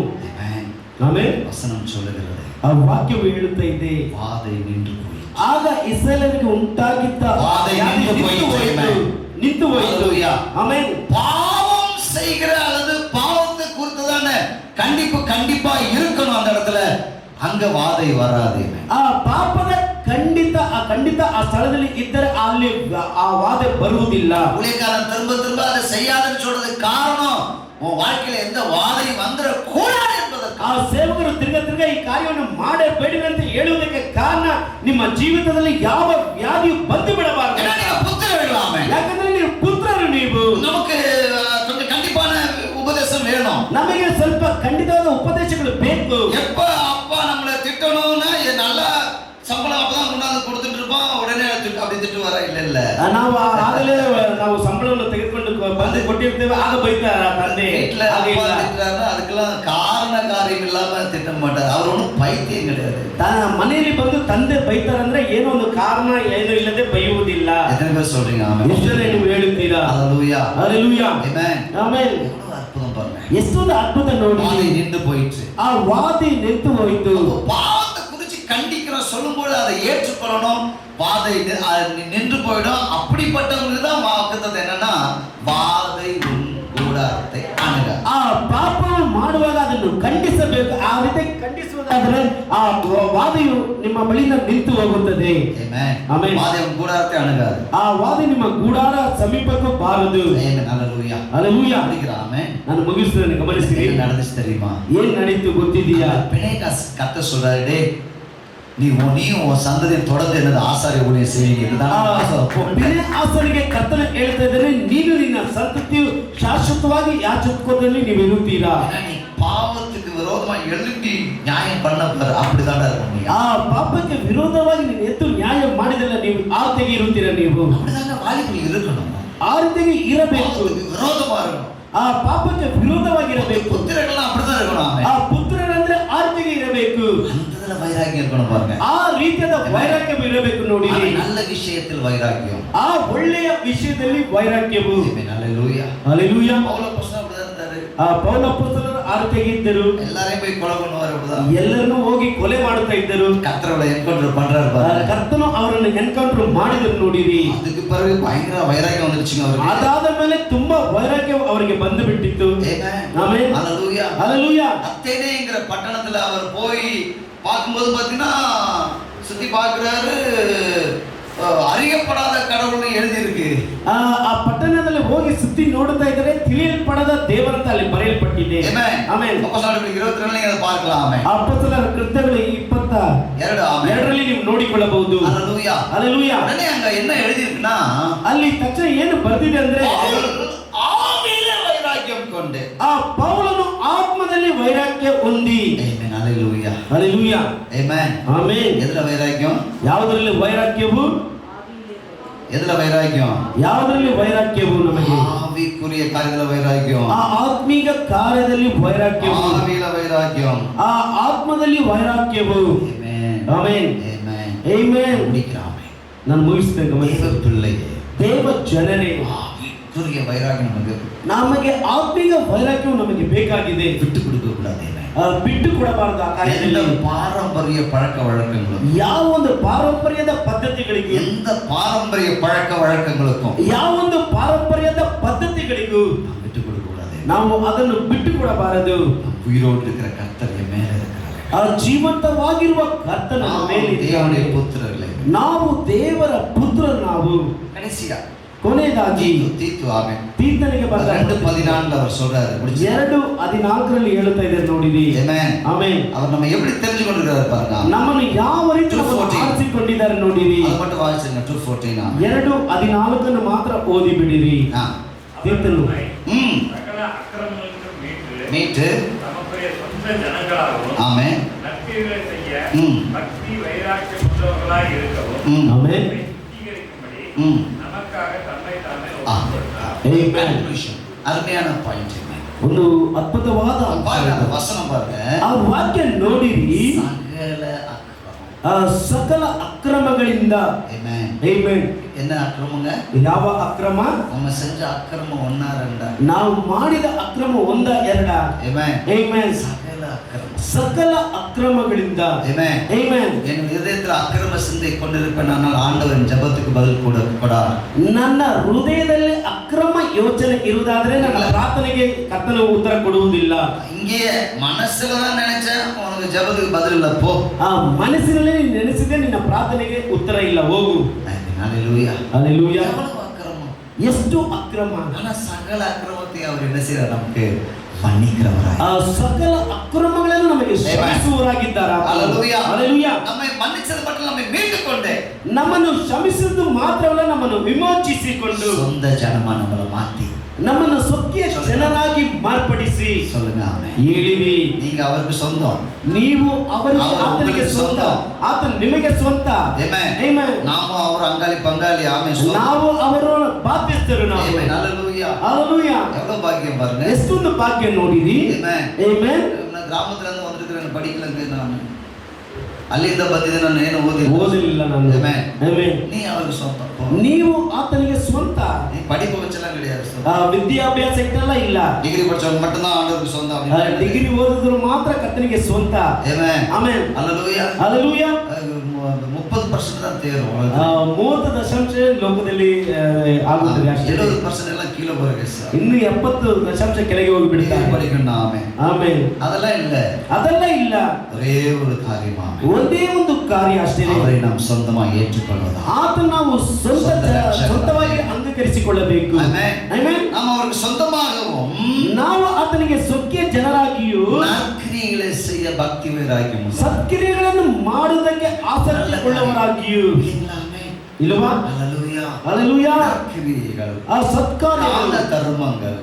ಆಮೆನ್. வசனம் சொல்லுகிறது, ಆ ವಾಕ್ಯವು ಹೇಳುತ್ತಾ ಇದೆ, வாதை நின்று போಯಿತು. ಆಗ ಇಸ್ರಾಯೇಲರಿಗೆ ಉಂಟಾಗಿದ್ದ வாதை ನಿಂತು ಹೋಯಿತು. ಆಮೆನ್. பாவம் செய்கிற அல்லது பாவத்தை குறித்ததான கண்டிப்பா இருக்கணும் அந்த இடத்துல, அங்க வாதை வராது. ಆ ಪಾಪದ ಖಂಡಿತ ಆ ಸ್ಥಳದಲ್ಲಿ ಇದ್ದರೆ ಅಲ್ಲಿ ಆ ವಾದ ಬರುವುದಿಲ್ಲ. ஊழியக்காரன் திரும்ப அதை செய்யாதுன்னு சொல்றதுக்கு காரணம், உன் வாழ்க்கையில எந்த வாதை வந்துட கூடாது என்பதற்கு. ಆ ಸೇವಕರು ತಿರ್ಗ ಈ ಕಾರ್ಯವನ್ನು ಮಾಡಬೇಡಿ ಅಂತ ಹೇಳುವುದಕ್ಕೆ ಕಾರಣ, ನಿಮ್ಮ ಜೀವಿತದಲ್ಲಿ ಯಾವ ವ್ಯಾಧಿಯು ಬಂದು ಬಿಡಬಾರದು. புத்திரர்களாமே, ಯಾಕಂದ್ರೆ ನೀವು ಪುತ್ರರು. ನೀವು நமக்கு கொஞ்சம் கண்டிப்பான உபதேசம் வேணும். ನಮಗೆ ಸ್ವಲ್ಪ ಖಂಡಿತವಾದ ಉಪದೇಶಗಳು ಬೇಕು. எப்ப அப்பா நம்மளை திட்டணும்னா நல்லா சம்பளம் அப்பதான் கொண்டாந்து கொடுத்துட்டு இருப்போம், உடனே அப்படி திட்டு வர இல்ல. ನಾವು ಆಗಲೇ ನಾವು ಸಂಬಳವನ್ನು ತೆಗೆದುಕೊಂಡು ಬಂದು ಕೊಟ್ಟಿರ್ತೇವೆ, ಆಗ ಬೈತಾರ ತಂದೆ. அதுக்கெல்லாம் காரண காரியம் இல்லாம திட்ட மாட்டார். அவர் ஒன்றும் பைத்தியம் கிடையாது. ಮನೆಯಲ್ಲಿ ಬಂದು ತಂದೆ ಬೈತಾರಂದ್ರೆ ಏನೋ ಒಂದು ಕಾರಣ ಏನೋ ಇಲ್ಲದೆ ಬೈಯುವುದಿಲ್ಲ. எத்தனை பேர் சொல்றீங்க? ಎಷ್ಟನೇ ನೀವು ಹೇಳುತ್ತೀರಾ? ஹalleluya. ஹalleluya. ஆமென். ஆமென். அற்புதம் பாருங்க. ಎಷ್ಟೊಂದು ಅದ್ಭುತ ನೋಡಿ. வாதை நின்று போயிடுச்சு. ಆ ವಾದಿ ನಿಂತು ಹೋಯಿತು. பாவத்தை குறித்து கண்டிக்கிறோம் சொல்லும்போது அதை ஏற்றுக்கொள்ளணும். வாதை நின்று போயிடும். அப்படிப்பட்டவங்களுக்கு தான் வாக்குத்தத்தம் என்னன்னா, வாதை கூடாரத்தை அணுக. ಆ ಪಾಪವನ್ನು ಮಾಡುವಾಗ ಅದನ್ನು ಖಂಡಿಸಬೇಕು. ಆ ರೀತಿ ಖಂಡಿಸುವುದಾದರೆ ಆ ವಾದಿಯು ನಿಮ್ಮ ಬಳಿಯಿಂದ ನಿಂತು ಹೋಗುತ್ತದೆ. ಆಮೆನ್. ವಾದಿ கூடாரத்தை அணுகாது. ಆ ವಾದಿ ನಿಮ್ಮ ಗುಡಾರ ಸಮೀಪಕ್ಕೂ ಬಾರದು. ಆಮೆನ್. ஹalleluya. ஹalleluya. ஆமென். ನಾನು ಮುಗಿಸುತ್ತೇನೆ, ಗಮನಿಸಿರಿ. ಏನು ನಡೆದಿದೆ தெரியுமா? ಏನು ನಡೀತು ಗೊತ್ತಿದೆಯಾ? பினேகாஸ் கத்த சொல்றாரு, நீ உன் சந்ததியை தொடர்ந்து என்னது ஆசாரிய ஊழியம் செய்வீங்க. ಪಿನೆಹಾಸನಿಗೆ ಕರ್ತನು ಹೇಳ್ತಾ ಇದ್ದಾರೆ, ನೀನು ನಿನ್ನ ಸಂತತಿಯು ಶಾಶ್ವತವಾಗಿ ಯಾಜಕತ್ವದಲ್ಲಿ ನೀವು ಇರುತ್ತೀರಾ. நீ பாவத்துக்கு விரோதமா எழுப்பி நியாயம் பண்ண பாரு, அப்படிதான் இருக்கும். ಆ ಪಾಪಕ್ಕೆ ವಿರೋಧವಾಗಿ ನೀನು ಎದ್ದು ನ್ಯಾಯ ಮಾಡಿದಲ್ಲ, ನೀವು ಆ ರೀತಿಯಾಗಿ ಇರುತ್ತೀರಾ. ನೀವು அப்படிதாங்க வாலிபர்கள் இருக்கணும். ಆ ರೀತಿಯಾಗಿ ಇರಬೇಕು. விரோதமா இருக்கணும். ಆ ಪಾಪಕ್ಕೆ ವಿರೋಧವಾಗಿರಬೇಕು. புத்திரர்கள் அப்படிதான் இருக்கணும். ಆ ಪುತ್ರರಂದ್ರೆ ಆ ರೀತಿಯಾಗಿ ಇರಬೇಕು. அந்ததுல வைராக்கியம் இருக்கணும் பாருங்க. ಆ ರೀತಿಯಾದ ವೈರಾಗ್ಯ ಇರಬೇಕು ನೋಡಿ. நல்ல விஷயத்தில் வைராக்கியம், ಆ ಒಳ್ಳೆಯ ವಿಷಯದಲ್ಲಿ ವೈರಾಗ್ಯವು. ஹalleluya. ஹalleluya. பவுல் அப்போஸ்தலன் அப்படிதான் இருந்தாரு. ಆ ಪೌಲ ಅಪೊಸ್ತಲರು ಆ ರೀತಿಯಾಗಿ ಇದ್ದರು. எல்லாரையும் போய் கொலை பண்ணுவாரு. அப்படிதான் ಎಲ್ಲರನ್ನೂ ಹೋಗಿ ಕೊಲೆ ಮಾಡುತ್ತಾ ಇದ್ದರು. கர்த்தரை என்கவுண்டர் பண்றாரு பாருங்க. ಕರ್ತನು ಅವರನ್ನು ಎನ್ಕೌಂಟರ್ ಮಾಡಿದ್ರು ನೋಡಿರಿ. அதுக்கு பிறகு பயங்கர வைராக்கியம் வந்துருச்சுங்க அவருக்கு. ಅದಾದ ಮೇಲೆ ತುಂಬಾ ವೈರಾಗ್ಯ ಅವರಿಗೆ ಬಂದು ಬಿಟ್ಟಿತ್ತು. ಆಮೆನ್. ஹalleluya. ஹalleluya. அத்தேனேங்கிற பட்டணத்துல அவர் போய் பார்க்கும்போது பாத்தீங்கன்னா சுத்தி பார்க்கிறாரு, அறியப்படாத கடவுள்னு எழுதியிருக்கு. ಆ ಪಟ್ಟಣದಲ್ಲಿ ಹೋಗಿ ಸುತ್ತಿ ನೋಡ್ತಾ ಇದ್ದಾರೆ, ತಿಳಿಯಲ್ಪಡದ ದೇವರಂತ ಅಲ್ಲಿ ಬರೆಯಲ್ಪಟ್ಟಿದೆ. ಆಮೆನ್. ಅಪೊಸ್ತಲರ 22 ರಲ್ಲಿ ಅದನ್ನು பார்க்கலாம். ಆಮೆನ್. ಅಪೊಸ್ತಲರ ಕೃತ್ಯಗಳು 22 ಆಮೆನ್ ನೀವು ನೋಡಿಕೊಳ್ಳಬಹುದು. Hallelujah hallelujah. உடனே அங்க என்ன எழுதியிருக்குன்னா, ಅಲ್ಲಿ ತಕ್ಷಣ ಏನು ಬರೆದಿದೆ ಅಂದ್ರೆ, ஆவியிலே வைராக்கியம் கொண்டு. ಆ ಪೌಲನು ಆತ್ಮದಲ್ಲಿ ವೈರಾಗ್ಯ ಹೊಂದಿ. Amen. Hallelujah hallelujah. Amen. Amen. ಎದರ ವೈರಾಗ್ಯಂ? ಯಾವುದರಲ್ಲಿ ವೈರಾಗ್ಯವು? ಎದರ ವೈರಾಗ್ಯಂ? ಯಾವುದರಲ್ಲಿ ವೈರಾಗ್ಯವು? ನಮಗೆ ಆವಿಕುರಿಯ ಕಾರ್ಯದ ವೈರಾಗ್ಯಂ. ಆ ಆತ್ಮೀಕ ಕಾರ್ಯದಲ್ಲಿ ವೈರಾಗ್ಯವು. ಆವಿಲ ವೈರಾಗ್ಯಂ. ಆ ಆತ್ಮದಲ್ಲಿ ವೈರಾಗ್ಯವು. ಆಮೆನ್. ಆಮೆನ್. ಆಮೆನ್. ಆಮೆನ್. முடிக்கிறாமே. ನಾನು ಮುಗಿಸ್ತೇನೆ. ದೇವ பிள்ளையே, ದೇವ ಜನರೇ, ಆವಿಕುರಿಯ ವೈರಾಗ್ಯ ನಮಗೆ ಆತ್ಮೀಕ ವೈರಾಗ್ಯವು ನಮಗೆ ಬೇಕಾಗಿದೆ. ಬಿಟ್ಟು ಕೊಡಬೇಕು. ಬಿಟ್ಟು ಕೊಡಬಾರದು. ಆ ಕಾರ್ಯದಲ್ಲಿ ಪಾರಂಪರ್ಯ ಪழக்க ವழக்கಗಳು, ಯಾವ ಒಂದು ಪಾರಂಪರ್ಯದ ಪದ್ಧತಿಗಳಿಗೂ, எந்த பாரம்பரிய பழக்க வழக்கங்களுக்கும் ಯಾವ ಒಂದು ಪಾರಂಪರ್ಯದ ಪದ್ಧತಿಗಳಿಗೂ விட்டு கொடுக்க கூடாது. ನಾವು ಅದನ್ನು ಬಿಟ್ಟು ಕೊಡಬಾರದು. உயிரோடு இருக்கிற கர்த்தர் மேலே இருக்கிறார். ಆ ಜೀವಂತವಾಗಿರುವ ಕರ್ತನ ಮೇಲೆ தேவனுடைய புத்திரர்களே, ನಾವು ದೇವರ ಪುತ್ರರು. ನಾವು கடைசியா ಕೊನೆಯದಾಗಿ தீத்து ஆமென் ತೀರ್ಥನಿಗೆ ಬಂದ 2:14 அவர் சொல்றாரு. 2:14 ಹೇಳ್ತಾ ಇದ್ದಾರೆ, ನೋಡಿರಿ. ಆಮೆನ್. ಆಮೆನ್. அவர் நம்ம எப்படி தெரிஞ்சு கொண்டிருக்காரு பாருங்க. ನಮ್ಮನ್ನು ಯಾವ ರೀತಿ ಆರಿಸಿಕೊಂಡಿದ್ದಾರೆ ನೋಡಿರಿ. ಅದು மட்டும் வாசிங்க. 2:14 2:14 ಮಾತ್ರ ಓದಿ ಬಿಡಿರಿ. ತೀರ್ಥನು சகல அக்கிரமங்களுக்கும் மீட்டு நமக்குரிய சொந்த ஜனங்களாகவும் ஆமென் நற்கிரியைகளை செய்ய பக்தி வைராக்கியம் உள்ளவர்களாய் இருக்கவும் ஆமென் சுத்திகரிக்கும்படி ம் நமக்காக தம்மை தாமே ಆಮೆನ್. அருமையான பாயிண்ட். ಒಂದು ಅದ್ಭುತವಾದ பாருங்க வசனம் பாருங்க. ಆ ವಾಕ್ಯ ನೋಡಿರಿ. சகல ಸಕಲ ಅಕ್ರಮಗಳಿಂದ. ஆமென். ಆಮೆನ್. என்ன அக்கிரமங்க? ಯಾವ ಅಕ್ರಮ? நம்ம செஞ்ச அக்கிரமம் 1-2 ನಾವು ಮಾಡಿದ ಅಕ್ರಮ 1-2. ஆமென். ಆಮೆನ್. சகல அக்கிரமம். ಸಕಲ ಅಕ್ರಮಗಳಿಂದ. ஆமென். ಆಮೆನ್. என் இதயத்தில் அக்கிரம சிந்தை கொண்டிருப்பேன், ஆனால் ஆண்டவரின் ஜெபத்துக்கு பதில் கொடார். ನನ್ನ ಹೃದಯದಲ್ಲಿ ಅಕ್ರಮ ಯೋಚನೆ ಇರುವುದಾದ್ರೆ ನನ್ನ ಪ್ರಾರ್ಥನೆಗೆ ಕರ್ತನು ಉತ್ತರ ಕೊಡುವುದಿಲ್ಲ. இங்கே மனசுல தான் நினைச்சேன், உனக்கு ஜெபத்துக்கு பதில் இல்ல, போ. ಆ ಮನಸ್ಸಿನಲ್ಲಿ ನೆನೆಸಿದೆ, ನಿನ್ನ ಪ್ರಾರ್ಥನೆಗೆ ಉತ್ತರ ಇಲ್ಲ, ಹೋಗು. ஹல்லேலூயா. ಹಲ್ಲೆಲೂಯಾ. எவ்வளவு அக்கிரமம். ಎಷ್ಟು ಅಕ್ರಮ. ஆனா சகல அக்கிரமத்தை அவர் என்ன செய்யறார்? நமக்கு மன்னிக்கிறவராய். ಆ ಸಕಲ ಅಕ್ರಮಗಳನ್ನು ನಮಗೆ ಕ್ಷಮಿಸುವವರಾಗಿದ್ದಾರೆ. ஹல்லேலூயா. ಹಲ್ಲೆಲೂಯಾ. நம்மை மன்னிச்சது மட்டும் நம்மை மீட்டுக்கொண்டு, ನಮ್ಮನ್ನು ಕ್ಷಮಿಸುವುದು ಮಾತ್ರವಲ್ಲ, ನಮ್ಮನ್ನು ವಿಮೋಚಿಸಿಕೊಂಡು சொந்த ஜனமா நம்மளை மாத்தி, ನಮ್ಮನ್ನು ಸ್ವಕೀಯ ಜನರಾಗಿ ಮಾರ್ಪಡಿಸಿ. சொல்லுங்க ஆமென். ಹೇಳಿರಿ, நீங்க அவருக்கு சொந்தம், ನೀವು ಅವರಿಗೆ, ಅವರು ಆತನಿಗೆ ನಿಮಗೆ ಸ್ವಂತ, ಸ್ವಂತ. ಆತನು ನಿಮಗೆ ಸ್ವಂತ. ஆமென். ಆಮೆನ್. நாம அவர் அங்காளி பங்காளி. ஆமென். ನಾವು ಅವರ ಬಾಧ್ಯಸ್ಥರು. ನಾವು ஆமென். ஹல்லேலூயா. ಹಲ್ಲೆಲೂಯಾ. எவ்வளவு பாக்கியம் பாருங்க. ಎಷ್ಟೊಂದು ಭಾಗ್ಯ ನೋಡಿರಿ. ஆமென். ಆಮೆನ್. நான் கிராமத்துல இருந்து வந்திருக்கிறேன், படிக்கலங்க. நான் ಅಲ್ಲಿಂದ ಬಂದಿದ್ದೆ, ನಾನು ಏನು ಓದಲಿಲ್ಲ ನಾನು. ಆಮೆನ್. ಆಮೆನ್. நீ அவருக்கு சொந்தம். ನೀವು ಆತನಿಗೆ ಸ್ವಂತ. நீ படிப்பு வச்செல்லாம் கிடையாது. ವಿದ್ಯಾಭ್ಯಾಸ ಇಟ್ಟಲ್ಲ ಇಲ್ಲ. டிகிரி படிச்சவங்க மட்டும் தான் ஆண்டவருக்கு சொந்தம் அப்படின்னு. ಡಿಗ್ರಿ ಓದಿದ್ರು ಮಾತ್ರ ಕರ್ತನಿಗೆ ಸ್ವಂತ. ஆமென். ಆಮೆನ್. ஹல்லேலூயா. ಹಲ್ಲೆಲೂಯಾ. 30% தான் தேரும். 30% ಲೋಕದಲ್ಲಿ ಆಗುತ್ತದೆ ಅಷ್ಟೇ. 70% எல்லாம் கீழே போற கேஸ். ಇನ್ನು 70% ಕೆಳಗೆ ಹೋಗಿ ಬಿಡ್ತಾರೆ. படிக்கணும். ஆமென். ಆಮೆನ್. அதெல்லாம் இல்ல. ಅದೆಲ್ಲ ಇಲ್ಲ. ஒரே ஒரு காரியம், ஆமென். ಒಂದೇ ಒಂದು ಕಾರ್ಯ ಅಷ್ಟೇ, அவரை நாம் சொந்தமாக ஏற்றுக்கொள்வது. ಆತ ನಾವು ಸ್ವಂತವಾಗಿ ಅಂಗೀಕರಿಸಿಕೊಳ್ಳಬೇಕು. ஆமென். ಆಮೆನ್. நாம் அவருக்கு சொந்தமாகவும், ನಾವು ಆತನಿಗೆ ಸ್ವಕೀಯ ಜನರಾಗಿಯೂ, நற்கிரியைகளை செய்ய பக்தி வைராக்கியம், ಸತ್ಕ್ರಿಯೆಗಳನ್ನು ಮಾಡುವುದಕ್ಕೆ ಆಸಕ್ತಿ ಉಳ್ಳವರಾಗಿಯೂ. ಇಲ್ವಾ? ஹல்லேலூயா. ಹಲ್ಲೆಲೂಯಾ. நற்கிரியைகள், ಆ ಸತ್ಕಾರ್ಯಗಳು, தான தர்மங்கள்,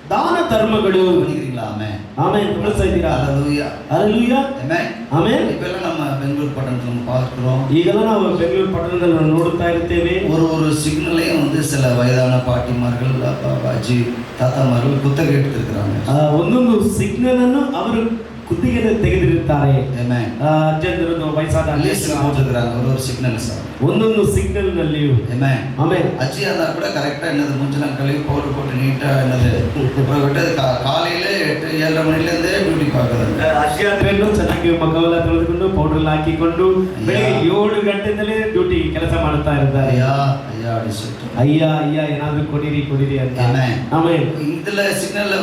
ದಾನ ಧರ್ಮಗಳು. பண்ணிக்கிறீங்களா? ஆமென். ಆಮೆನ್. ತಿಳಿಸ್ತಾ ಇದ್ದೀರಾ? ஹல்லேலூயா. ಹಲ್ಲೆಲೂಯಾ. ஆமென். ಆಮೆನ್. இப்பெல்லாம் நம்ம பெங்களூர் பட்டணத்துல நம்ம பார்க்கிறோம், ಈಗೆಲ್ಲ ನಾವು ಬೆಂಗಳೂರು ಪಟ್ಟಣದಲ್ಲಿ ನೋಡುತ್ತಾ ಇರ್ತೇವೆ. ஒரு சிக்னலையும் வந்து சில வயதான பாட்டிமார்கள், அப்பாஜி, தாத்தாமார்கள் குத்தகை எடுத்திருக்கிறாங்க. ಒಂದೊಂದು ಸಿಗ್ನಲ್ ಅನ್ನು ಅವರು ಕುತ್ತಿಗೆ ತೆಗೆದಿರುತ್ತಾರೆ. ஆமென். ಅಜ್ಜಂದಿರು, ವಯಸ್ಸಾದ லிஸ்ட்ல போட்டுருக்காங்க ஒரு சிக்னல் சார். ಒಂದೊಂದು ಸಿಗ್ನಲ್ ನಲ್ಲಿಯೂ. ஆமென். ಆಮೆನ್. அஜி இருந்தா கூட கரெக்டா என்னது மூஞ்செல்லாம் கழுவி பவுடர் போட்டு நீட்டா என்னது அப்புறம் விட்டு காலையில 8-7 மணிலேருந்தே டியூட்டி பார்க்குறாங்க. ಅಜ್ಜಿಯಾದ್ರೇನು ಚೆನ್ನಾಗಿ ಮಗವೆಲ್ಲ ತೊಳೆದುಕೊಂಡು ಪೌಡರ್ ಹಾಕಿಕೊಂಡು ಬೆಳಿಗ್ಗೆ 7 ಗಂಟೆಯಿಂದಲೇ ಡ್ಯೂಟಿ ಕೆಲಸ ಮಾಡುತ್ತಾ ಇರ್ತಾರೆ. ஐயா ஐயா அப்படி சொல்லிட்டு ಅಯ್ಯ ಅಯ್ಯ ಏನಾದ್ರೂ ಕೊಡಿರಿ ಕೊಡಿರಿ ಅಂತ. ஆமென். ಆಮೆನ್. இதுல சிக்னல்ல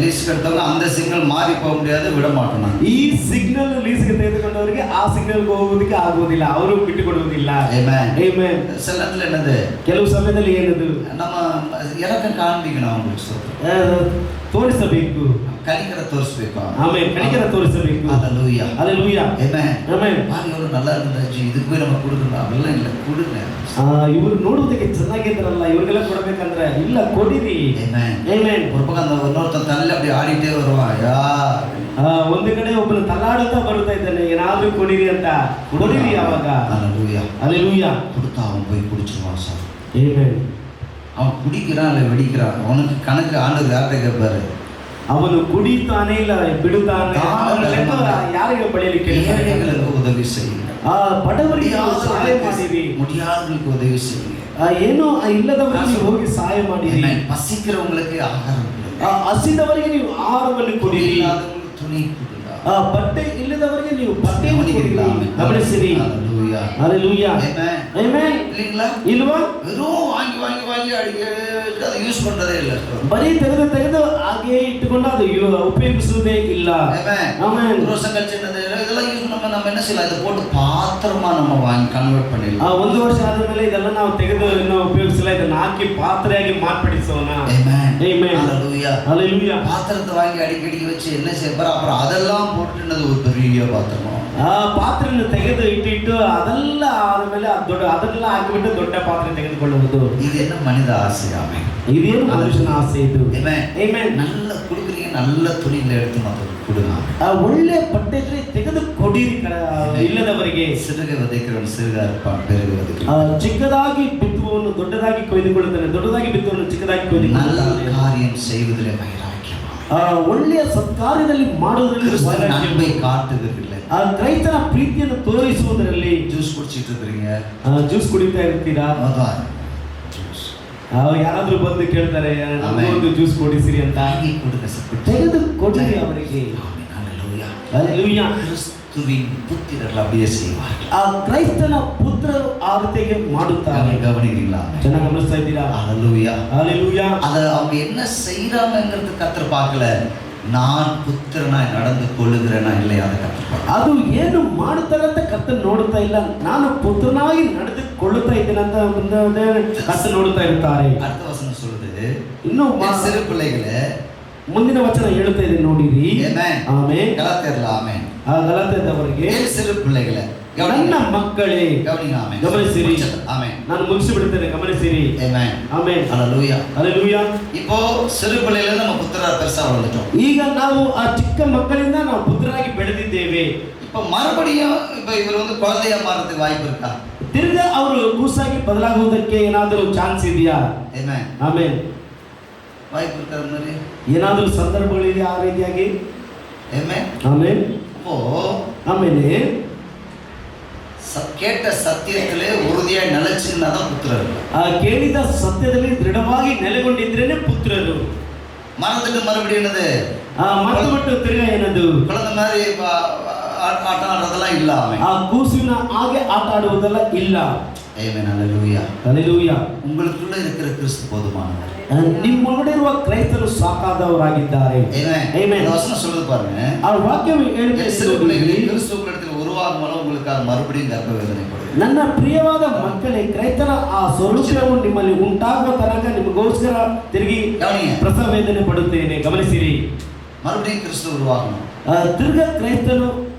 லீஸ்ட் எடுத்தவங்க அந்த சிக்னல் மாறி போக முடியாது, விட மாட்டோம். ಈ ಸಿಗ್ನಲ್ ಲೀಸ್ಗೆ ತೆಗೆದುಕೊಂಡವರಿಗೆ ಆ ಸಿಗ್ನಲ್ ಹೋಗೋದಕ್ಕೆ ಆಗುವುದಿಲ್ಲ. ಅವರು ಯಾರು ಬಿಟ್ಟುಕೊಡುವುದಿಲ್ಲ. Amen. Amen. சில நேரத்துல என்னது ಕೆಲವು ಸಮಯದಲ್ಲಿ ಏನದು நம்ம இறக்க ಕಾಣ್ಬೇಕணும் அவங்களுக்கு சொல்றோம். ತೋರಿಸಬೇಕು, கனிಕರ ತೋರಿಸ್ಬೇಕು. ಆಮೆನ್, ಕನಿಕರ ತೋರಿಸಬೇಕು. Hallelujah. Hallelujah. Amen. Amen. பாருங்க எவ்வளவு நல்லா இருந்தாச்சு, இதுக்கு போய் நம்ம கொடுக்கணும் அப்படிலாம் இல்லை, கொடுங்க. ಇವರು ನೋಡುವುದಕ್ಕೆ ಚೆನ್ನಾಗಿದ್ದಾರಲ್ಲ, ಇವ್ರಿಗೆಲ್ಲ ಕೊಡಬೇಕಂದ್ರೆ ಇಲ್ಲ, ಕೊಡಿರಿ. Amen. Amen. ஒரு பக்கம் அந்த இன்னொருத்தன் தள்ளி அப்படி ஆடிட்டே வருவான், யா ಒಂದು ಕಡೆ ಒಬ್ಬನು ತಲ್ಲಾಡುತ್ತಾ ಬರ್ತಾ ಇದ್ದಾನೆ, ಏನಾದ್ರೂ ಕೊಡಿರಿ ಅಂತ, ಕೊಡಿರಿ ಅವಾಗ. Hallelujah. Hallelujah. கொடுத்தா அவன் போய் குடிச்சிருவான் சார். Amen. அவன் குடிக்கிறான் இல்லை வெடிக்கிறான், அவனுக்கு கணக்கு ஆண்டவர் யார்கிட்ட கேட்பாரு? ಅವನು ಕುಡಿತಾನೆ ಇಲ್ಲ ಬಿಡುತ್ತಾನೆ, ಯಾರಿಗೆ ಬಳಿಯಲಿಕ್ಕೆ ஏழைகளுக்கு உதவி செய்யுங்க, ಬಡವರಿಗೆ ಸಹಾಯ ಮಾಡಿರಿ, முடியாதவர்களுக்கு உதவி செய்யுங்க, ಏನೋ ಇಲ್ಲದವರಿಗೆ ಹೋಗಿ ಸಹಾಯ ಮಾಡಿರಿ, பசிக்கிறவங்களுக்கு ஆகாரம் கொடுங்க, ಹಸಿದವರಿಗೆ ನೀವು ಆಹಾರವನ್ನು ಕೊಡಿರಿ, இல்லாதவங்களுக்கு துணி கொடுங்க, ಬಟ್ಟೆ ಇಲ್ಲದವರಿಗೆ ನೀವು ಬಟ್ಟೆಯನ್ನು ಕೊಡಿರಿ. ಗಮನಿಸಿರಿ. Hallelujah. Amen. Amen. இல்லைங்களா? ಇಲ್ವಾ? வெறும் வாங்கி வாங்கி வாங்கி அடிக்க அதை யூஸ் பண்றதே இல்லை. ಬರೀ ತೆಗೆದು ಹಾಗೆ ಇಟ್ಟುಕೊಂಡು ಅದು ಉಪಯೋಗಿಸುವುದೇ ಇಲ್ಲ. Amen. Amen. ஒரு வருஷம் கழிச்சு என்னது இதெல்லாம் யூஸ் பண்ணாம நம்ம என்ன செய்யலாம், இதை போட்டு பாத்திரமா நம்ம வாங்கி கன்வெர்ட் பண்ணிடலாம். ಒಂದು ವರ್ಷ ಆದ ಮೇಲೆ ಇದೆಲ್ಲ ನಾವು ತೆಗೆದು ಇನ್ನೂ ಉಪಯೋಗಿಸಲ್ಲ, ಇದನ್ನ ಹಾಕಿ ಪಾತ್ರೆಯಾಗಿ ಮಾರ್ಪಡಿಸೋಣ. Amen. Amen. Hallelujah. Hallelujah. பாத்திரத்தை வாங்கி அடிக்கடி வச்சு என்ன செய்யப்பாரு, அப்புறம் அதெல்லாம் போட்டுனது ஒரு பெரிய பாத்திரமா, ಪಾತ್ರೆಯನ್ನು ತೆಗೆದು ಇಟ್ಟಿಟ್ಟು ಅದೆಲ್ಲ ಆದ್ಮೇಲೆ ಅದೆಲ್ಲ ಹಾಕಿಬಿಟ್ಟು ದೊಡ್ಡ ಪಾತ್ರೆ ತೆಗೆದುಕೊಳ್ಳುವುದು. இது என்ன மனித ஆசையாமே, ಇದೇನು ಮನುಷ್ಯನ ಆಸೆ ಇದು. Amen. Amen. நல்ல குடுக்குறீங்க, நல்ல துணியில எடுத்து மக்களுக்கு கொடுங்க. ಒಳ್ಳೆ ಬಟ್ಟೆ ಇದ್ರೆ ತೆಗೆದು ಕೊಡಿರಿ ಇಲ್ಲದವರಿಗೆ. சிறுகை விதைக்கிறவன் சிறுகா இருப்பான், பெருகு விதைக்கிறவன் ಚಿಕ್ಕದಾಗಿ ಬಿತ್ತುವವನು ದೊಡ್ಡದಾಗಿ ಕೊಯ್ದುಕೊಳ್ಳುತ್ತಾನೆ, ದೊಡ್ಡದಾಗಿ ಬಿತ್ತುವವನು ಚಿಕ್ಕದಾಗಿ நல்ல ಕೊಯ್ದುಕೊಳ್ಳುತ್ತಾನೆ. காரியம் செய்வதிலே வைராக்கியம், ಒಳ್ಳೆಯ ಸತ್ಕಾರ್ಯದಲ್ಲಿ ಮಾಡುವುದರಲ್ಲಿ கிறிஸ்துவின் அன்பை காட்டுவதில்லை. ಕ್ರೈಸ್ತನ ಪ್ರೀತಿಯನ್ನು ತೋರಿಸುವುದರಲ್ಲಿ. ஜூஸ் குடிச்சிட்டு இருக்கிறீங்க, ಜ್ಯೂಸ್ ಕುಡಿತಾ ಇರ್ತೀರಾ, அதான் ஜூஸ் ಯಾರಾದ್ರೂ ಬಂದು ಕೇಳ್ತಾರೆ ಆಮೆನ್. ಒಂದು ಜ್ಯೂಸ್ ಕೊಡಿಸಿರಿ ಅಂತ, வாங்கி கொடுங்க சார், ತೆಗೆದು ಕೊಡಿರಿ ಅವರಿಗೆ. Hallelujah. Hallelujah. கிறிஸ்துவின் புத்திரர்கள் அப்படியே செய்வார்கள். ಕ್ರೈಸ್ತನ ಪುತ್ರರು ಆ ರೀತಿಗೆ ಮಾಡುತ್ತಾರೆ. கவனிக்கிறீங்களா? ಚೆನ್ನಾಗಿ ಗಮನಿಸ್ತಾ ಇದ್ದೀರಾ? Hallelujah. Hallelujah. அத அவங்க என்ன செய்யறாங்கிறது கர்த்தர் பார்க்கல, நான் புத்திரனாய் நடந்து கொள்ளுகிறேனா இல்லையா அதை கர்த்தர் பார்க்கல. ಅದು ಏನು ಮಾಡುತ್ತಾರೆ ಅಂತ ಕರ್ತನು ನೋಡುತ್ತಾ ಇಲ್ಲ, ನಾನು ಪುತ್ರನಾಗಿ ನಡೆದುಕೊಳ್ಳುತ್ತಾ ಇದ್ದೇನೆ ಅಂತ ಕರ್ತನು ನೋಡುತ್ತಾ ಇರ್ತಾರೆ. அடுத்த வசனம் சொல்லுது, ಇನ್ನು என் சிறு பிள்ளைகளே, ಮುಂದಿನ ವಚನ ಹೇಳುತ್ತಾ ಇದೆ ನೋಡಿರಿ. ஆமென். ಆಮೆನ್. கலாத்தியர்ல ஆமென். ಗಲಾತ್ಯದವರಿಗೆ, என் சிறு பிள்ளைகளே, ನನ್ನ ಮಕ್ಕಳೇ, கவனிங்க. ஆமென். ಗಮನಿಸಿರಿ. ஆமென். ನಾನು ಮುಗಿಸಿ ಬಿಡುತ್ತೇನೆ, ಗಮನಿಸಿರಿ. ஆமென். ಆಮೆನ್. ஹalleluya. ಹalleluya. இப்போ சிறு பிள்ளையில நம்ம புத்திரா பெருசா வளர்ந்துட்டோம். ಈಗ ನಾವು ಆ ಚಿಕ್ಕ ಮಕ್ಕಳಿಂದ ನಾವು ಪುತ್ರರಾಗಿ ಬೆಳೆದಿದ್ದೇವೆ. இப்போ மறுபடியும் இப்போ இவர் வந்து குழந்தையா மாறதுக்கு வாய்ப்பு இருக்கா? ತಿರ್ಗಾ ಅವರು ಕೂಸಾಗಿ ಬದಲಾಗುವುದಕ್ಕೆ ಏನಾದರೂ ಚಾನ್ಸ್ ಇದೆಯಾ? ஆமென். ಆಮೆನ್. வாய்ப்பு இருக்கிற மாதிரி ಏನಾದರೂ ಸಂದರ್ಭಗಳಿದೆ ಆ ರೀತಿಯಾಗಿ? ஆமென். ಆಮೆನ್. இப்போ ಆಮೇಲೆ கேட்ட சத்தியத்திலே உறுதியா நிலைச்சிருந்தா தான் புத்திரர்கள். ಕೇಳಿದ ಸತ್ಯದಲ್ಲಿ ದೃಢವಾಗಿ ನೆಲೆಗೊಂಡಿದ್ರೇನೆ ಪುತ್ರರು. மறந்துட்டு மறுபடியும் என்னது ಮರೆತು ಬಿಟ್ಟು ತಿರ್ಗಾ ಏನದು குழந்தை மாதிரி ஆட்டம் ஆடுறதெல்லாம் இல்ல. ಆ ಕೂಸಿನ ಹಾಗೆ ಆಟ ಆಡುವುದೆಲ್ಲ ಇಲ್ಲ. ஆமென். ஹalleluya. ಹalleluya. உங்களுக்குள்ள இருக்கிற கிறிஸ்து போதுமானவர். ನಿಮ್ಮೊಳಗಡೆ ಇರುವ ಕ್ರೈಸ್ತರು ಸಾಕಾದವರಾಗಿದ್ದಾರೆ. ஆமென். ಆಮೆನ್. இந்த வசனம் சொல்லுது பாருங்க, ಆ ವಾಕ್ಯವು ಹೇಳುತ್ತದೆ, சிறு பிள்ளைகளே, கிறிஸ்துவுக்குள்ளத்தில் உருவாகும் மூலம் உங்களுக்காக மறுபடியும் கர்ப்ப வேதனை படுது. ನನ್ನ ಪ್ರಿಯವಾದ ಮಕ್ಕಳೇ, ಕ್ರೈಸ್ತನ ಆ ಸ್ವರೂಪವು ನಿಮ್ಮಲ್ಲಿ ಉಂಟಾಗುವ ತನಕ ನಿಮಗೋಸ್ಕರ ತಿರುಗಿ கவனிங்க, ಪ್ರಸವ ವೇದನೆ ಪಡುತ್ತೇನೆ. ಗಮನಿಸಿರಿ. மறுபடியும் கிறிஸ்து உருவாகணும். ತಿರ್ಗ ಕ್ರೈಸ್ತನು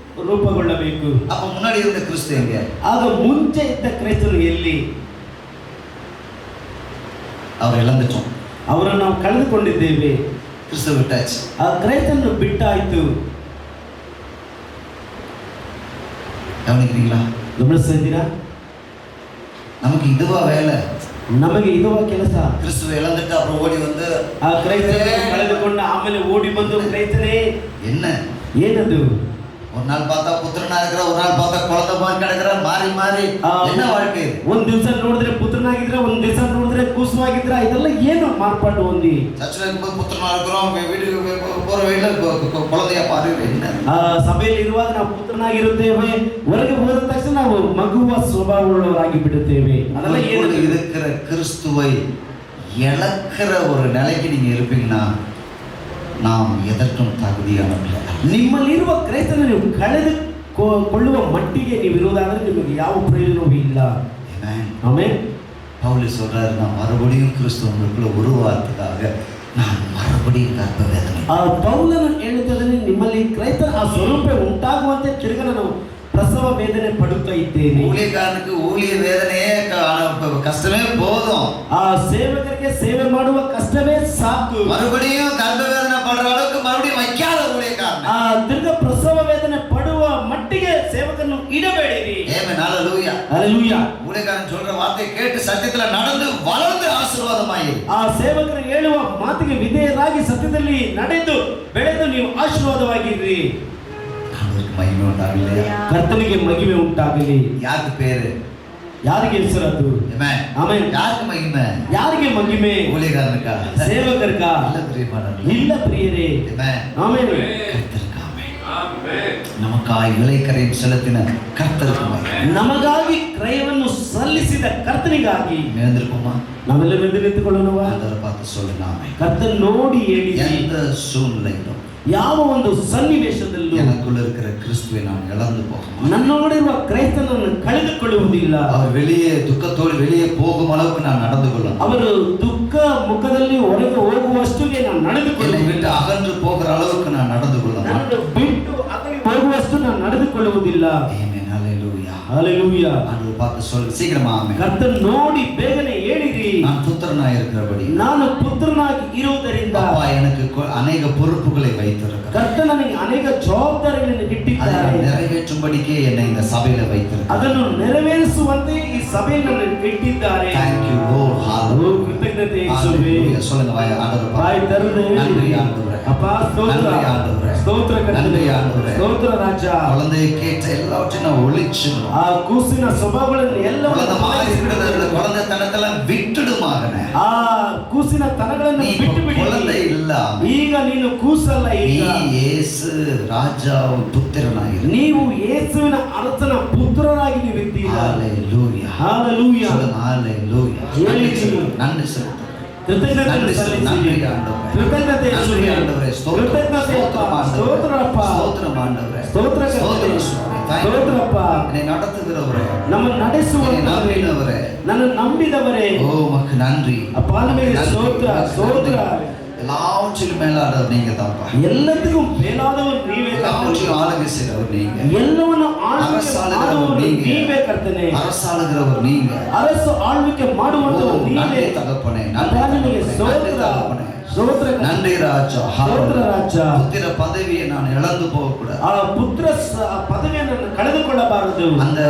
ರೂಪುಗೊಳ್ಳಬೇಕು. அப்ப முன்னாடி இருந்த கிறிஸ்து எங்க? ಆಗ ಮುಂಚೆ ಇದ್ದ ಕ್ರೈಸ್ತನು ಎಲ್ಲಿ? அவர் இழந்துட்டோம், ಅವರನ್ನು ನಾವು ಕಳೆದುಕೊಂಡಿದ್ದೇವೆ. கிறிஸ்து விட்டாச்சு. ಆ ಕ್ರೈಸ್ತನನ್ನು ಬಿಟ್ಟಾಯ್ತು. கவனிக்கிறீங்களா? ಗಮನಿಸ್ತಾ ಇದ್ದೀರಾ? நமக்கு இதுவா வேலை? ನಮಗೆ ಇರುವ ಕೆಲಸ. கிறிஸ்துவை இழந்துட்டு அப்புறம் ஓடி வந்து ಆ ಕ್ರೈಸ್ತನನ್ನು ಕಳೆದುಕೊಂಡು ಆಮೇಲೆ ಓಡಿ ಬಂದು ಕ್ರೈಸ್ತನೇ என்ன, ಏನದು? ஒரு நாள் பார்த்தா புத்திரனா இருக்கிற, ஒரு நாள் பார்த்தா குழந்தை மாதிரி கிடக்குற, மாறி மாறி என்ன வாழ்க்கை இது? ಒಂದ್ ದಿವಸ ನೋಡಿದ್ರೆ ಪುತ್ರನಾಗಿದ್ರೆ, ಒಂದ್ ದಿವಸ ನೋಡಿದ್ರೆ ಕೂಸುವಾಗಿದ್ರ, ಇದೆಲ್ಲ ಏನು ಮಾರ್ಪಾಡು ಹೊಂದಿ? சர்ச்சில் இருக்கும்போது புத்திரனா இருக்கிறோம், வீட்டுக்கு போற வீட்டுல குழந்தையா பாரு. என்ன ಸಭೆಯಲ್ಲಿ ಇರುವಾಗ ನಾವು ಪುತ್ರನಾಗಿರುತ್ತೇವೆ, ಹೊರಗೆ ಹೋದ ತಕ್ಷಣ ನಾವು ಮಗುವ ಸ್ವಭಾವವುಳ್ಳವರಾಗಿ ಬಿಡುತ್ತೇವೆ. ಅದೆಲ್ಲ ಏನು? இருக்கிற கிறிஸ்துவை இழக்கிற ஒரு நிலைக்கு நீங்க இருப்பீங்கன்னா நாம் எதற்கும் தகுதியானவர்கள். ನಿಮ್ಮಲ್ಲಿರುವ ಕ್ರೈಸ್ತನ ನೀವು ಕೊಳ್ಳುವ ಮಟ್ಟಿಗೆ ನೀವು ಇರುವುದಾದ್ರೆ ನಿಮಗೆ ಯಾವ ಪ್ರಯೋಜನವೂ ಇಲ್ಲ. Amen. ಆಮೆನ್. பவுல் சொல்றாரு, நான் மறுபடியும் கிறிஸ்துவனுக்குள்ள உருவாக்குறதுக்காக நான் மறுபடியும் கர்ப்ப வேதனை. ಪೌಲನು ಹೇಳುತ್ತಿದ್ದಾನೆ, ನಿಮ್ಮಲ್ಲಿ ಕ್ರೈಸ್ತರ ಆ ಸ್ವರೂಪ ಉಂಟಾಗುವಂತೆ ತಿರುಗ ನಾನು பிரசவ வேதனை படுத்த ಇದ್ದೇನೆ. ஊழியக்காரனுக்கு ஊழிய வேதனையே கஷ்டமே போதும். ಆ ಸೇವಕರಿಗೆ ಸೇವೆ ಮಾಡುವ ಕಷ್ಟವೇ ಸಾಕು. மறுபடியும் கர்ப்ப வேதனை படுற அளவுக்கு மறுபடியும் வைக்காத ஊழியக்காரன். ಆ ತಿರುಗ ಪ್ರಸವ ವೇದನೆ ಪಡುವ ಮಟ್ಟಿಗೆ ಸೇವಕರನ್ನು ಇಡಬೇಡಿರಿ. ஆமென். ஹalleluya. ஹalleluya. ஊழியக்காரன் சொல்ற வார்த்தையை கேட்டு சத்தியத்துல நடந்து வளர்ந்து ஆசீர்வாதமாயிரு. ಆ ಸೇವಕರು ಹೇಳುವ ಮಾತಿಗೆ ವಿಧೇಯರಾಗಿ ಸತ್ಯದಲ್ಲಿ ನಡೆದು ಬೆಳೆದು ನೀವು ಆಶೀರ್ವಾದವಾಗಿರ್ರಿ. ஆண்டவருக்கு மகிமை உண்டாகலையா? ಕರ್ತನಿಗೆ ಮಹಿಮೆ ಉಂಟಾಗಲಿ. யாருக்கு பேரு? ಯಾರಿಗೆ ಹೆಸರದು? ஆமென். ಆಮೆನ್. யாருக்கு மகிமை? ಯಾರಿಗೆ ಮಹಿಮೆ? ஊழியக்காரனுக்கா? ಸೇವಕರಿಗ? இல்ல பிரியமானவர்களே. ಇಲ್ಲ ಪ್ರಿಯರೇ. ஆமென். ಆಮೆನ್. கர்த்தருக்கு ஆமென். நமக்காய் விலைக்கரையும் செலுத்தின கர்த்தருக்கு மகிமை. ನಮಗಾಗಿ ಕ್ರಯವನ್ನು ಸಲ್ಲಿಸಿದ ಕರ್ತನಿಗಾಗಿ எழுந்திருப்போமா? ನಾವೆಲ್ಲ ಎದ್ದು ನಿಂತುಕೊಳ್ಳೋಣವಾ? ஆண்டவரை பார்த்து சொல்லுங்க ஆமென். ಕರ್ತನ್ ನೋಡಿ ಹೇಳಿ, எந்த சூழ்நிலையிலும் ಯಾವ ಒಂದು ಸನ್ನಿವೇಶದಲ್ಲೂ எனக்குள்ள இருக்கிற கிறிஸ்துவை நான் இழந்து போக மாட்டேன். ನನ್ನೊಳಗಿರುವ ಕ್ರೈಸ್ತನನ್ನು ಕಳೆದುಕೊಳ್ಳುವುದಿಲ್ಲ. அவர் வெளியே துக்கத்தோடு வெளியே போகும் அளவுக்கு நான் நடந்து கொள்ளணும். ಅವರು ದುಃಖ ಮುಖದಲ್ಲಿ ಹೊರಗೆ ಹೋಗುವಷ್ಟುಗೆ ನಾನು என்னை ನಡೆದುಕೊಳ್ಳುವುದಿಲ್ಲ. விட்டு அகன்று போகிற அளவுக்கு நான் நடந்து கொள்ள மாட்டேன். ನನ್ನನ್ನು ಬಿಟ್ಟು ಅಗಲಿ ಹೋಗುವಷ್ಟು ನಾನು ನಡೆದುಕೊಳ್ಳುವುದಿಲ್ಲ. ஆமென். ஹல்லேலூயா. ಹalleluya. ஆண்டவர் பார்த்து சொல்லு சீக்கிரமா ஆமென். ಕರ್ತನ್ ನೋಡಿ ಬೇಗನೆ ಹೇಳಿರಿ, நான் புத்திரனாய் இருக்கிறபடி ನಾನು ಪುತ್ರನಾಗಿ ಇರುವುದರಿಂದ அப்பா எனக்கு அநேக பொறுப்புகளை வைத்திருக்கிறார். ಕರ್ತನ ನನಗೆ ಅನೇಕ ಜವಾಬ್ದಾರಿಗಳನ್ನು அதை ಇಟ್ಟಿದ್ದಾರೆ. நான் நிறைவேற்றும்படிக்கே என்னை இந்த சபையில வைத்திருக்கிறார். ಅದನ್ನು ನೆರವೇರಿಸುವಂತೆ ಈ ಸಭೆಯನ್ನು ಇಟ್ಟಿದ್ದಾರೆ. Thank you Lord. Hallelujah. ಕೃತಜ್ಞತೆ ಯೇಸುವೇ. Hallelujah. சொல்லுங்க வாய் ஆண்டவரை ಬಾಯಿ பார்த்து. ತೆರೆದು ಹೇಳಿ, நன்றி ஆண்டவரே. ಅಪ್ಪ ಸ್ತೋತ್ರ, நன்றி ஆண்டவரே. ಸ್ತೋತ್ರ ಕರ್ತನೇ, நன்றி ஆண்டவரே. ಸ್ತೋತ್ರ ರಾಜ. குழந்தையை கேட்ட எல்லாவற்றையும் நான் ஒழிச்சிடணும். ಆ ಕೂಸಿನ ಸ್ವಭಾವಗಳನ್ನು குழந்தை மாதிரி இருக்கிறது ಎಲ್ಲವನ್ನೂ குழந்தை தனத்தெல்லாம் விட்டுடுமாகனே. ಆ ಕೂಸಿನ ತನಗಳನ್ನು நீ ಬಿಟ್ಟು இப்ப குழந்தை ಬಿಡಿ. இல்ல. ಈಗ ನೀನು ಕೂಸಲ್ಲ, நீ ಈಗ இயேசு ராஜாவு புத்திரனாயிரு. ನೀವು ಯೇಸುವಿನ ಅರಸನ ಪುತ್ರರಾಗಿ ನೀವಿದ್ದೀರಾ. ஹalleluya. ಹalleluya. சொல்லுங்க ஹalleluya. ಹೇಳಿ. நன்றி செலுத்து. ಕೃತಜ್ಞತೆ நன்றி ಸಲ್ಲಿಸಿ. ஆண்டவரே. ಕೃತಜ್ಞತೆ நன்றி ಯೇಸುವೇ. ஆண்டவரே. ಕೃತಜ್ಞತೆ ಅಪ್ಪ. ಸ್ತೋತ್ರ ಅಪ್ಪ. ஸ்தோத்திரம் ஆண்டவரே. ಸ್ತೋತ್ರ ಕರ್ತನೇ. ಸ್ತೋತ್ರ ಅಪ್ಪ. என்னை நடத்துகிறவரே, ನಮ್ಮನ್ನು ನಡೆಸುವವರೇ, என்னை நம்பினவரே, ನನ್ನ ನಂಬಿದವರೇ, ஓ உமக்கு நன்றி. ಅಪ್ಪ ನಿಮಗೆ ಸ್ತೋತ್ರ, ಸ್ತೋತ್ರ. எல்லாவற்றிலும் மேலானவர் நீங்க தான்ப்பா. ಎಲ್ಲದಕ್ಕೂ ಮೇಲಾದವರು ನೀವೇ ಕರ್ತನೇ. எல்லாவற்றையும் ஆளுகை செய்கிறவர் நீங்க. ಎಲ್ಲವನ್ನು ಆಳ್ವಿಕೆ அரசாளுகிறவர் ಮಾಡುವವರು நீங்க. ನೀವೇ ಕರ್ತನೇ. அரசாளுகிறவர் நீங்க. ಅರಸು ಆಳ್ವಿಕೆ ஓ ಮಾಡುವಂತವರು ನೀವೇ. நன்றி தகப்பனே, ಅಪ್ಪ நன்றி ನಿಮಗೆ தகப்பனே, நன்றி ಸ್ತೋತ್ರ, தகப்பனே. ಸ್ತೋತ್ರ ಕರ್ತನೇ. நன்றி ராஜா. ಸ್ತೋತ್ರ ರಾಜ. புத்திர பதவியை நான் இழந்து போக கூடாது. ಆ ಪುತ್ರ ಪದವಿಯನ್ನು ಕಳೆದುಕೊಳ್ಳಬಾರದು. அந்த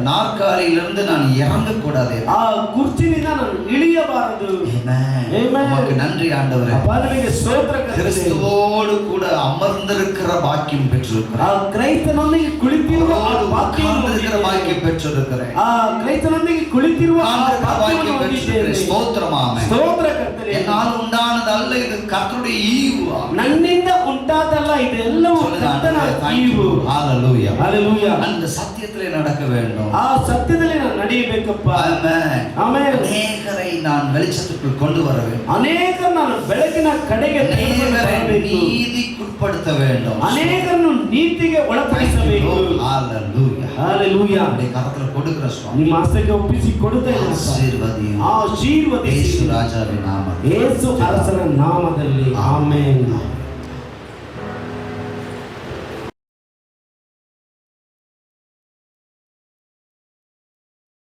நாற்காலியிலிருந்து நான் இறங்க கூடாது. ಆ ಕುರ್ಚಿನಿಂದ ನಾನು ಇಳಿಯಬಾರದು. Amen. உமக்கு நன்றி ஆண்டவரே. ಅಪ್ಪ ನಿಮಗೆ ಸ್ತೋತ್ರ ಕರ್ತನೇ. கிறிஸ்துவோடு கூட அமர்ந்திருக்கிற பாக்கியம் ಆ பெற்றிருக்கிறேன். ಕ್ರೈಸ್ತನೊಂದಿಗೆ ಕುಳಿತಿರುವ ಆ ಭಾಗ್ಯವನ್ನು உட்கார்ந்திருக்கிற ಹೊಂದಿದ್ದೇನೆ. பாக்கியம் பெற்றிருக்கிறேன். ಆ ಕ್ರೈಸ್ತನೊಂದಿಗೆ ಕುಳಿತಿರುವ ಆ உட்கார்ந்திருக்கிற ಭಾಗ್ಯವನ್ನು பாக்கியம் பெற்றிருக்கிறேன். ಹೊಂದಿದ್ದೇನೆ. ஸ்தோத்திரமாமே. ಸ್ತೋತ್ರ ಕರ್ತನೇ. என்னால் உண்டானதல்ல, இது கர்த்தருடைய ஈவு. ನನ್ನಿಂದ ಉಂಟಾದಲ್ಲ, ಇದೆಲ್ಲವೂ ಕರ್ತನ ಈವು. ஹalleluya. ಹalleluya. அந்த சத்தியத்திலே நடக்க வேண்டும். ಆ ಸತ್ಯದಲ್ಲಿ ನಾನು ನಡೆಯಬೇಕಪ್ಪ. ஆமென். ಆಮೆನ್. அநேகரை நான் வெளிச்சத்துக்குள் கொண்டு வர வேண்டும். ಅನೇಕ ನಾನು ಬೆಳಕಿನ ಕಡೆಗೆ ತೆಗೆದುಕೊಂಡು அநேகரை ಬರಬೇಕು. நீதிக்குட்படுத்த வேண்டும். ಅನೇಕರನ್ನು ನೀತಿಗೆ ಒಳಪಡಿಸಬೇಕು. ஹalleluya. ಹalleluya. அப்படியே கரத்துல கொடுக்கிற சுவாமி. ನಿಮ್ಮ ಹಸ್ತಕ್ಕೆ ಒಪ್ಪಿಸಿ ಕೊಡುತ್ತೇನೆ. ஆசீர்வதியும். ಆಶೀರ್ವದಿಸಿ. ಯೇಸು ರಾಜಾವಿನ ನಾಮದಲ್ಲಿ. ಯೇಸು ಅರಸನ ನಾಮದಲ್ಲಿ. ಆಮೆನ್.